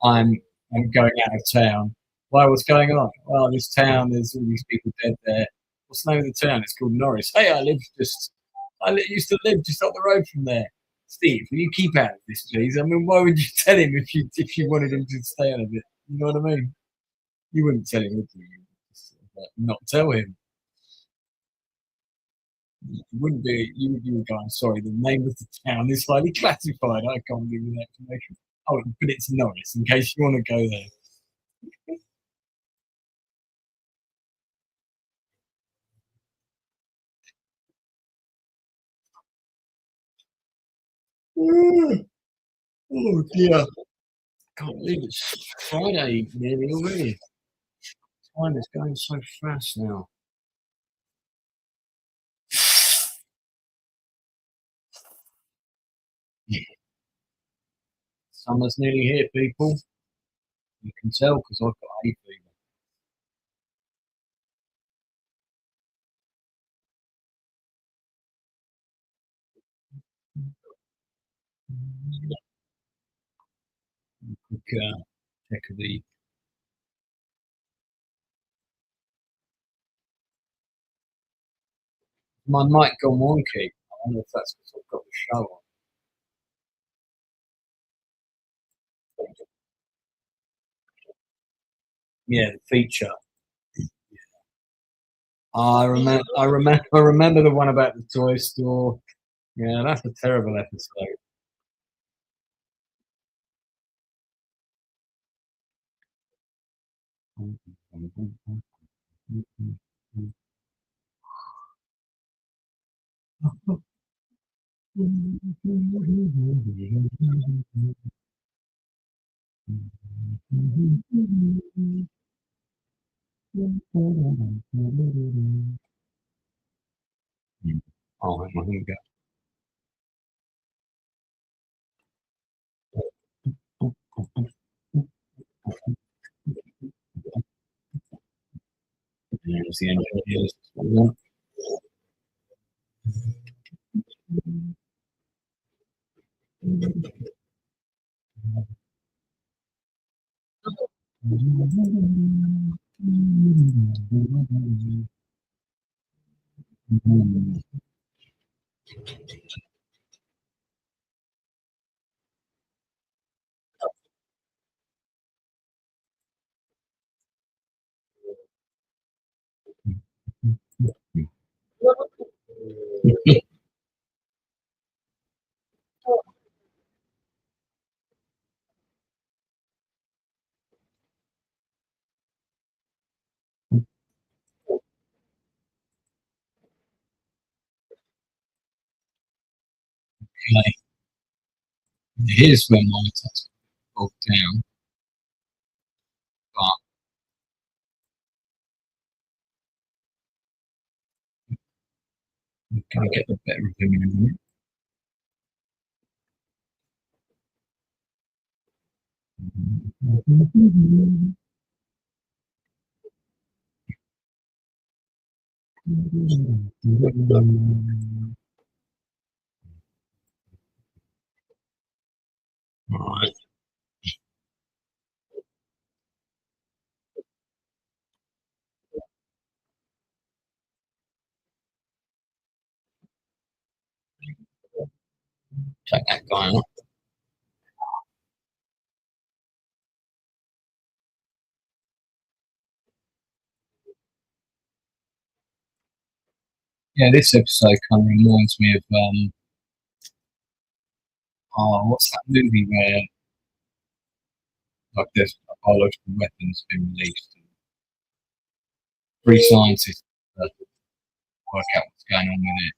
I'm I'm going out of town. Why? What's going on? Well, this town, there's all these people dead there. What's the name of the town? It's called Norris. Hey, used to live just up the road from there. Steve, will you keep out of this, please? I mean, why would you tell him if you wanted him to stay out of it? You know what I mean? You wouldn't tell him, would you? You'd just not tell him. You wouldn't be. You would go. I'm sorry. The name of the town is highly classified. I can't give you that information. Oh, but it's Norris. In case you want to go there. Oh dear. Can't believe it's Friday nearly already. Time is going so fast now. Summer's nearly here, people. You can tell because I've got hay fever. Quick check of the. My mic gone wonky. I wonder if that's because I've got the show on. Yeah, the feature. I remember the one about the toy store. Yeah, that's a terrible episode. Oh, hang on, here we go. There's the engineers. Okay, here's where my text broke down. But I'm going to get the better of him in a minute. Right, take that guy off. Yeah, this episode kind of reminds me of what's that movie where like there's a biological weapons been released and three scientists work out what's going on with it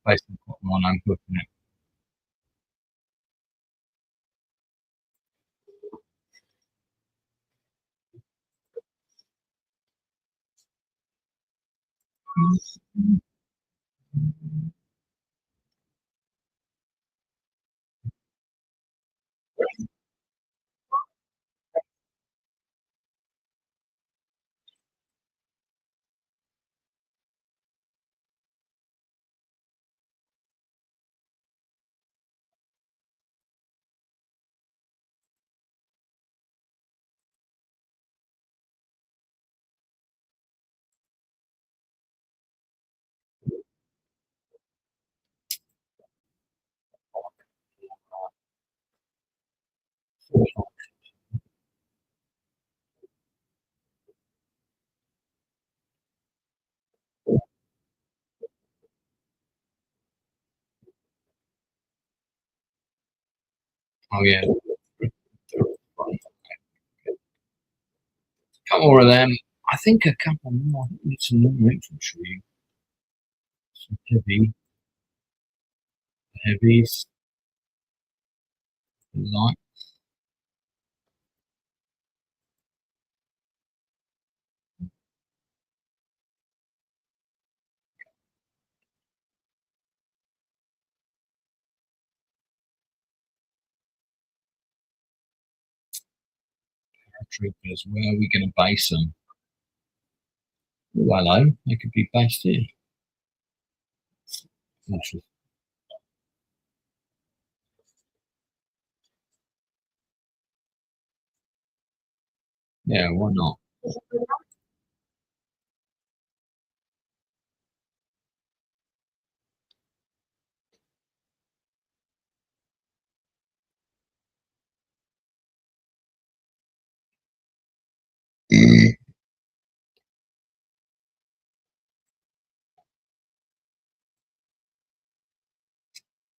based on what one I'm looking at. Oh yeah. Couple more of them. I think a couple more. I need some more infantry. Some heavies, light. Troopers. Where are we going to base them? Oh, hello. They could be based here. Interesting. Yeah, why not?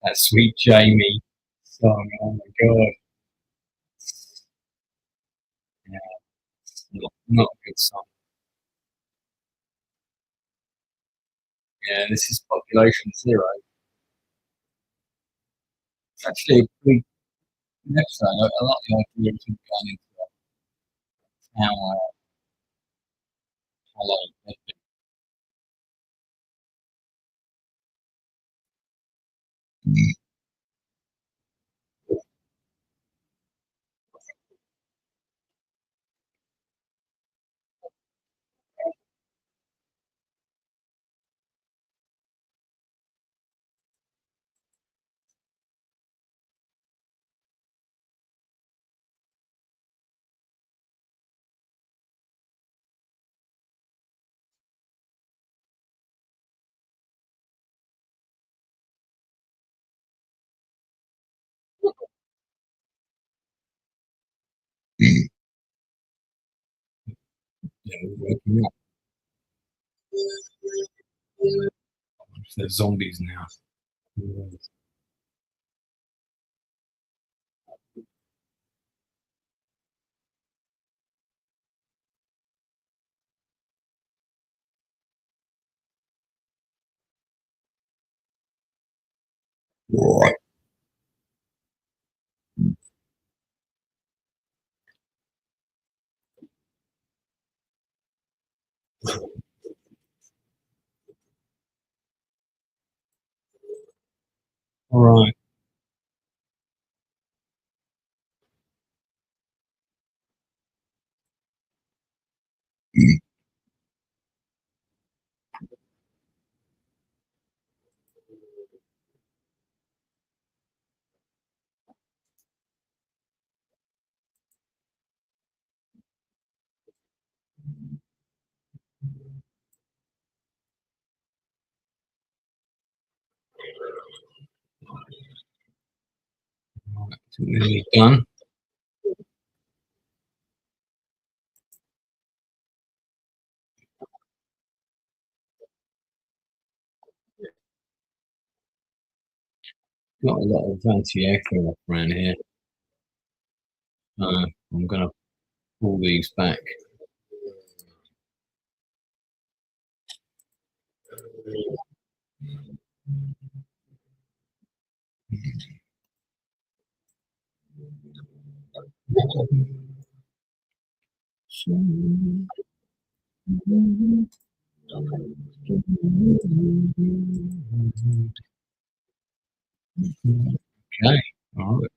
That sweet Jamie song. Oh my god. Yeah, it's not a good song. Yeah, this is population 0. It's actually a pretty good episode. I like the idea of him going into a town hollow. Yeah, we're waking up. They're zombies now. All right. Nearly done. Got a lot of anti-aircraft around here. I'm going to pull these back. Okay. All right.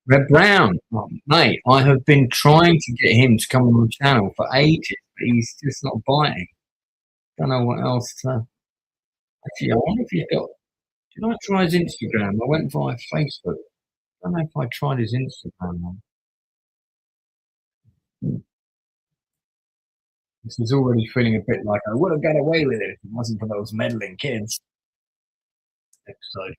Red Brown, oh, mate, I have been trying to get him to come on the channel for ages, but he's just not biting. Don't know what else to. Actually, I wonder if he's got. Did I try his Instagram? I went via Facebook. I don't know if I tried his Instagram one. This is already feeling a bit like I would have got away with it if it wasn't for those meddling kids. Episode.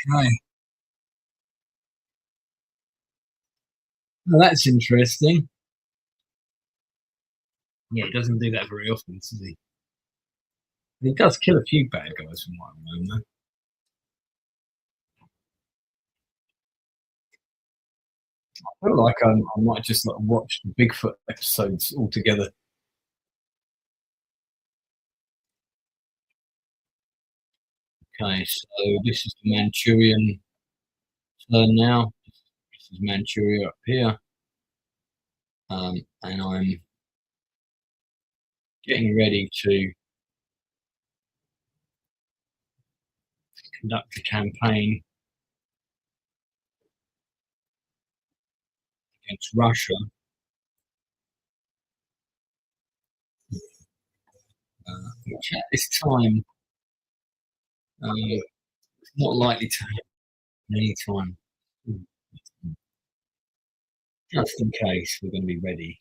Right. Well, that's interesting. Yeah, he doesn't do that very often, does he? He does kill a few bad guys from what I remember. I feel like I might just like watch the Bigfoot episodes all together. Okay, so this is the Manchurian turn now. This is Manchuria up here. And I'm getting ready to conduct a campaign against Russia. Which at this time it's not likely to happen any time. Just in case, we're going to be ready.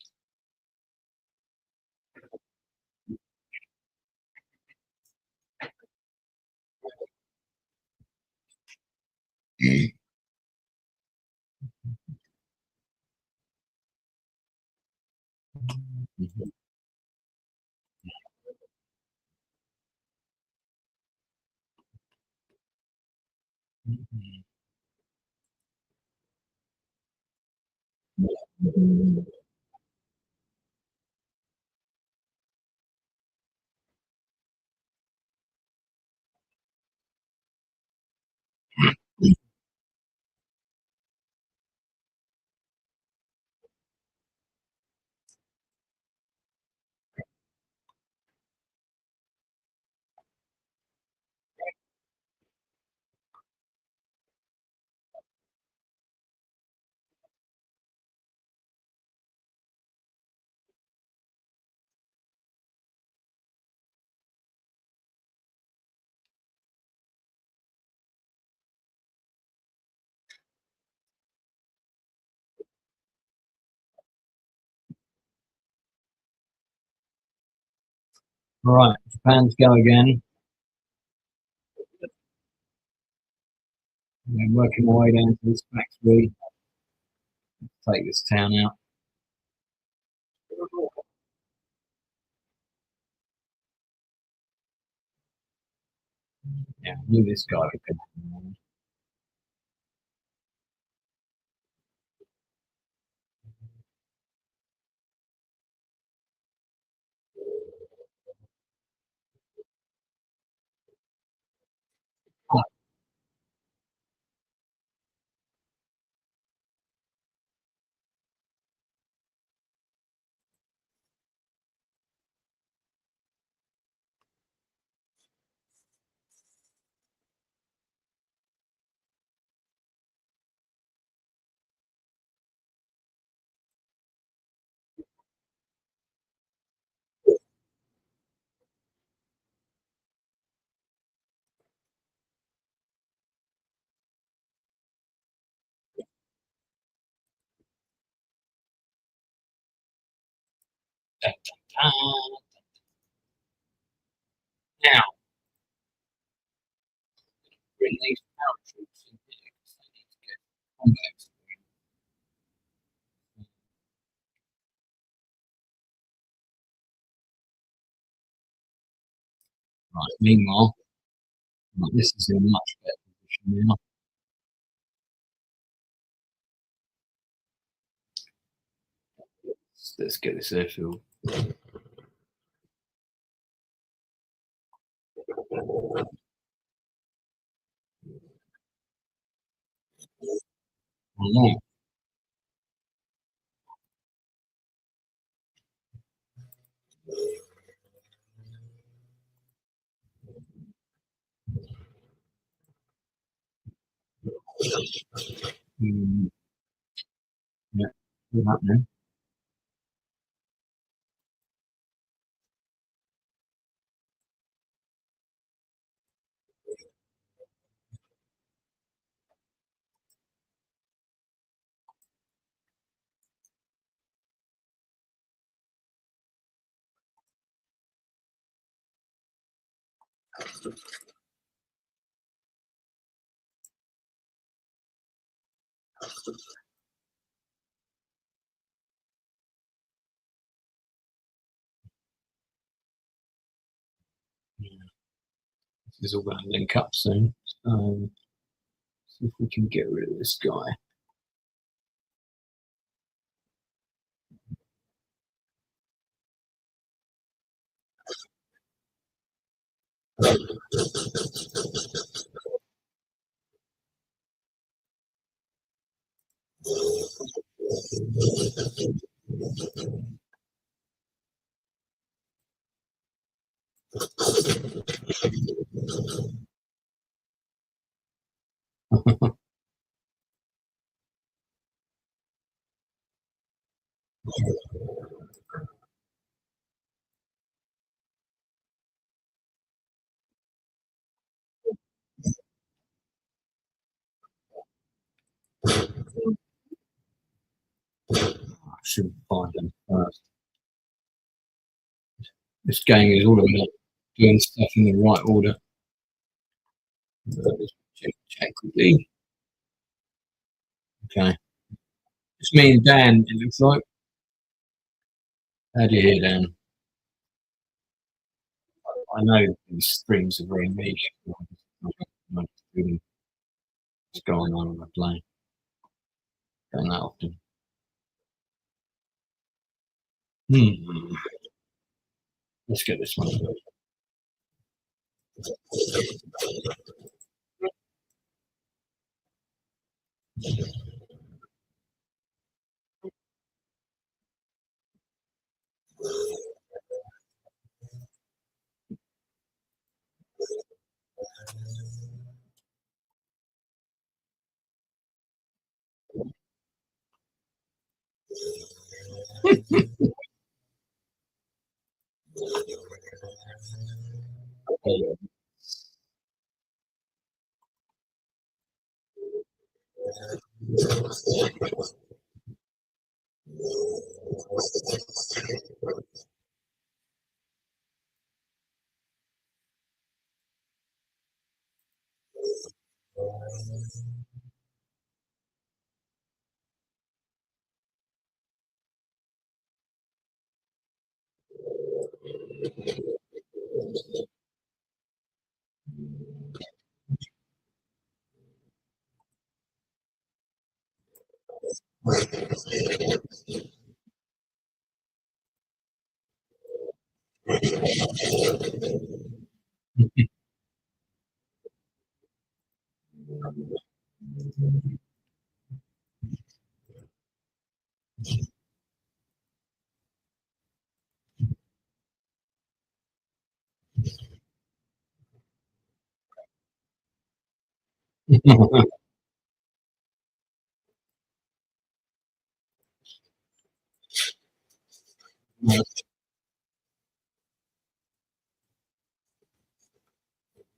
All right, Japan's go again. I'm working my way down to this factory. Take this town out. Yeah, I knew this guy would come. Dun, dun, dun. Now, bring these paratroops in here 'cause they need to get combat experience. Right, meanwhile, right, this is in a much better position now. Let's get this airfield. Right. Mm, yeah, what's happening? Yeah, this is all going to link up soon. So, see if we can get rid of this guy. I should find them first. This game is all about doing stuff in the right order. Check quickly. Okay. It's me and Dan, it looks like. How do you hear Dan? I know these streams are very niche. What's going on the plane? Going that often. Let's get this one first.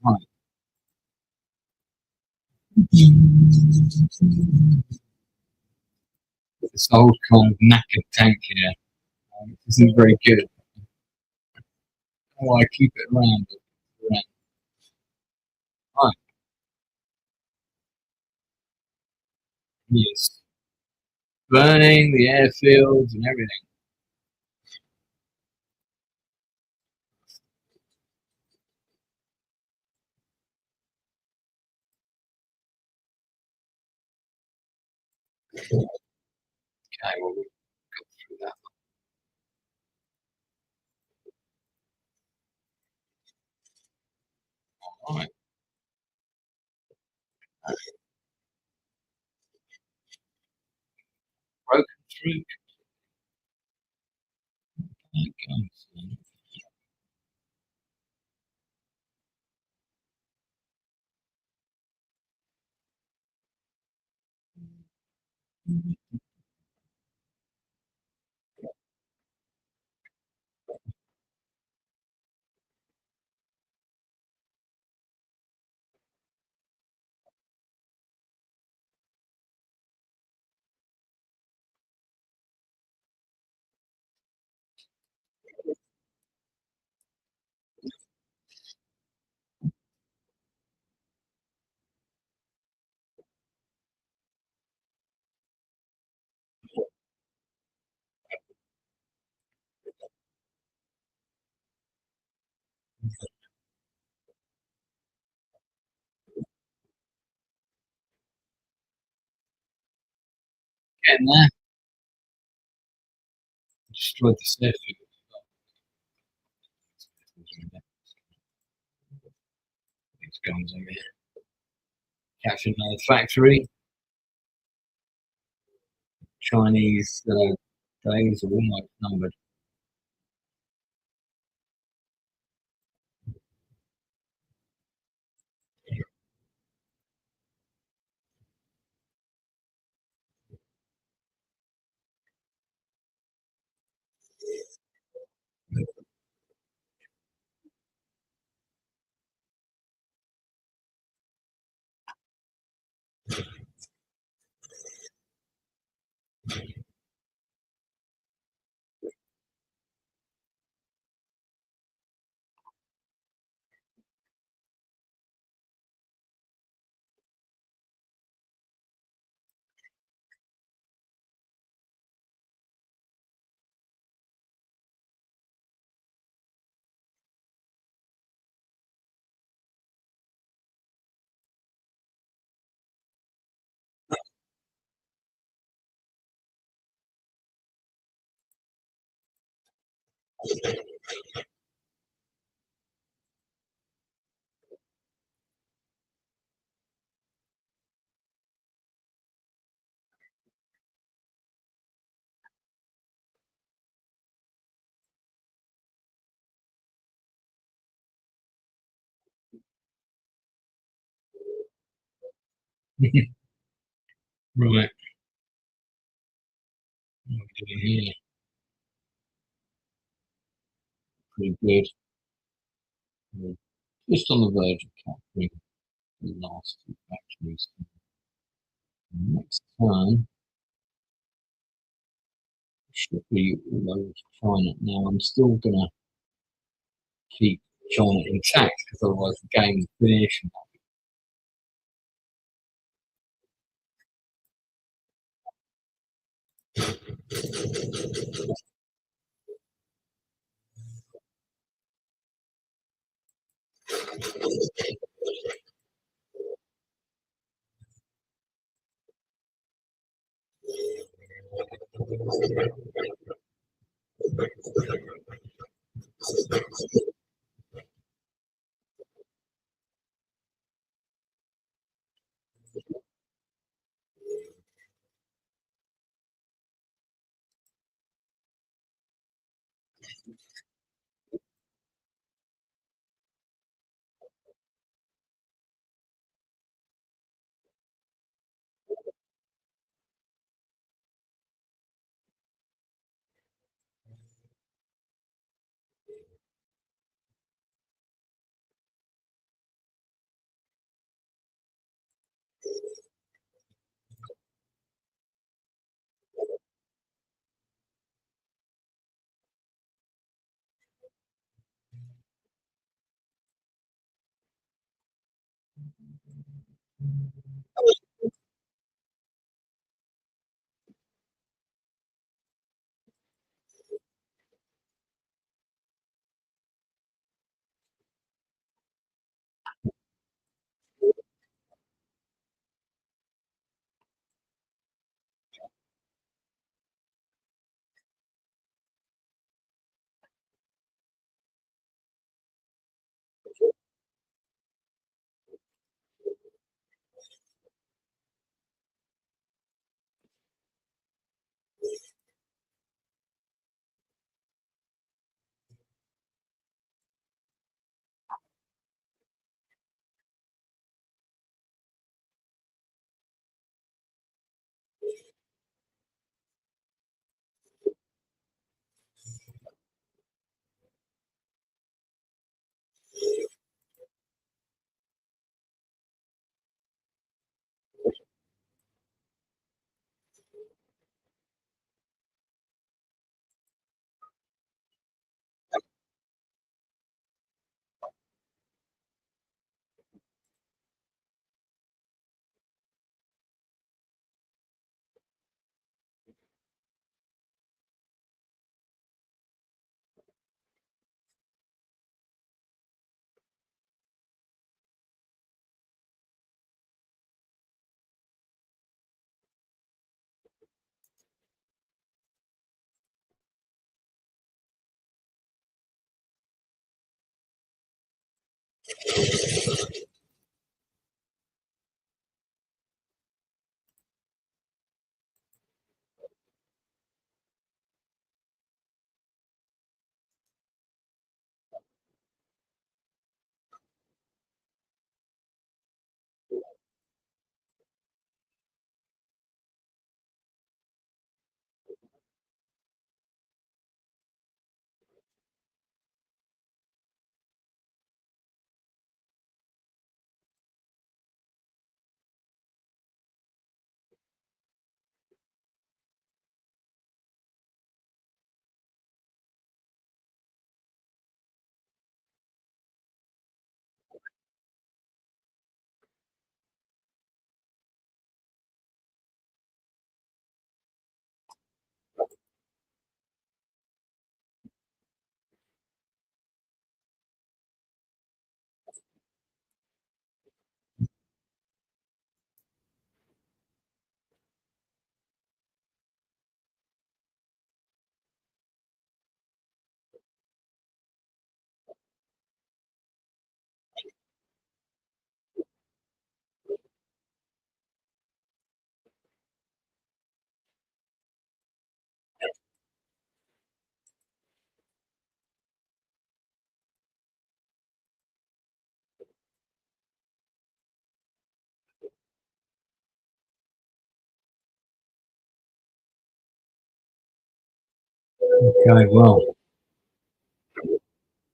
Right. This old kind of knackered tank here. This isn't very good. Oh, I keep it around. Right, yes. Burning the airfields and everything. Okay, well, we've got through that. All right. Broken through. Okay. Getting there. Destroyed the surface. These guns over here. Captured another factory. Chinese days are almost numbered. Right. What are we doing here? Pretty good. We're just on the verge of capturing the last two factories. Next time should be all over China. Now I'm still gonna keep China intact because otherwise the game will finish. Okay, well,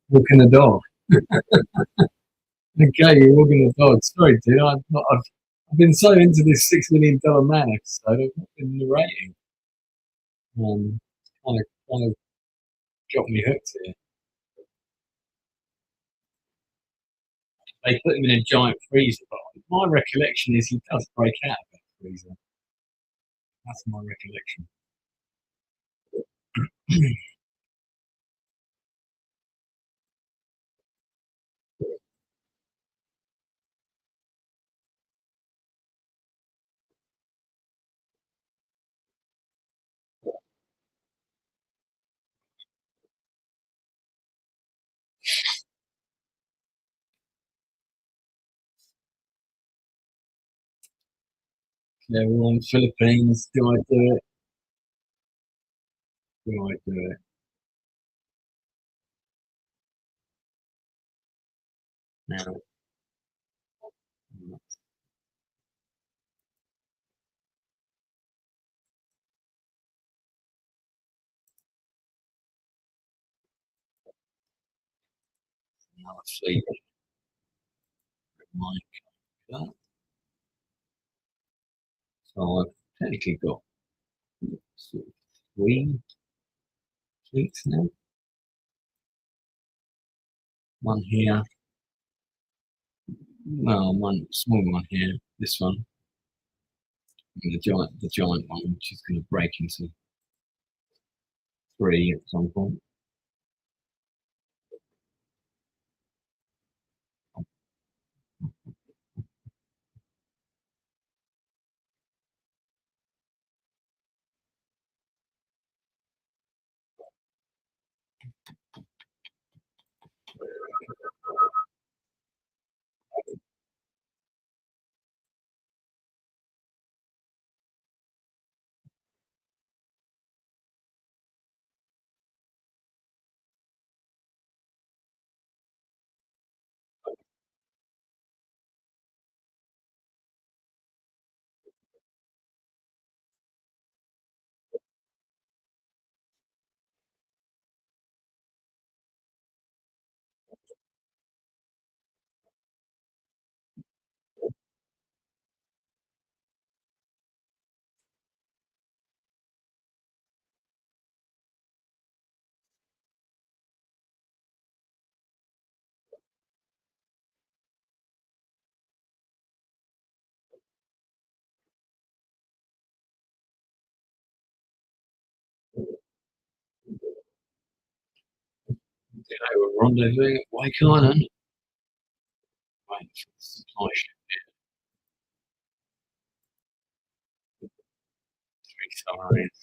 walking the dog. Okay, you're walking the dog. Sorry, dude. I've been so into this $6 million man episode. I've not been narrating. Kind of got me hooked here. They put him in a giant freezer, but my recollection is he does break out of that freezer. That's my recollection. Yeah, we're on Philippines. Do I do it? Do I do it? Now, now I sleep. Like that. So I've technically got sort of 3 fleets now. One here, well, one small one here, this one, and the giant one, which is going to break into three at some point. They were rendezvousing at Waikanan. Waiting for the supply ship. Three submarines.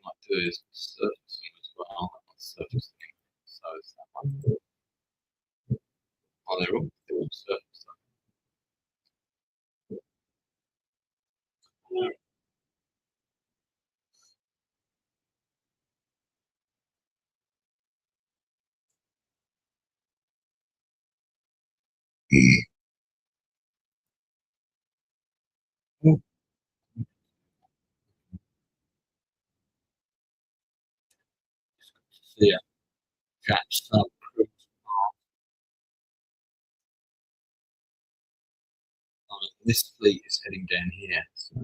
What I do is surface them as well. Surface them. So it's that one. Oh, they're all surface. See a Jap sub cruise. This fleet is heading down here. So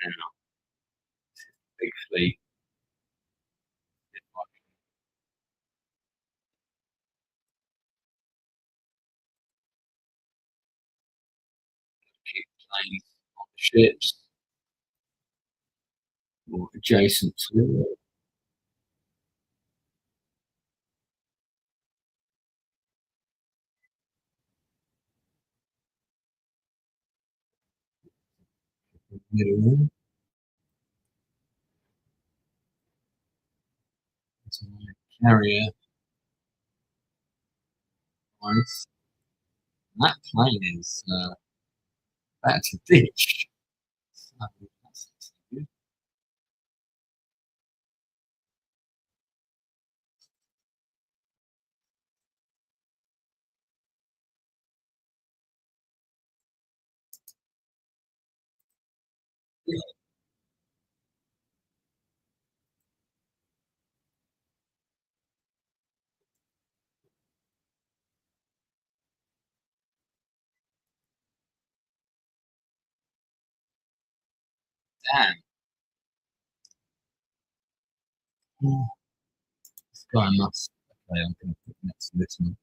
now, big fleet. Keep planes on the ships or adjacent to it. Middle. It's a carrier. Nice. That plane is about to ditch. So that's good. Damn. This guy must. Okay, I'm going to put next to this one.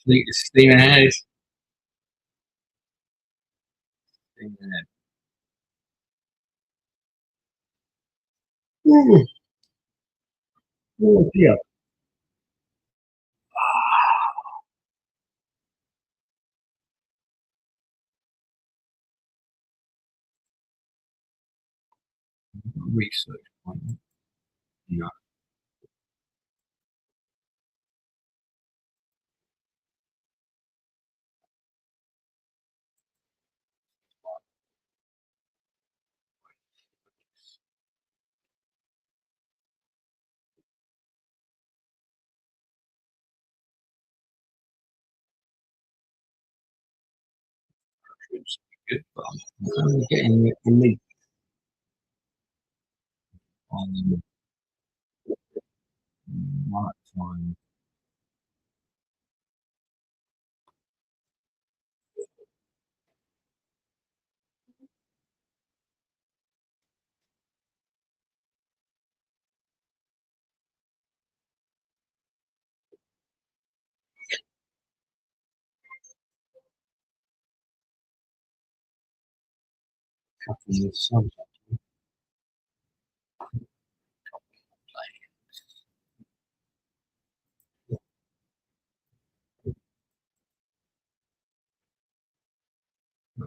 Fleet is steaming ahead. Steaming ahead. Ooh. Oh dear. research point. No. It's good, but I'm getting elite on nighttime. Cutting the subject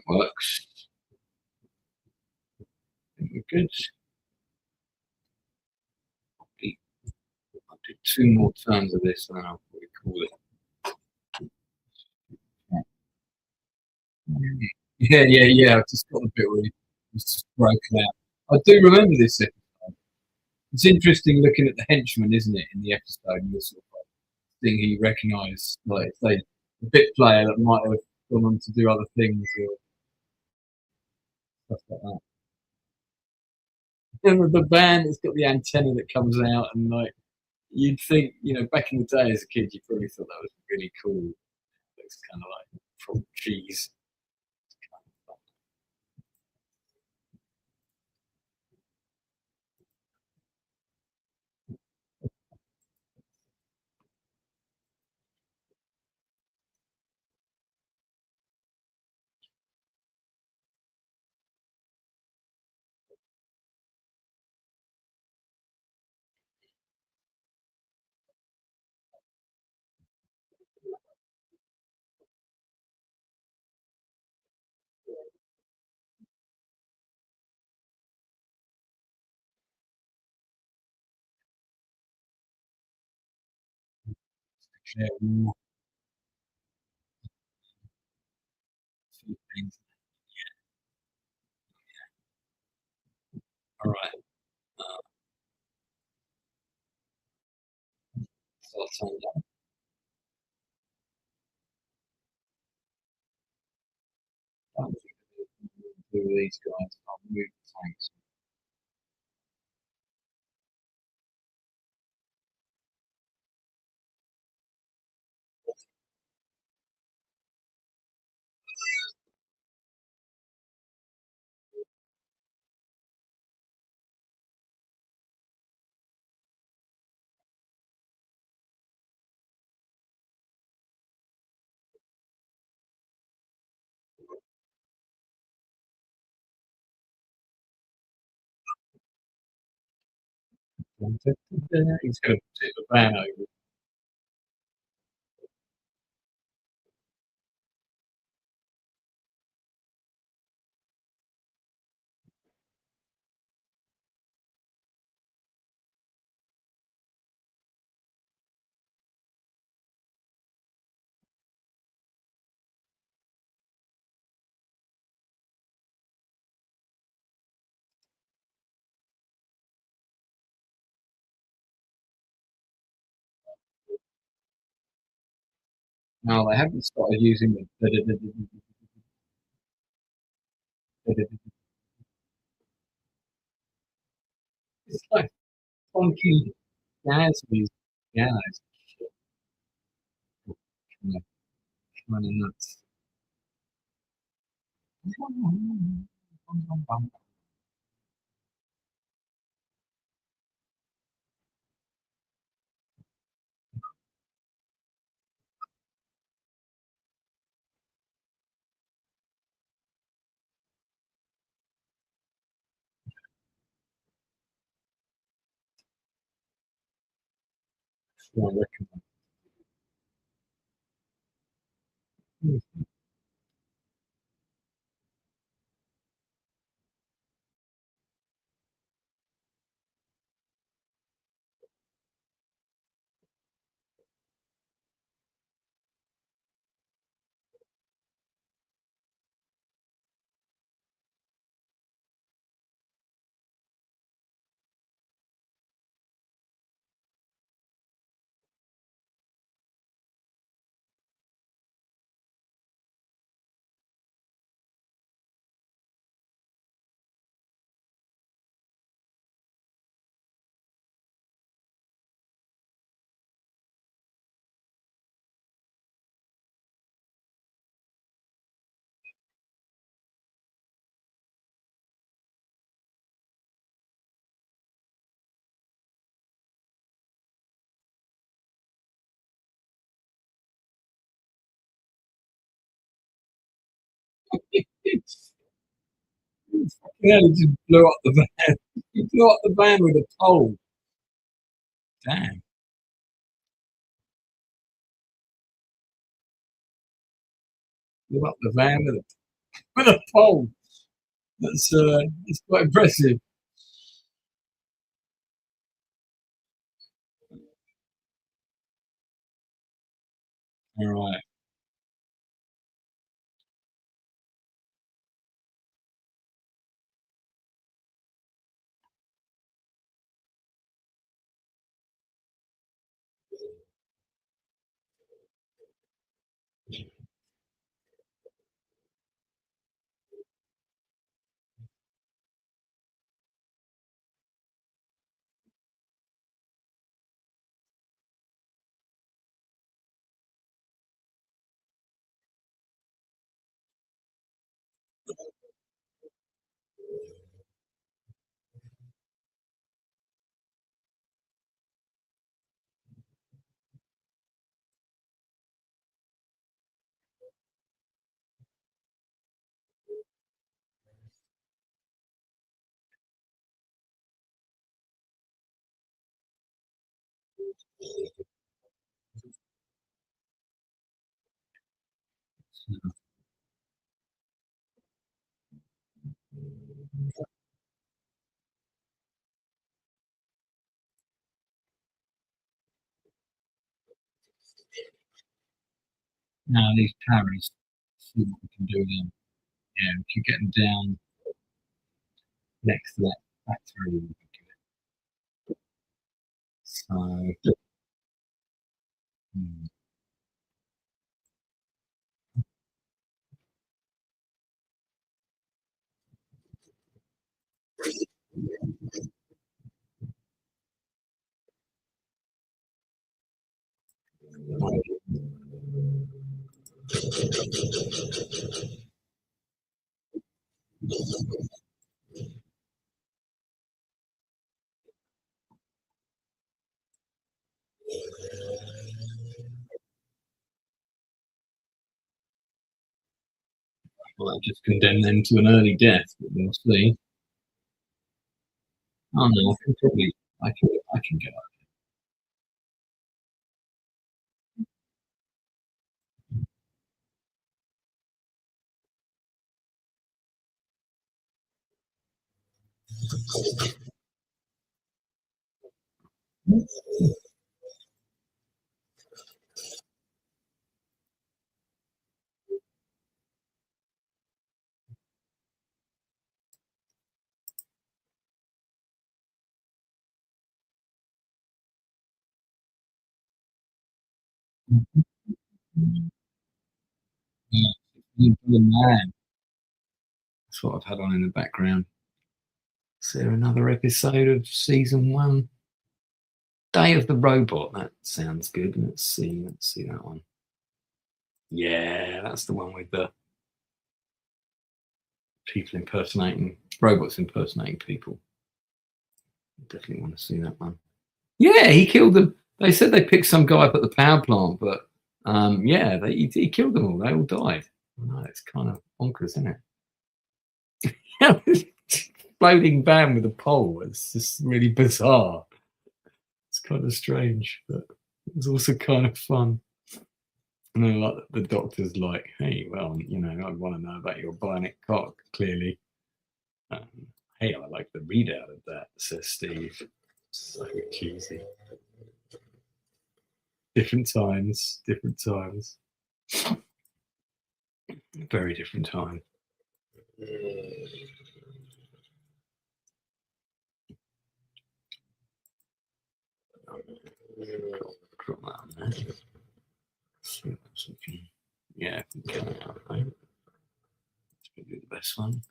works. Good. I'll do 2 more turns of this and then I'll probably call it. Yeah. I've just got the bit where it's just broken out. I do remember this episode. It's interesting looking at the henchman, isn't it, in the episode, and the sort of thing he recognised, like say, a bit player that might have gone on to do other things or stuff like that. Remember the band that's got the antenna that comes out, and like you'd think, back in the day as a kid, you probably thought that was really cool. It's kind of like from cheese. Yeah, things. All right. So I'll turn that down. Do these guys. I'll move the tanks. He's going to tip the van over. No, they haven't started using the. It's like funky jazz music. Yeah, it's kind of nuts. I recommend. Yeah, he just blew up the van. He blew up the van with a pole. Damn. Blew up the van with a pole. That's quite impressive. All right. Now these parries, see what we can do with them. Yeah, we can get them down next to that factory. So, hmm, well, that just condemn them to an early death, but we'll see. Oh no, I can probably, I can get up. Yeah, you're the man. That's what I've had on in the background. Is there another episode of season one? Day of the Robot. That sounds good. Let's see. Let's see that one. Yeah, that's the one with the people impersonating robots impersonating people. Definitely want to see that one. Yeah, he killed them. They said they picked some guy up at the power plant, but yeah, he killed them all. They all died. No, it's kind of bonkers, isn't it? Floating van with a pole. It's just really bizarre. It's kind of strange, but it's also kind of fun. And then like the doctor's like, hey, well, I want to know about your bionic cock, clearly. Um, hey, I like the readout of that, says Steve. So cheesy. Different times, different times. Very different time. Drop that on there. Yeah, get that out, right? It's probably the best one.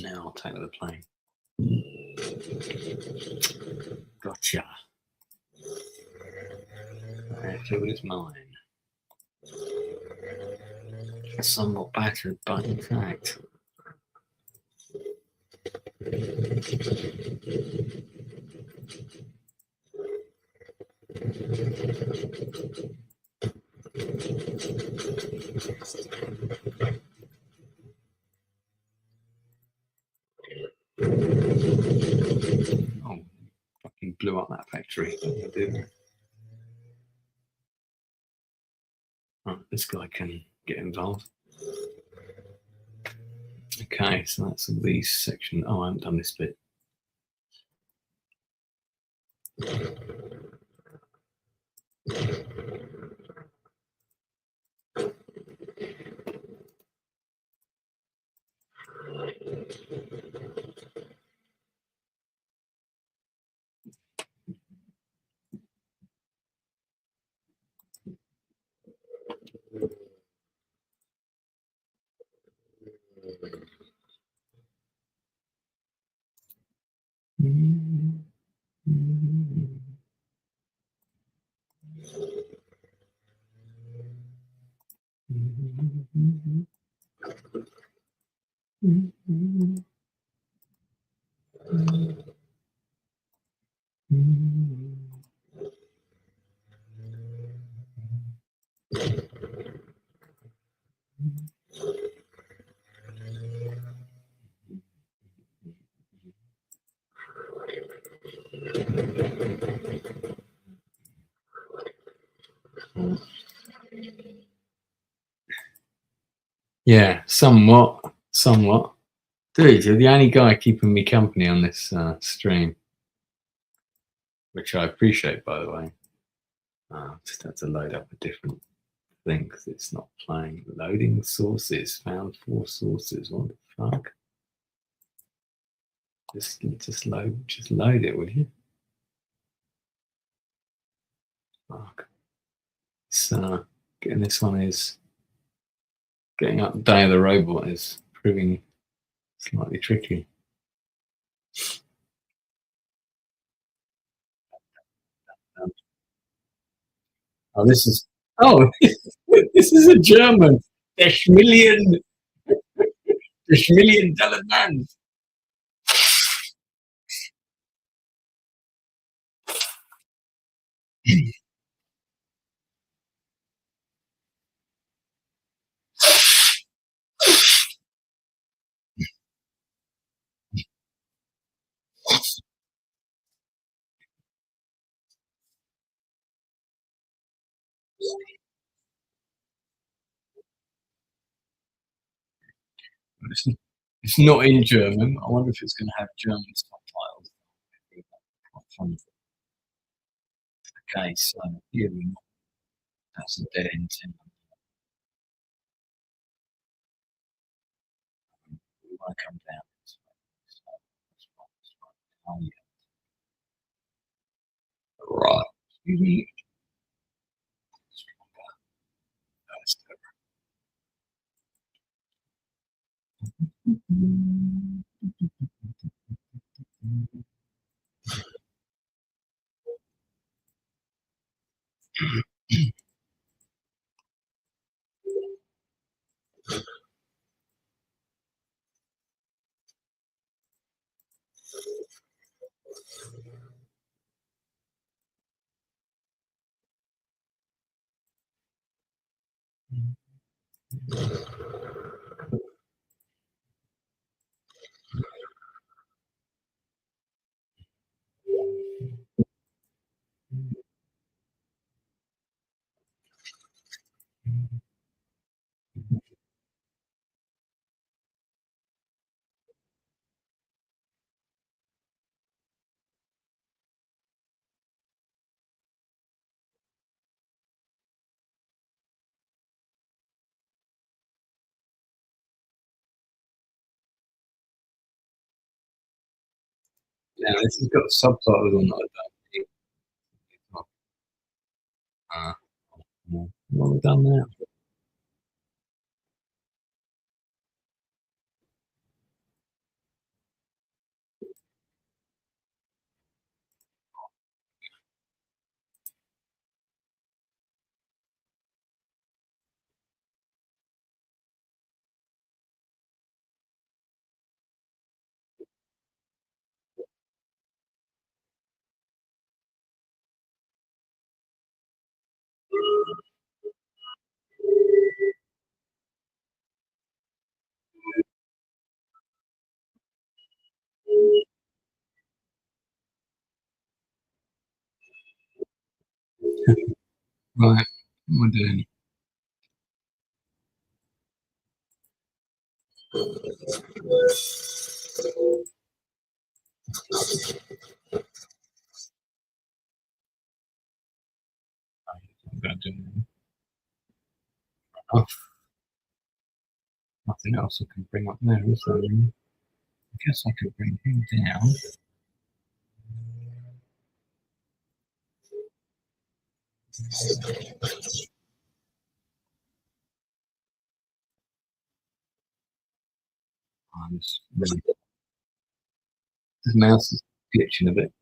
Now I'll take the plane. Gotcha. Airfield is mine. Somewhat battered, but in fact, Oh, fucking blew up that factory. Oh, this guy can get involved. Okay, so that's all these sections. Oh, I haven't done this bit. Yeah, somewhat. Dude, you're the only guy keeping me company on this stream, which I appreciate, by the way. Just had to load up a different thing because it's not playing. Loading sources. Found 4 sources. What the fuck? Just load it, will you? Fuck. So getting this one is getting up Day of the Robot is proving slightly tricky. Oh, this is this is a German. Der Schmillion-dollar man. It's not in German. I wonder if it's going to have German subtitles. Okay, so here we go. That's a dead end. We want to come down. Oh, yeah. Right. Excuse me. Now this has got subtitles on that. What have we done now? Right. What am I doing? I'm going to do enough. Nothing else I can bring up there, is there? I guess I could bring him down. This mouse is glitching a bit.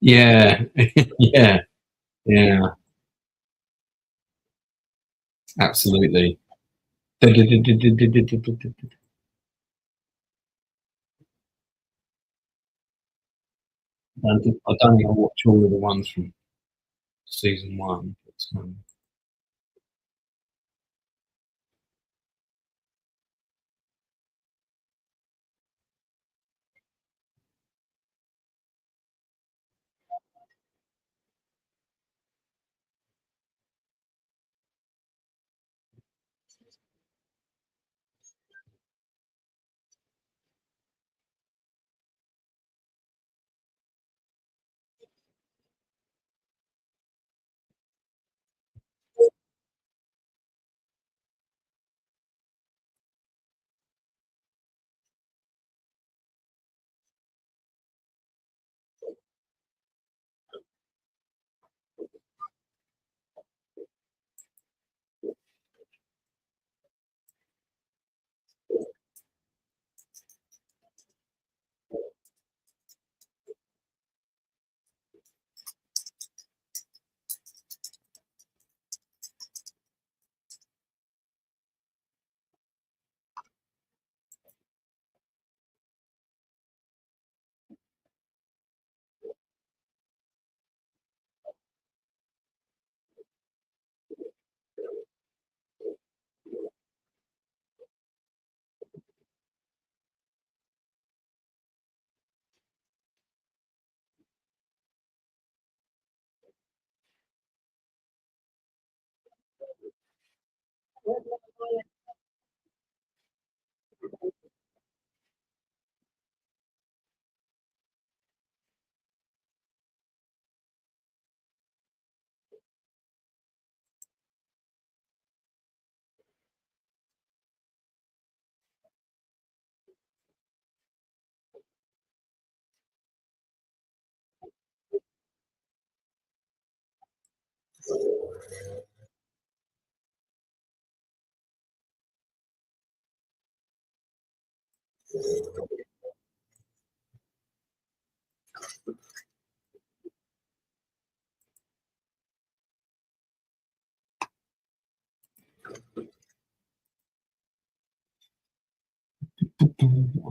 Yeah, yeah, yeah, absolutely. I don't think I watch all of the ones from season one. But,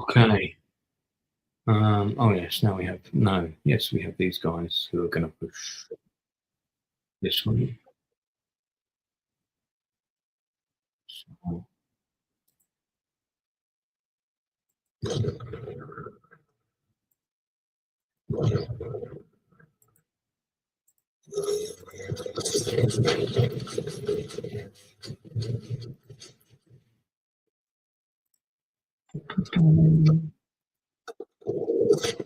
okay. Oh yes. Now we have no. Yes, we have these guys who are going to push this one. So, Okay.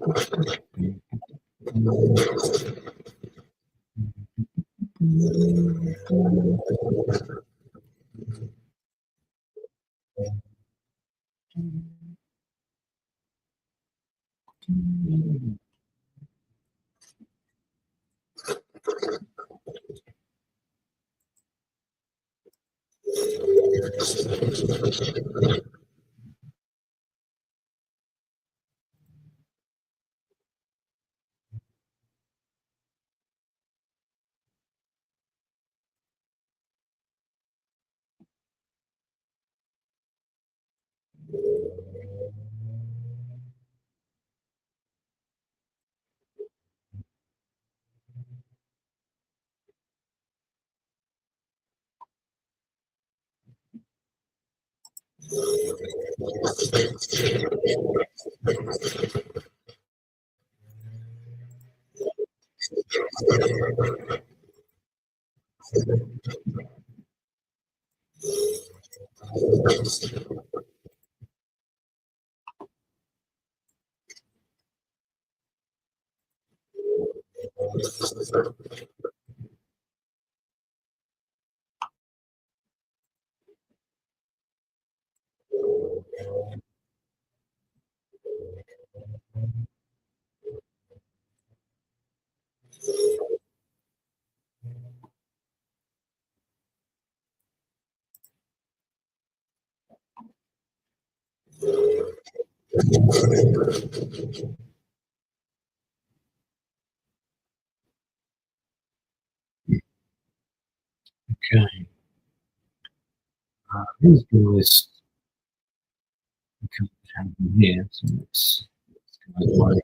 These guys can't happen here, so let's go away.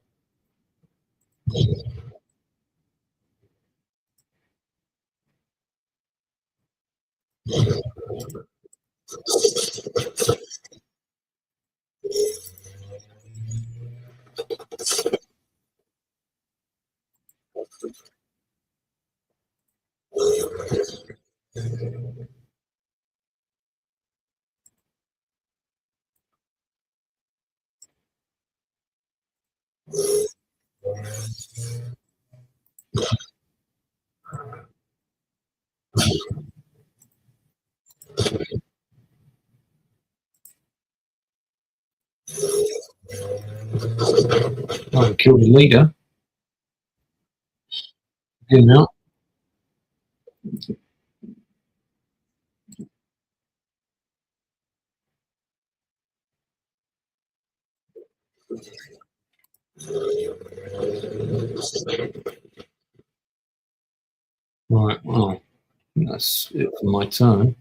Oh, kill the leader. Good enough. Right, well, that's it for my turn.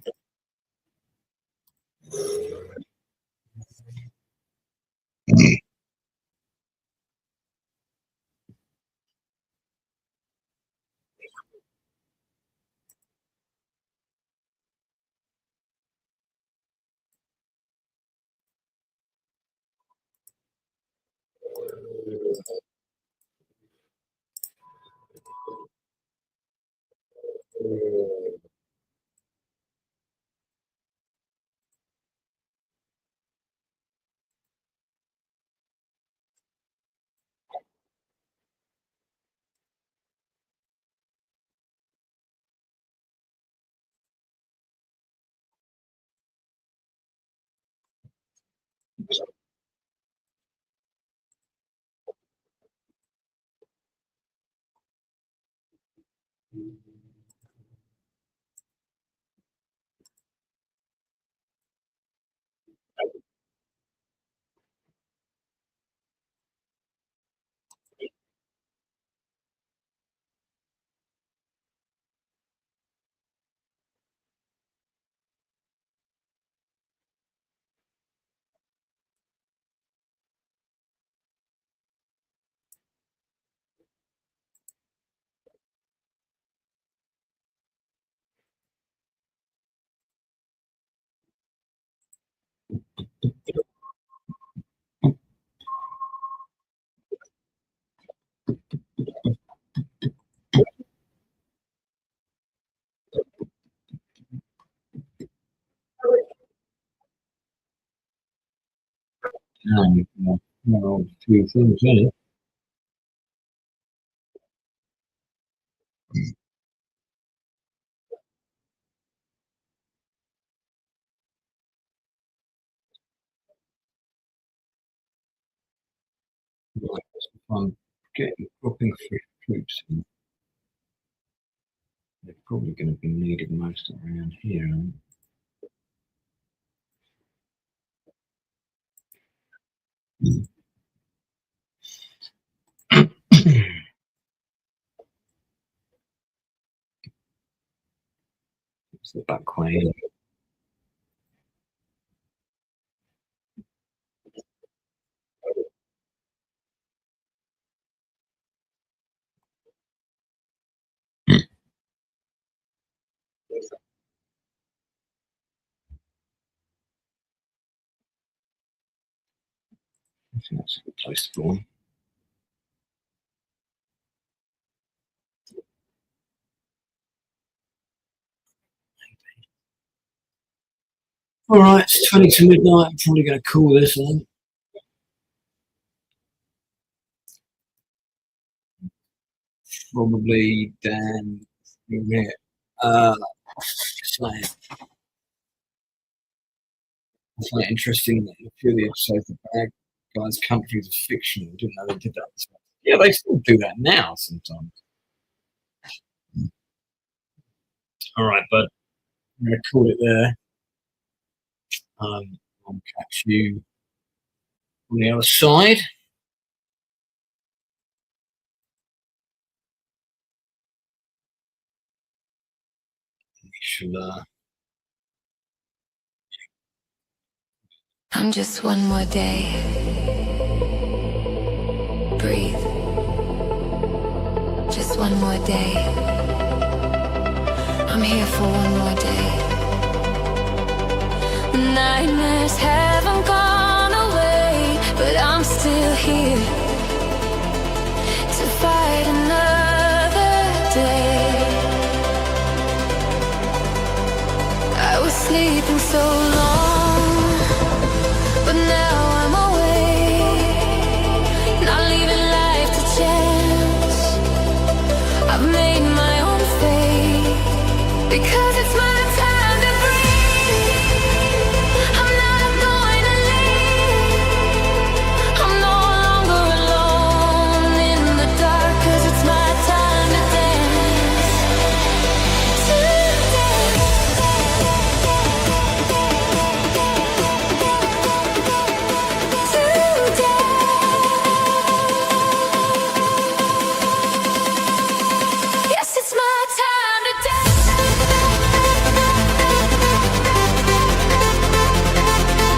Well, a few things in it. Right, so if I'm dropping troops in, they're probably going to be needed most around here. It's the back way. I think that's a good place to go. All right, it's 20 to midnight. I'm probably going to call this then. Probably down here. Something interesting that a few of the episodes of Bad Guys Countries of Fiction. I didn't know they did that. Yeah, they still do that now sometimes. All right, but I'm going to call it there. I'll catch you on the other side. We shall. I'm just one more day. Breathe. Just one more day. I'm here for one more day. Nightmares haven't gone away, but I'm still here to fight another day. I was sleeping so long.